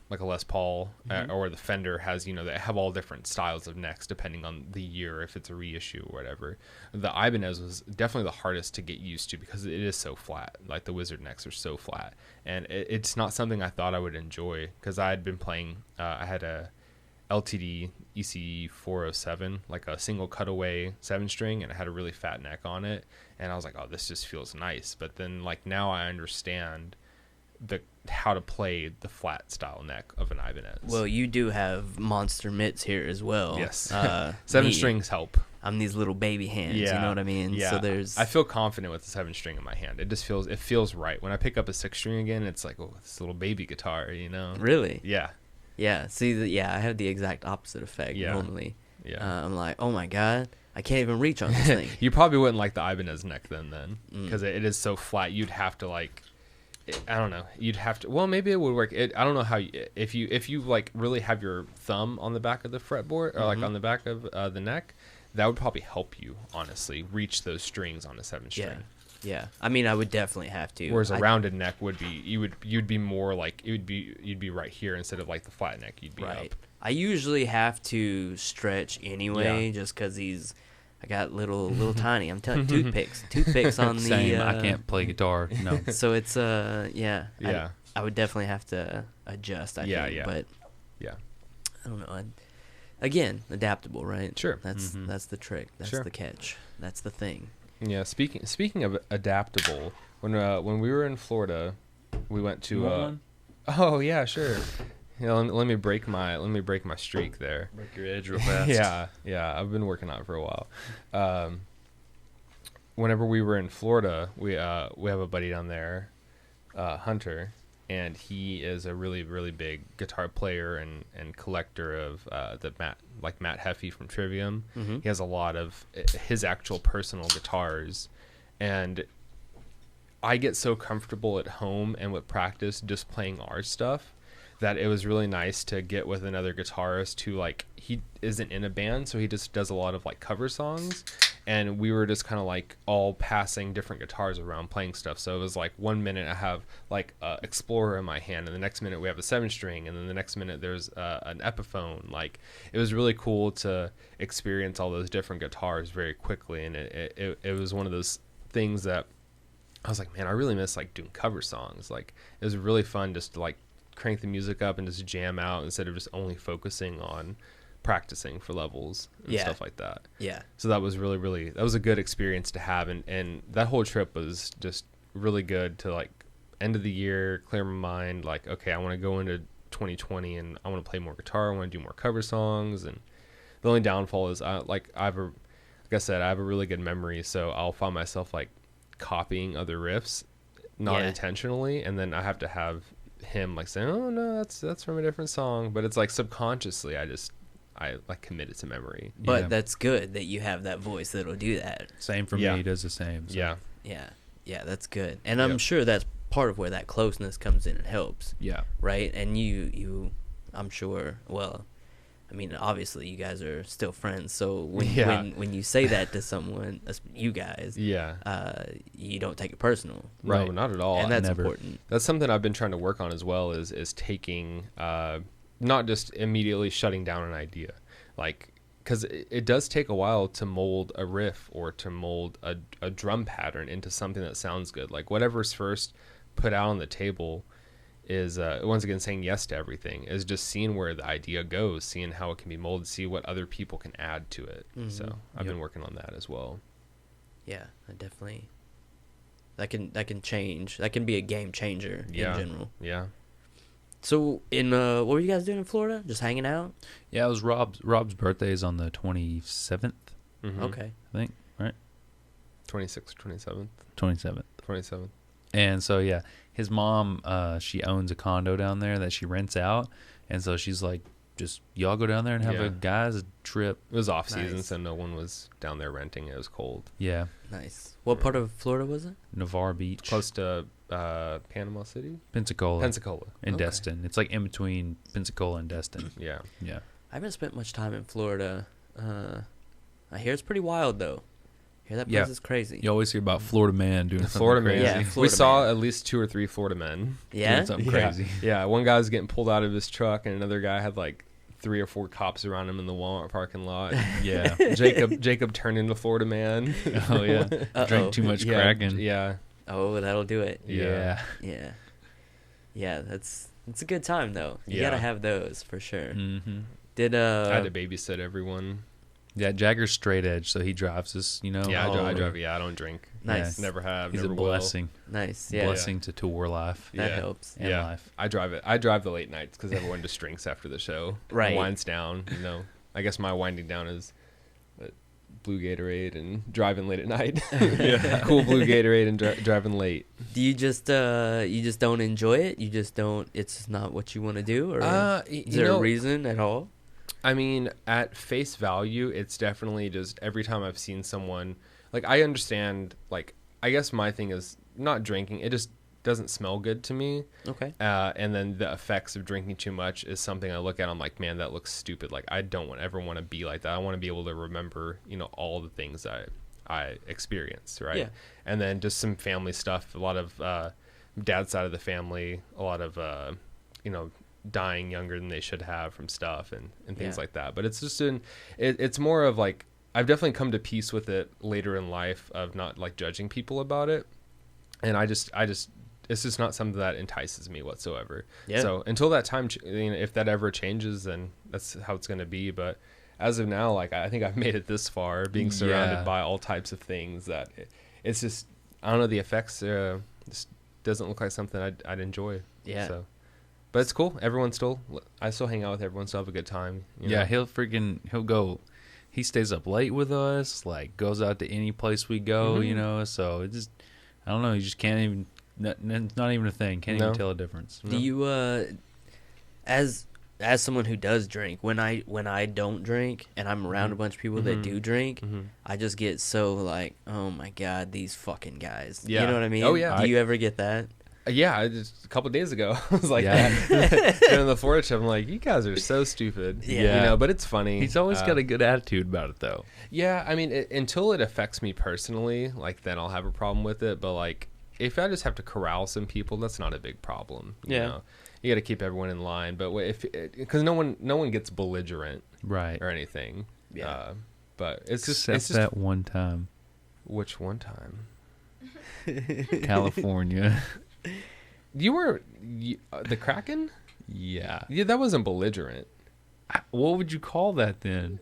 like a Les Paul or the Fender has, they have all different styles of necks depending on the year, if it's a reissue or whatever. The Ibanez was definitely the hardest to get used to because it is so flat. Like the Wizard necks are so flat, and it's not something I thought I would enjoy, because I had been playing I had a LTD EC 407, like a single cutaway 7-string, and it had a really fat neck on it. And I was like, oh, this just feels nice. But then like now I understand how to play the flat style neck of an Ibanez. Well, you do have monster mitts here as well. Yes. 7 strings help. I'm these little baby hands, you know what I mean? Yeah. So I feel confident with the 7-string in my hand. It feels right. When I pick up a 6-string again, it's like, oh, this little baby guitar, you know? Really? Yeah. Yeah. See, I have the exact opposite effect normally. Yeah. I'm like, oh my God, I can't even reach on this thing. You probably wouldn't like the Ibanez neck then, because it is so flat. You'd have to like, I don't know. You'd have to. Well, maybe it would work. I don't know how. If you like really have your thumb on the back of the fretboard or like on the back of the neck, that would probably help you honestly reach those strings on a 7-string. Yeah. I mean, I would definitely have to. Whereas a rounded neck would be you'd be more like you'd be right here instead of like the flat neck. You'd be right. up. I usually have to stretch anyway, just because I got little tiny. I'm telling you, toothpicks on the. Same. I can't play guitar. No. So it's Yeah. I would definitely have to adjust. I think, but yeah. I don't know. Again, adaptable, right? Sure. That's the trick. That's the catch. That's the thing. Yeah. Speaking of adaptable, when we were in Florida, we went to. You want one? Oh yeah, sure. Let me break my streak there. Break your edge real fast. Yeah. I've been working on it for a while. Whenever we were in Florida, we have a buddy down there, Hunter, and he is a really, really big guitar player and collector of Matt Heffy from Trivium. Mm-hmm. He has a lot of his actual personal guitars, and I get so comfortable at home and with practice just playing our stuff that it was really nice to get with another guitarist who, like, he isn't in a band, so he just does a lot of like cover songs, and we were just kind of like all passing different guitars around playing stuff. So it was like 1 minute I have like Explorer in my hand, and the next minute we have a 7-string, and then the next minute there's an Epiphone. Like, it was really cool to experience all those different guitars very quickly, and it was one of those things that I was like, man, I really miss like doing cover songs. Like, it was really fun just to like crank the music up and just jam out instead of just only focusing on practicing for levels and stuff like that. Yeah. So that was that was a good experience to have, and that whole trip was just really good to like end of the year, clear my mind, like, okay, I want to go into 2020 and I want to play more guitar, I want to do more cover songs. And the only downfall is I have a really good memory, so I'll find myself like copying other riffs not intentionally, and then I have to have him like saying, oh no, that's from a different song, but it's like subconsciously I like commit it to memory. But that's good that you have that voice that'll do that. Same for me. He does the same. So. Yeah, that's good. And I'm sure that's part of where that closeness comes in and helps. Yeah. Right? And you I'm sure, well, I mean, obviously you guys are still friends, so when you say that to someone, you guys, you don't take it personal. Right. No, not at all. And that's important. That's something I've been trying to work on as well, is taking, not just immediately shutting down an idea. Like, because it does take a while to mold a riff or to mold a drum pattern into something that sounds good. Like, whatever's first put out on the table is, once again, saying yes to everything, is just seeing where the idea goes, seeing how it can be molded, see what other people can add to it. Mm-hmm. So I've been working on that as well. Yeah, I definitely. That can change. That can be a game changer in general. Yeah. So what were you guys doing in Florida? Just hanging out? Yeah, it was Rob's birthday is on the 27th. Mm-hmm. Okay. I think, right? 26th, 27th. 27th. And so, yeah, his mom, she owns a condo down there that she rents out. And so she's like, just y'all go down there and have a guys trip. It was off season, so no one was down there renting. It was cold. Yeah. Nice. What part of Florida was it? Navarre Beach. Close to Panama City? Pensacola. And Okay. Destin. It's like in between Pensacola and Destin. Yeah. I haven't spent much time in Florida. I hear it's pretty wild, though. I hear that place is crazy. You always hear about Florida man doing something Florida crazy. man. Yeah, We saw at least 2 or 3 Florida men Yeah? doing something crazy. Yeah, one guy was getting pulled out of his truck, and another guy had like 3 or 4 cops around him in the Walmart parking lot. Yeah. Jacob turned into Florida man. Oh, yeah. Drank too much Kraken. Yeah. Oh, that'll do it. Yeah. Yeah, it's a good time, though. You Yeah. gotta have those, for sure. Mm-hmm. Did I had to babysit everyone. Yeah, Jager's straight edge, so he drives us. Yeah, Oh. I drive. Yeah, I don't drink. Nice. Yeah. Never have. He's never a blessing. Nice. Yeah. Blessing to tour life That Yeah. helps. and life. I drive it. I drive the late nights because everyone just drinks after the show. Right. And winds down. I guess my winding down is blue Gatorade and driving late at night. Cool blue Gatorade and driving late. Do you just don't enjoy it? You just don't. It's not what you want to do, or is there a reason at all? I mean, at face value, it's definitely just every time I've seen someone, like, I understand, like, I guess my thing is not drinking. It just doesn't smell good to me. Okay. And then the effects of drinking too much is something I look at. I'm like, man, that looks stupid. Like, I don't ever want to be like that. I want to be able to remember, all the things I experienced, right? Yeah. And then just some family stuff, a lot of dad's side of the family, a lot of, dying younger than they should have from stuff and things like that. But it's just it's more of like, I've definitely come to peace with it later in life of not like judging people about it. And I just it's just not something that entices me whatsoever. Yeah. So until that time, if that ever changes, then that's how it's going to be. But as of now, like, I think I've made it this far, being surrounded by all types of things that it's just, I don't know, the effects just doesn't look like something I'd enjoy. Yeah. So, but it's cool. I still hang out with everyone, still have a good time. Yeah, he'll go. He stays up late with us, like goes out to any place we go, so it just, I don't know, you just can't even, not even a thing. Can't even tell a difference. Do you, as someone who does drink, when I don't drink and I'm around a bunch of people that do drink, I just get so like, oh my God, these fucking guys. Yeah. You know what I mean? Oh, yeah. Do you ever get that? Yeah, just a couple of days ago, I was like that. During the Florida trip, I'm like, you guys are so stupid. Yeah. But it's funny. He's always got a good attitude about it, though. Yeah, I mean, until it affects me personally, like, then I'll have a problem with it. But, like, if I just have to corral some people, that's not a big problem. You know? You got to keep everyone in line. But because no one gets belligerent, right, or anything. Yeah. But it's just that one time. Which one time? California. You were the Kraken? Yeah. Yeah, that wasn't belligerent. What would you call that then?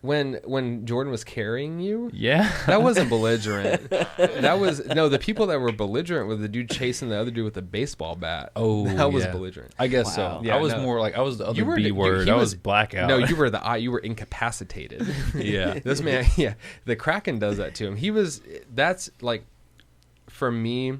When Jordan was carrying you? Yeah. That wasn't belligerent. The people that were belligerent were the dude chasing the other dude with a baseball bat. Oh, that was belligerent. I guess so. Yeah, I was more like, I was the other were B word. I was blackout. No, you were incapacitated. Yeah. This man, the Kraken does that to him. That's like, for me,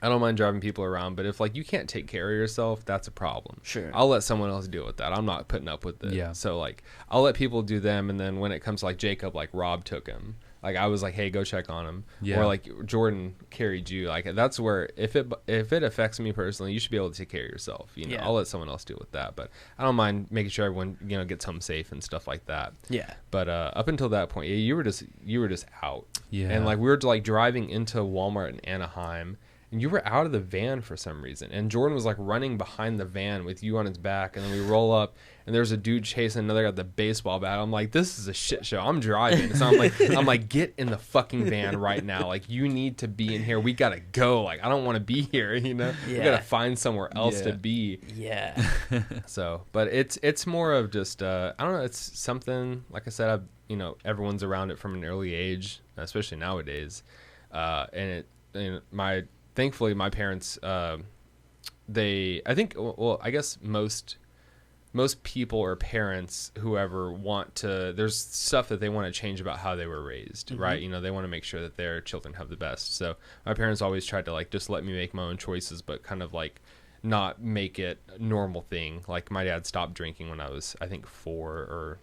I don't mind driving people around, but if like you can't take care of yourself, that's a problem. Sure. I'll let someone else deal with that. I'm not putting up with it. Yeah. So like I'll let people do them, and then when it comes to like Jacob, like Rob took him. Like I was like, hey, go check on him. Yeah. Or like Jordan carried you. Like that's where if it affects me personally, you should be able to take care of yourself. Yeah. I'll let someone else deal with that. But I don't mind making sure everyone gets home safe and stuff like that. Yeah. But up until that point, you were just out. Yeah. And like we were like driving into Walmart in Anaheim. And you were out of the van for some reason. And Jordan was like running behind the van with you on his back. And then we roll up and there's a dude chasing another guy with the baseball bat. I'm like, this is a shit show. I'm driving. So I'm like, get in the fucking van right now. Like, you need to be in here. We got to go. Like, I don't want to be here, We got to find somewhere else to be. Yeah. So, but it's more of just, I don't know. It's something, like I said, everyone's around it from an early age, especially nowadays. Thankfully, my parents, I guess most people or parents, whoever, there's stuff that they want to change about how they were raised, right? They want to make sure that their children have the best. So my parents always tried to like just let me make my own choices, but kind of like not make it a normal thing. Like my dad stopped drinking when I was, I think, 4 or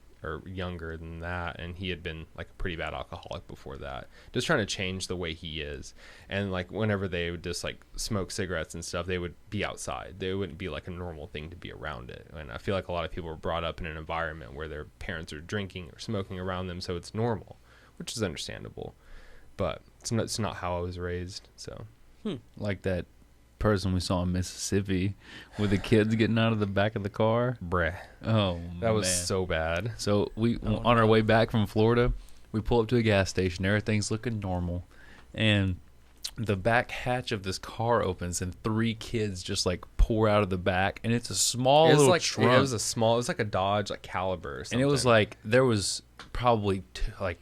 younger than that, and he had been like a pretty bad alcoholic before that, just trying to change the way he is. And like whenever they would just like smoke cigarettes and stuff, they would be outside. They wouldn't be like a normal thing to be around it. And I feel like a lot of people were brought up in an environment where their parents are drinking or smoking around them, so it's normal, which is understandable, but it's not how I was raised. So like that person we saw in Mississippi with the kids getting out of the back of the car. Bruh. Oh, that was so bad. So on our way back from Florida, we pull up to a gas station. Everything's looking normal, and the back hatch of this car opens and 3 kids just like pour out of the back, and it's a small It was little like trunk. it was like a Dodge like Caliber or something. And it was like there was probably like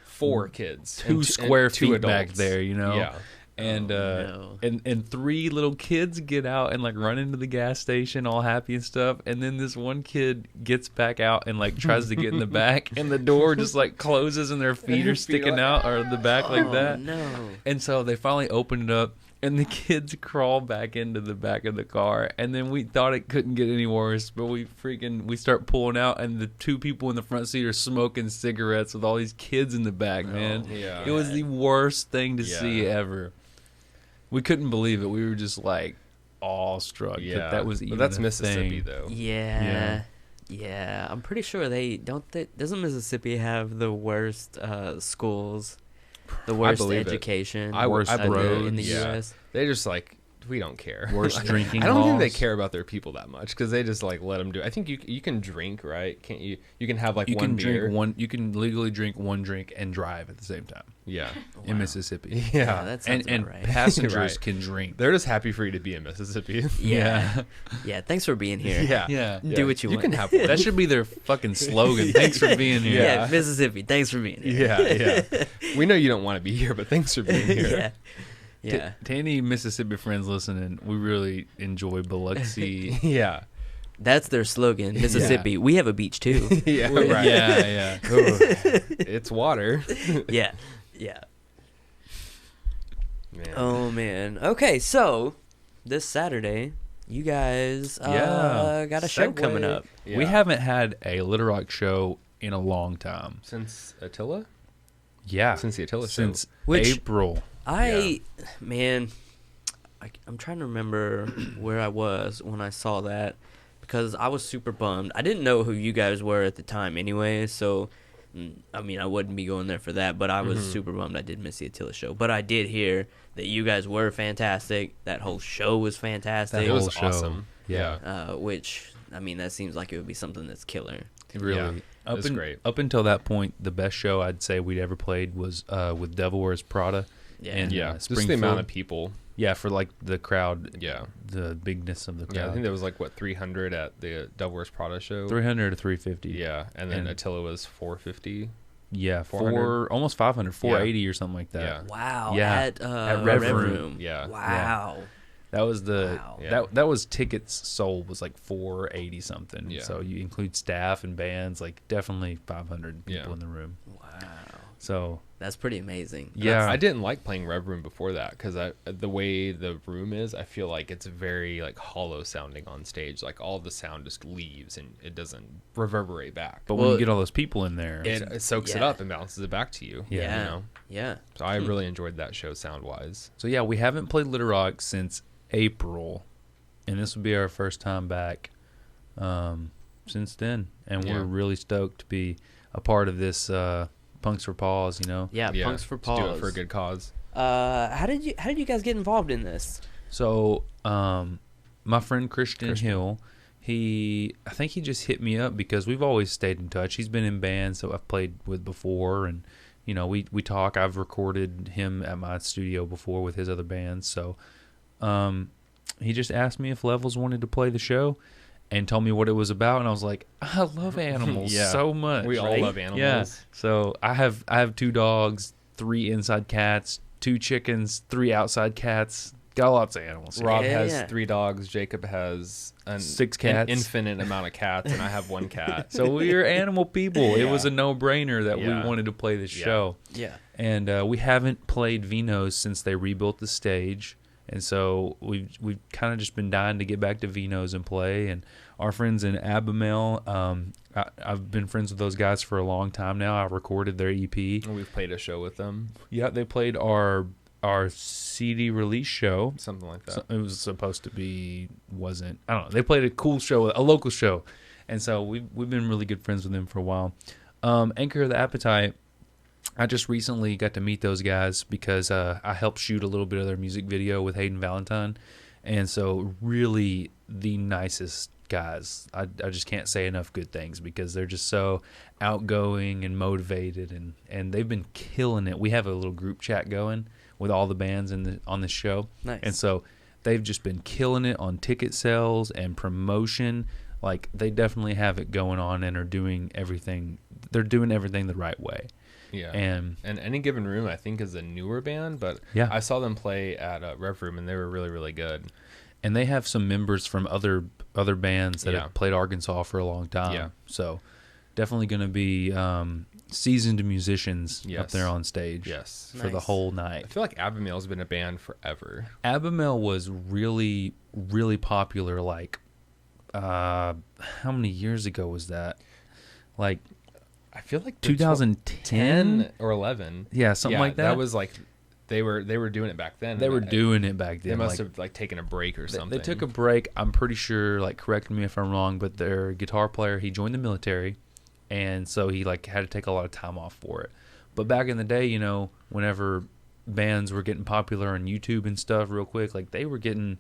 4 kids, 2 and square and 2 feet back adults. there, you know. Yeah. And no. and 3 little kids get out and like run into the gas station all happy and stuff, and then this one kid gets back out and like tries to get in the back, and the door just like closes and their feet are sticking out or the back like that. No. And so they finally open it up, and the kids crawl back into the back of the car. And then we thought it couldn't get any worse, but we start pulling out, and the 2 people in the front seat are smoking cigarettes with all these kids in the back, man. yeah. It was the worst thing to Yeah. see ever. We couldn't believe it. We were just like awestruck that was even But that's a Mississippi thing. though. Yeah. I'm pretty sure doesn't Mississippi have the worst schools, the worst believe it. education, Worst roads. in the Yeah. U.S.? They just like, we don't care. Worst drinking I don't think they halls. care about their people that much because they just like let them do. I think you can drink, right? Can't you? You can have like You one can beer. drink one. You can legally drink one drink and drive at the same time Yeah, in Mississippi. yeah. that sounds and about right. passengers Right. can drink. They're just happy for you to be in Mississippi. Yeah. Yeah. Thanks for being here. yeah, Yeah. Do what you want. can have one. That should be their fucking slogan. Thanks for being here. Yeah, Yeah. Mississippi. Thanks for being here. yeah. We know you don't want to be here, but thanks for being here. yeah. Yeah. To any Mississippi friends listening, we really enjoy Biloxi. Yeah, That's their slogan. Mississippi. We have a beach too. yeah, right. Yeah. Ooh, it's water. Yeah. Yeah. Man. Oh man. Okay, so this Saturday, you guys Yeah. got a show Segue. coming up. Yeah. We haven't had a Little Rock show in a long time. Since Attila. Yeah. Since the Attila show. Since Which- April. Man, I'm trying to remember where I was when I saw that because I was super bummed. I didn't know who you guys were at the time anyway, so I mean I wouldn't be going there for that. But I was super bummed I did miss the Attila show. But I did hear that you guys were fantastic. That whole show was fantastic. It That was whole show. awesome. Yeah. Which I mean that seems like it would be something that's killer. Really. Yeah, it was great. Up until that point, the best show I'd say we'd ever played was with Devil Wears Prada. Yeah. And, Yeah, just the Springfield. amount of people. Yeah, for like the crowd. Yeah. The bigness of the crowd. Yeah, I think there was like, 300 at the Devil Wears Prada show? 300 to 350. Yeah, and then And- Attila was 450. Yeah, 400. almost 500, 480 or something like that. Yeah. Wow. Yeah. At Rev Rev Room. Room. Yeah. Wow. That was Wow. Yeah. that was tickets sold was like 480 something. Yeah. So you include staff and bands, like definitely 500 people Yeah. in the room. Wow. So That's pretty amazing. yeah, I didn't like playing Rev Room before that because the way the room is, I feel like it's very like hollow sounding on stage. Like all the sound just leaves and it doesn't reverberate back. but when Well, you get all those people in there, It soaks it Yeah. up and bounces it back to you. Yeah. You know? Yeah. So I really enjoyed that show sound wise. so yeah, we haven't played Little Rock since April, and this will be our first time back since then, and Yeah. we're really stoked to be a part of this Punks for Paws. You know, Yeah. Punks for Paws. Do it for a good cause. How did you guys get involved in this? So, my friend Christian Hill, I think he just hit me up because we've always stayed in touch. He's been in bands that I've played with before, and you know, we talk. I've recorded him at my studio before with his other bands. So, he just asked me if Levels wanted to play the show, and told me what it was about, and I was like, I love animals Yeah. so much. We all right? love animals. Yeah. So I have 2 dogs, 3 inside cats, 2 chickens, 3 outside cats. Got lots of animals. Rob Yeah, has yeah. 3 dogs. Jacob has 6 an cats. infinite amount of cats, and I have 1 cat. So we're animal people. It was Yeah. a no-brainer that Yeah. we wanted to play this Yeah. show. Yeah. And we haven't played Vino's since they rebuilt the stage. And so we've kind of just been dying to get back to Vino's and play. And our friends in Abamel, I've been friends with those guys for a long time now. I recorded their EP. And we've played a show with them, Yeah, they played our CD release show. something like that. So it was supposed to be, wasn't. I don't know. They played a cool show, a local show. And so we've been really good friends with them for a while. Anchor of the Appetite, I just recently got to meet those guys because I helped shoot a little bit of their music video with Hayden Valentine. And so really the nicest guys. I just can't say enough good things because they're just so outgoing and motivated, and they've been killing it. We have a little group chat going with all the bands on this show. Nice. And so they've just been killing it on ticket sales and promotion. Like, they definitely have it going on and are doing everything. They're doing everything the right way. Yeah. And Any Given Room, I think, is a newer band, but Yeah. I saw them play at Rev Room, and they were really, really good. And they have some members from other bands that Yeah. have played Arkansas for a long time. Yeah. So definitely going to be seasoned musicians up Yes. there on stage Yes. for the Nice. whole I night. feel like Abimail's been a band forever. Abimel was really, really popular. Like, how many years ago was that? Like I feel like 2010 or 11. Yeah, something like that. That was like they were doing it back then. They were and doing it back then. They must like, have like taken a break or something. They took a break. I'm pretty sure, like, correct me if I'm wrong, but their guitar player, he joined the military, and so he like had to take a lot of time off for it. But back in the day, you know, whenever bands were getting popular on YouTube and stuff real quick, like, they were getting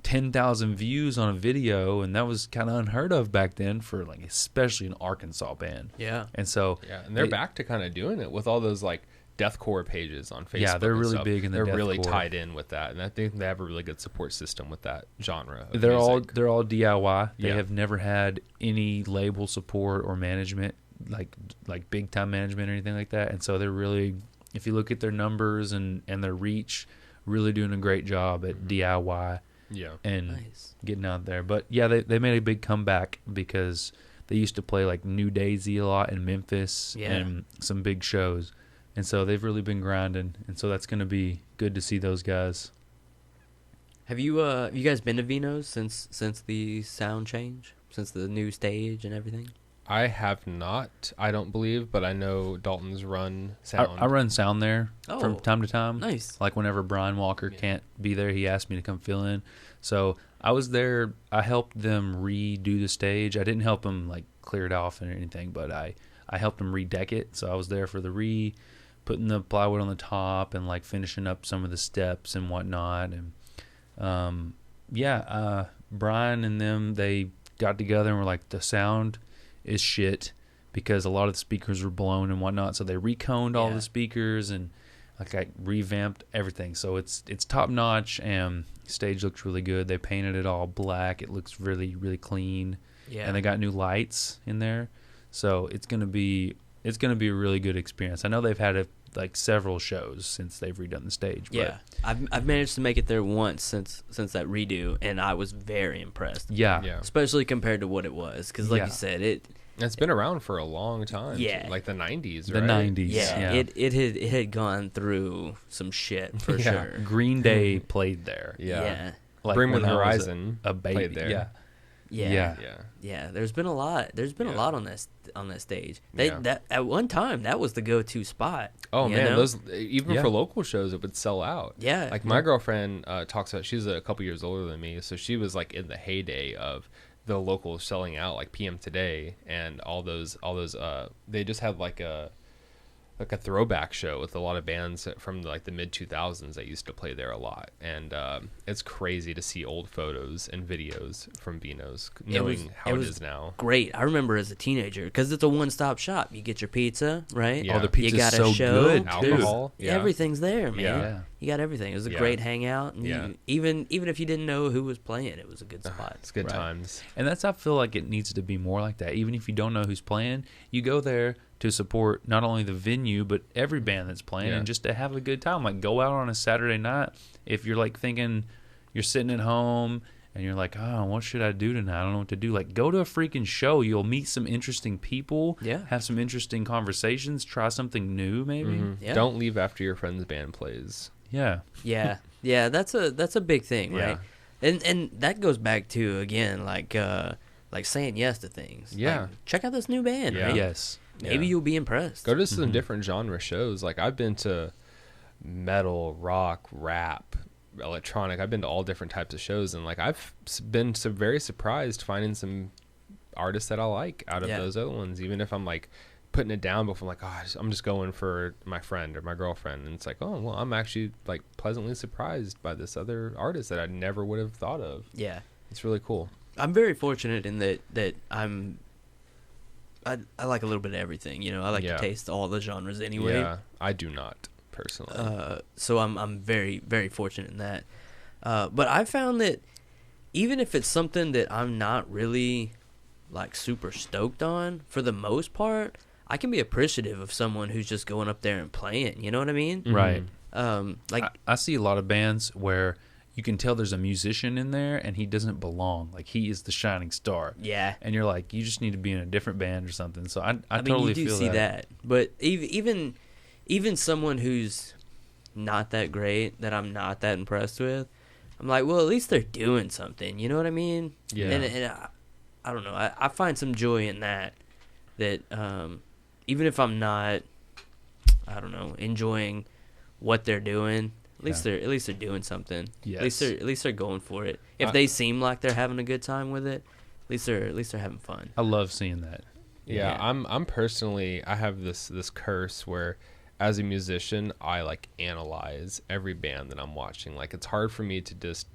10,000 views on a video, and that was kind of unheard of back then for, like, especially an Arkansas band. Yeah. And so Yeah, and they're back to kind of doing it with all those like deathcore pages on Facebook. Yeah, they're and really stuff. big in the They're really deathcore. tied in with that, and I think they have a really good support system with that genre. Of they're music. all DIY. They Yeah. have never had any label support or management, like big time management or anything like that. And so they're really, if you look at their numbers and their reach, really doing a great job at DIY Yeah. and Nice. getting out there. But yeah, they made a big comeback because they used to play like New Daisy a lot in Memphis Yeah. and some big shows. And so they've really been grinding. And so that's going to be good to see those guys. Have you guys been to Vino's since the sound change, since the new stage and everything? I have not, I don't believe, but I know Dalton's run sound. I run sound there from Oh, time to time. Nice. Like whenever Brian Walker can't be there, he asked me to come fill in. So I was there. I helped them redo the stage. I didn't help them like clear it off or anything, but I helped them redeck it. So I was there for the putting the plywood on the top and like finishing up some of the steps and whatnot. And Brian and them, they got together and were like, the sound is shit because a lot of the speakers were blown and whatnot. So they reconed all Yeah. the speakers and like I revamped everything. So it's top notch and stage looks really good. They painted it all black. It looks really, really clean. Yeah. And they got new lights in there. So it's gonna be a really good experience. I know they've had like several shows since they've redone the stage. But Yeah, I've managed to make it there once since that redo, and I was very impressed. yeah. Yeah. Especially compared to what it was, because like Yeah. you said, It's been around for a long time. Yeah. Like the 90s, The right? 90s. yeah, Yeah. it had gone through some shit for Yeah. sure. Green Day played there. Yeah. Yeah, Like Bring when With I was Horizon a baby. played there. Yeah. yeah, Yeah. yeah. Yeah. There's been a lot. There's been a Yeah. lot on that stage. Yeah. That at one time that was the go-to spot. Oh you man, know? those even Yeah. for local shows it would sell out. Yeah. Like my girlfriend talks about, she's a couple years older than me, so she was like in the heyday of the locals selling out, like PM Today and all those they just had like a throwback show with a lot of bands from like the mid 2000s that used to play there a lot, and it's crazy to see old photos and videos from Vino's, knowing how it is now. Great. I remember as a teenager, because it's a one-stop shop. You get your pizza, right? Yeah. Oh, the You pizza's got a so show. good. There's- Alcohol, yeah. Everything's there, man. Yeah. You got everything. It was a Yeah. great hangout. And Yeah. even if you didn't know who was playing, it was a good spot. It's good Right. times. And I feel like it needs to be more like that. Even if you don't know who's playing, you go there to support not only the venue but every band that's playing, Yeah. and just to have a good time. Like, go out on a Saturday night if you're like thinking you're sitting at home and you're like, oh, what should I do tonight? I don't know what to do. Like, go to a freaking show. You'll meet some interesting people. Yeah. Have some interesting conversations. Try something new, maybe. Mhm. Yeah. Don't leave after your friend's band plays. Yeah. Yeah, yeah, that's a big thing, right? Yeah. And that goes back to, again, like saying yes to things. Yeah. Like, check out this new band. Yeah. Right? Yes. Maybe Yeah. you'll be impressed. Go to some different genre shows. Like I've been to metal, rock, rap, electronic. I've been to all different types of shows, and like I've been very surprised finding some artists that I like out of Yeah. those other ones. Even if I'm like putting it down before, I'm like, oh, I'm just going for my friend or my girlfriend, and it's like, oh well, I'm actually like pleasantly surprised by this other artist that I never would have thought of. Yeah. It's really cool. I'm very fortunate in that I like a little bit of everything, you know. I like Yeah. to taste all the genres anyway. Yeah, I do not. personally. So I'm very, very fortunate in that. But I found that even if it's something that I'm not really like super stoked on, for the most part, I can be appreciative of someone who's just going up there and playing. You know what I mean? Right. Like I see a lot of bands where you can tell there's a musician in there and he doesn't belong. Like he is the shining star. yeah. And you're like, you just need to be in a different band or something. So I mean, totally you do feel see that. But even someone who's not that great, that I'm not that impressed with, I'm like, well, at least they're doing something. You know what I mean? Yeah. And I don't know. I find some joy in that. That even if I'm not, I don't know, enjoying what they're doing, at least they're doing something. Yes. At least they're going for it. If they seem like they're having a good time with it, at least they're having fun. I love seeing that. Yeah, I'm personally, I have this curse where as a musician, I like analyze every band that I'm watching. Like it's hard for me to just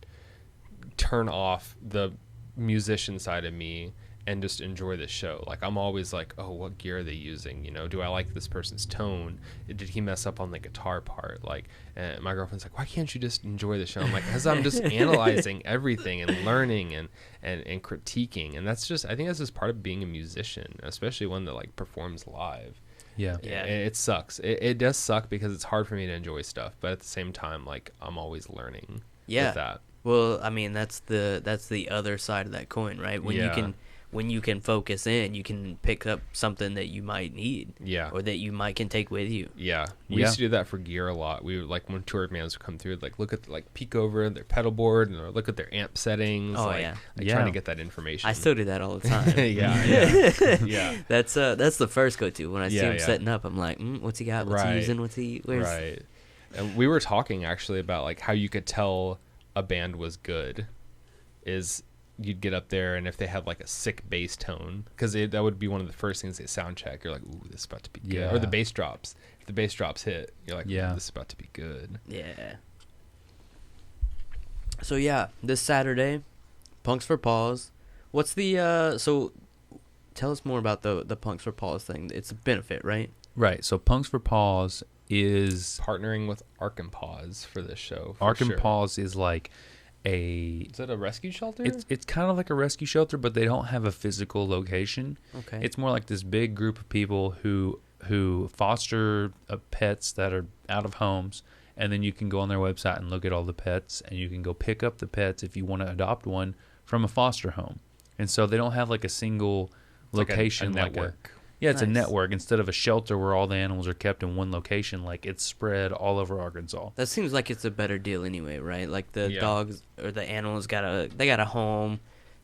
turn off the musician side of me and just enjoy the show. Like I'm always like, oh, what gear are they using? You know, do I like this person's tone? Did he mess up on the guitar part? Like, and my girlfriend's like, why can't you just enjoy the show? I'm like, because I'm just analyzing everything and learning and critiquing. And that's just, I think that's just part of being a musician, especially one that like performs live. Yeah. Yeah. It sucks. It does suck because it's hard for me to enjoy stuff, but at the same time, like I'm always learning. Yeah. With that. Well, I mean, that's the other side of that coin, right? When you can focus in, you can pick up something that you might need. Yeah. Or that you can take with you. Yeah. We used to do that for gear a lot. We would, like, when tour bands would come through, like, look at, like, peek over their pedal board and look at their amp settings. Oh, like, yeah. Like trying to get that information. I still do that all the time. Yeah. That's the first go-to. When I see him Yeah. setting up, I'm like, what's he got? What's he using? Where's... Right. And we were talking, actually, about, like, how you could tell a band was good is you'd get up there and if they had like a sick bass tone, because that would be one of the first things they sound check. You're like, ooh, this is about to be good. Yeah. Or the bass drops. If the bass drops hit, you're like, Yeah. ooh, this is about to be good. Yeah. So yeah, this Saturday, Punks for Paws. What's the so tell us more about the Punks for Paws thing. It's a benefit, right? Right. So Punks for Paws is Partnering with Ark and Paws for this show. Ark and Paws is like Is it a rescue shelter? It's kind of like a rescue shelter, but they don't have a physical location. Okay. It's more like this big group of people who foster pets that are out of homes, and then you can go on their website and look at all the pets, and you can go pick up the pets if you want to adopt one from a foster home. And so they don't have like a single location, like a network. It's a Nice. network instead of a shelter where all the animals are kept in one location. Like it's spread all over Arkansas. That seems like it's a better deal anyway, right? Like the Yeah. dogs or the animals got a home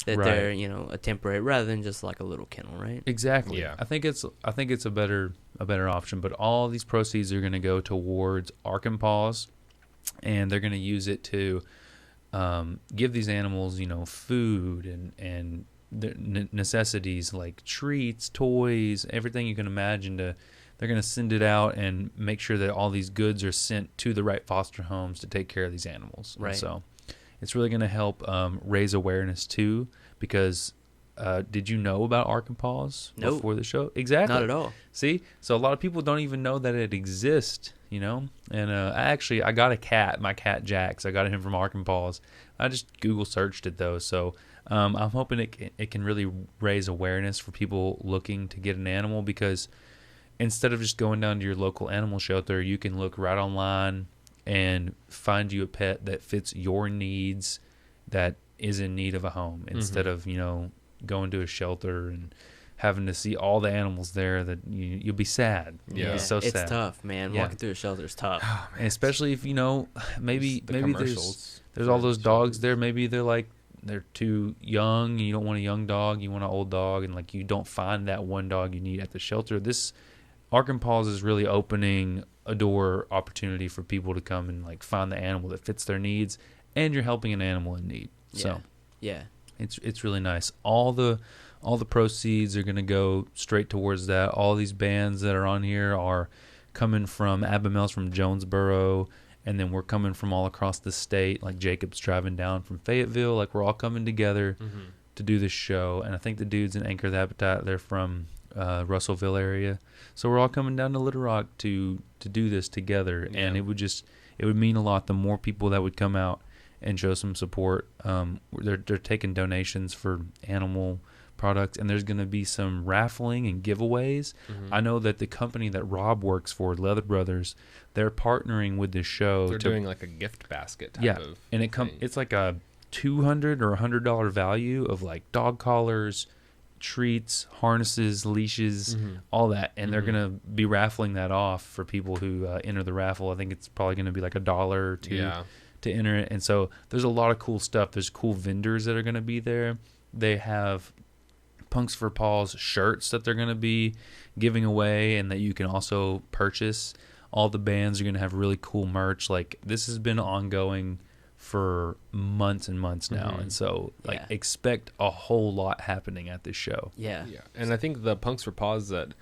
that Right. they're, a temporary rather than just like a little kennel, right? Exactly. Yeah. I think it's a better option. But all these proceeds are going to go towards Ark and Paws, and they're going to use it to give these animals, food and the necessities like treats, toys, everything you can imagine. They're going to send it out and make sure that all these goods are sent to the right foster homes to take care of these animals. Right. And so it's really going to help raise awareness too, because did you know about Ark and Paws Nope. before the show? Exactly. Not at all. See, so a lot of people don't even know that it exists, And I got a cat, my cat Jax. I got him from Ark and Paws. I just Google searched it though, so I'm hoping it can really raise awareness for people looking to get an animal, because instead of just going down to your local animal shelter, you can look right online and find you a pet that fits your needs, that is in need of a home, instead of going to a shelter and having to see all the animals there. That you'll be sad. Yeah. You'll be so It's sad. tough, man. Yeah. Walking through a shelter is tough. And especially if maybe The maybe commercials there's all for those dogs shelters. there. Maybe they're too young. You don't want a young dog. You want an old dog, and like you don't find that one dog you need at the shelter. This Ark and Paws is really opening a door opportunity for people to come and like find the animal that fits their needs, and you're helping an animal in need. So Yeah. it's really nice. All the proceeds are going to go straight towards that. All these bands that are on here are coming from Abimel's from Jonesboro, and then we're coming from all across the state. Like Jacob's driving down from Fayetteville. Like we're all coming together to do this show. And I think the dudes in Anchor the Appetite, they're from Russellville area. So we're all coming down to Little Rock to do this together, Yeah. and it would mean a lot. The more people that would come out and show some support. They're taking donations for animal products, and there's going to be some raffling and giveaways. I know that the company that Rob works for, Leather Brothers, they're partnering with this show. They're doing like a gift basket type of and thing. it's like a $200 or $100 value of like dog collars, treats, harnesses, leashes, all that, and they're gonna be raffling that off for people who enter the raffle. I think it's probably gonna be like $1 or $2 to enter it, and so there's a lot of cool stuff. There's cool vendors that are gonna be there. They have Punks for Paws shirts that they're gonna be giving away, and that you can also purchase. All the bands are gonna have really cool merch. Like, this has been ongoing for months and months now, and so expect a whole lot happening at this show. Yeah. And I think the Punks for Paws that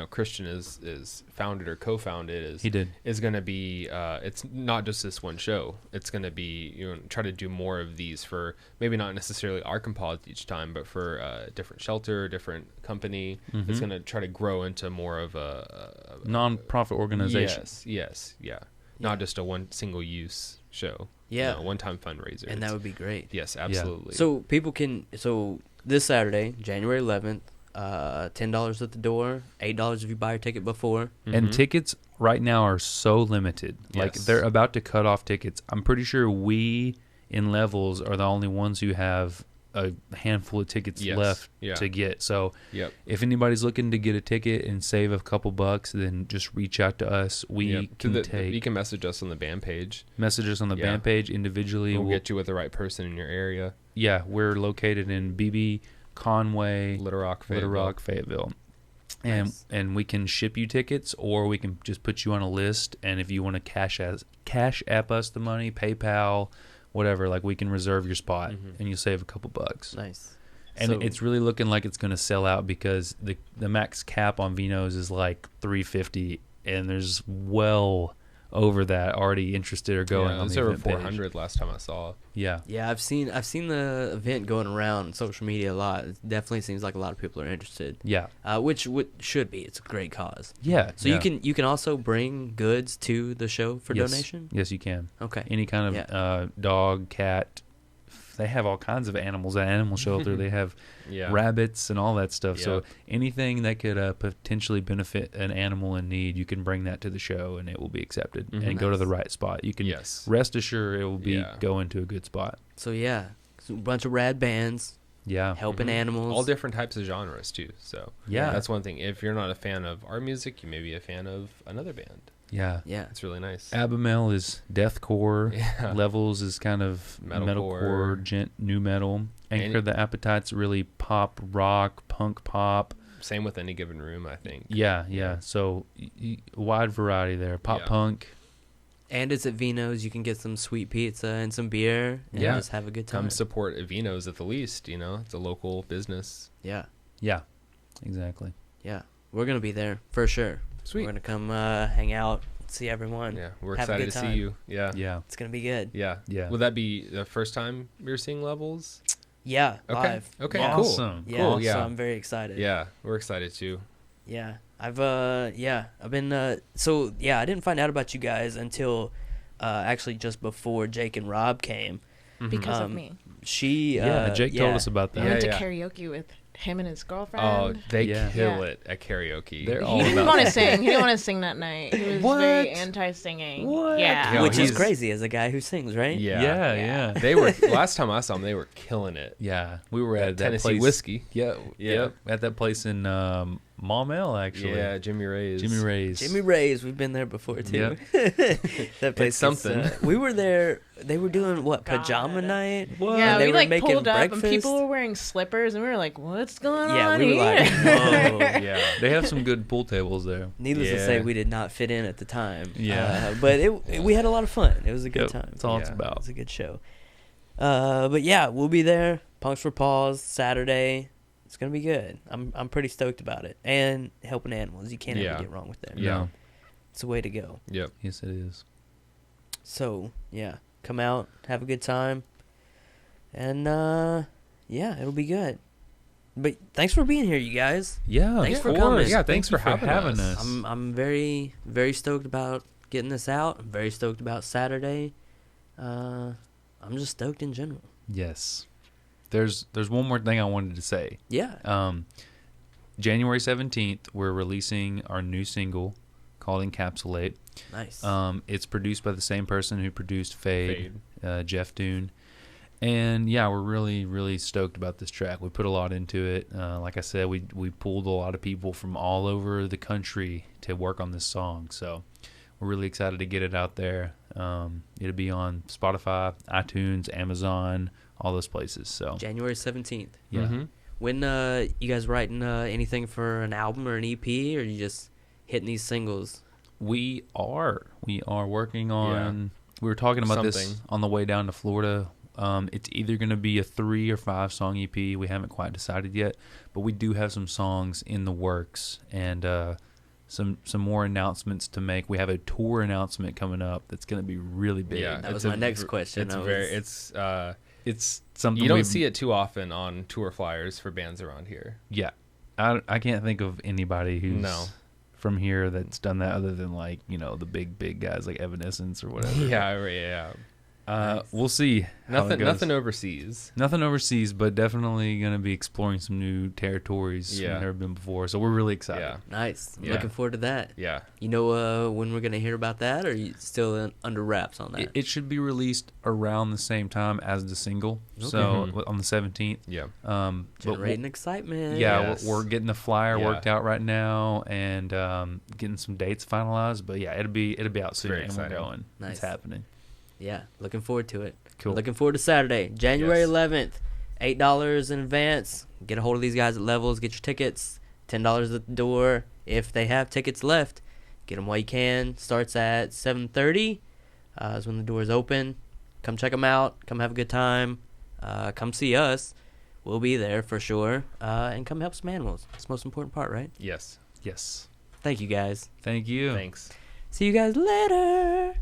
Christian is founded or co-founded is going to be it's not just this one show. It's going to be try to do more of these for maybe not necessarily our composites each time, but for a different shelter, different company. It's going to try to grow into more of a non-profit organization. Yes, not just a one single use show. Yeah. One-time fundraiser. And that would be great. Yes, absolutely. So people can, this Saturday, January 11th, $10 at the door, $8 if you buy your ticket before. And tickets right now are so limited. Like, Yes. they're about to cut off tickets. I'm pretty sure we in Levels are the only ones who have a handful of tickets left to get. So if anybody's looking to get a ticket and save a couple bucks, then just reach out to us. We can you can message us on the band page. Message us on the band page individually. We'll get you with the right person in your area. Yeah, we're located in BB, Conway, Little Rock, Fayetteville. And we can ship you tickets, or we can just put you on a list. And if you want to cash app us the money, PayPal, whatever, like, we can reserve your spot, and you'll save a couple bucks. Nice. And it's really looking like it's going to sell out, because the max cap on Vinos is like $350, and there's well over that already interested or going on the over event page. 400 last time I saw. Yeah, I've seen the event going around on social media a lot. It definitely seems like a lot of people are interested. Yeah. Which should be. It's a great cause. Yeah. So you can also bring goods to the show for donation? Yes, you can. Okay. Any kind of dog, cat. They have all kinds of animals at Animal Shelter. They have rabbits and all that stuff. So anything that could potentially benefit an animal in need, you can bring that to the show, and it will be accepted and go to the right spot. You can rest assured it will be going to a good spot. So a bunch of rad bands. Yeah. Helping animals. All different types of genres too. So that's one thing. If you're not a fan of our music, you may be a fan of another band. Yeah. It's really nice. Abamel is deathcore. Levels is kind of Metalcore. metalcore, new metal. Anchor the Appetite's really pop, rock, punk pop. Same with Any Given Room, I think. Yeah. So wide variety there. Pop punk. And it's at Vino's. You can get some sweet pizza and some beer and just have a good time. Come support Vino's at the least. It's a local business. Yeah. Exactly. Yeah. We're going to be there for sure. Sweet. We're going to come hang out, see everyone. Yeah, we're have excited to see you. Yeah. It's going to be good. Yeah. Will that be the first time you're seeing Levels? Yeah, live. Okay, Yeah. cool. Awesome. Yeah, Cool, so I'm very excited. Yeah, we're excited too. Yeah. I've been I didn't find out about you guys until actually just before Jake and Rob came. Because of me. Jake told us about that. I went to karaoke with him and his girlfriend. Oh, they kill it at karaoke. They're He all didn't about want to that. sing. He didn't want to sing that night. He was very anti-singing. What? Yeah. Which is he's- crazy as a guy who sings, right? Yeah. They were last time I saw them. They were killing it. Yeah, we were at that Tennessee place. whiskey. Yep. At that place in Maumelle, actually. Yeah, Jimmy Ray's. Jimmy Ray's, we've been there before too. Yep. That place It's something. we were there. They were doing pajama night. What? Yeah, And they we were making pulled up breakfast. and people were wearing slippers and we were like, "What's going Yeah, on we were here?" like, whoa. Yeah. They have some good pool tables there. Needless to say, we did not fit in at the time. Yeah. But we had a lot of fun. It was a good Yep, time. that's all it's Yeah. It about. was a good show. But yeah, we'll be there. Punks for Paws Saturday. It's gonna be good. I'm pretty stoked about it. And helping animals, you can't ever get wrong with that. Yeah. It's the way to go. Yep. Yes, it is. So yeah, come out, have a good time, and it'll be good. But thanks for being here, you guys. Yeah, Thanks of for course. coming. Yeah, thanks Thank for you having us. I'm very, very stoked about getting this out. I'm very stoked about Saturday. I'm just stoked in general. Yes. There's one more thing I wanted to say. Yeah. January 17th, we're releasing our new single called Encapsulate. Nice. It's produced by the same person who produced Fade. Jeff Dune. And yeah, we're really, really stoked about this track. We put a lot into it. Like I said, we pulled a lot of people from all over the country to work on this song. So we're really excited to get it out there. It'll be on Spotify, iTunes, Amazon, all those places. So January 17th. yeah. Mm-hmm. When you guys writing anything for an album or an EP, or you just hitting these singles? We are working on. We were talking about this Something. on the way down to Florida. It's either going to be a 3 or 5 song EP. We haven't quite decided yet, but we do have some songs in the works and some more announcements to make. We have a tour announcement coming up that's going to be really big. Yeah, That was it's my next question. It's something you don't we see it too often on tour flyers for bands around here. Yeah, I can't think of anybody who's from here that's done that other than like the big guys like Evanescence or whatever. Yeah. Nice. We'll see. how it goes. Nothing overseas. Nothing overseas, but definitely going to be exploring some new territories we've never been before. So we're really excited. Yeah. Nice. Yeah. Looking forward to that. Yeah. You know when we're going to hear about that, or are you still under wraps on that? It should be released around the same time as the single. Okay. So on the 17th. Yeah. But Generating excitement. yeah, Yes. we're getting the flyer Yeah. worked out right now and getting some dates finalized. But yeah, it'll be out soon. very And exciting. we're going. Nice. It's happening. Yeah. Looking forward to it. Cool. Looking forward to Saturday, January Yes. 11th. $8 in advance. Get a hold of these guys at Levels. Get your tickets. $10 at the door. If they have tickets left, get them while you can. Starts at 7:30. Is when the doors open. Come check them out. Come have a good time. Come see us. We'll be there for sure. And come help some animals. It's the most important part, right? Yes. Yes. Thank you guys. Thank you. Thanks. See you guys later.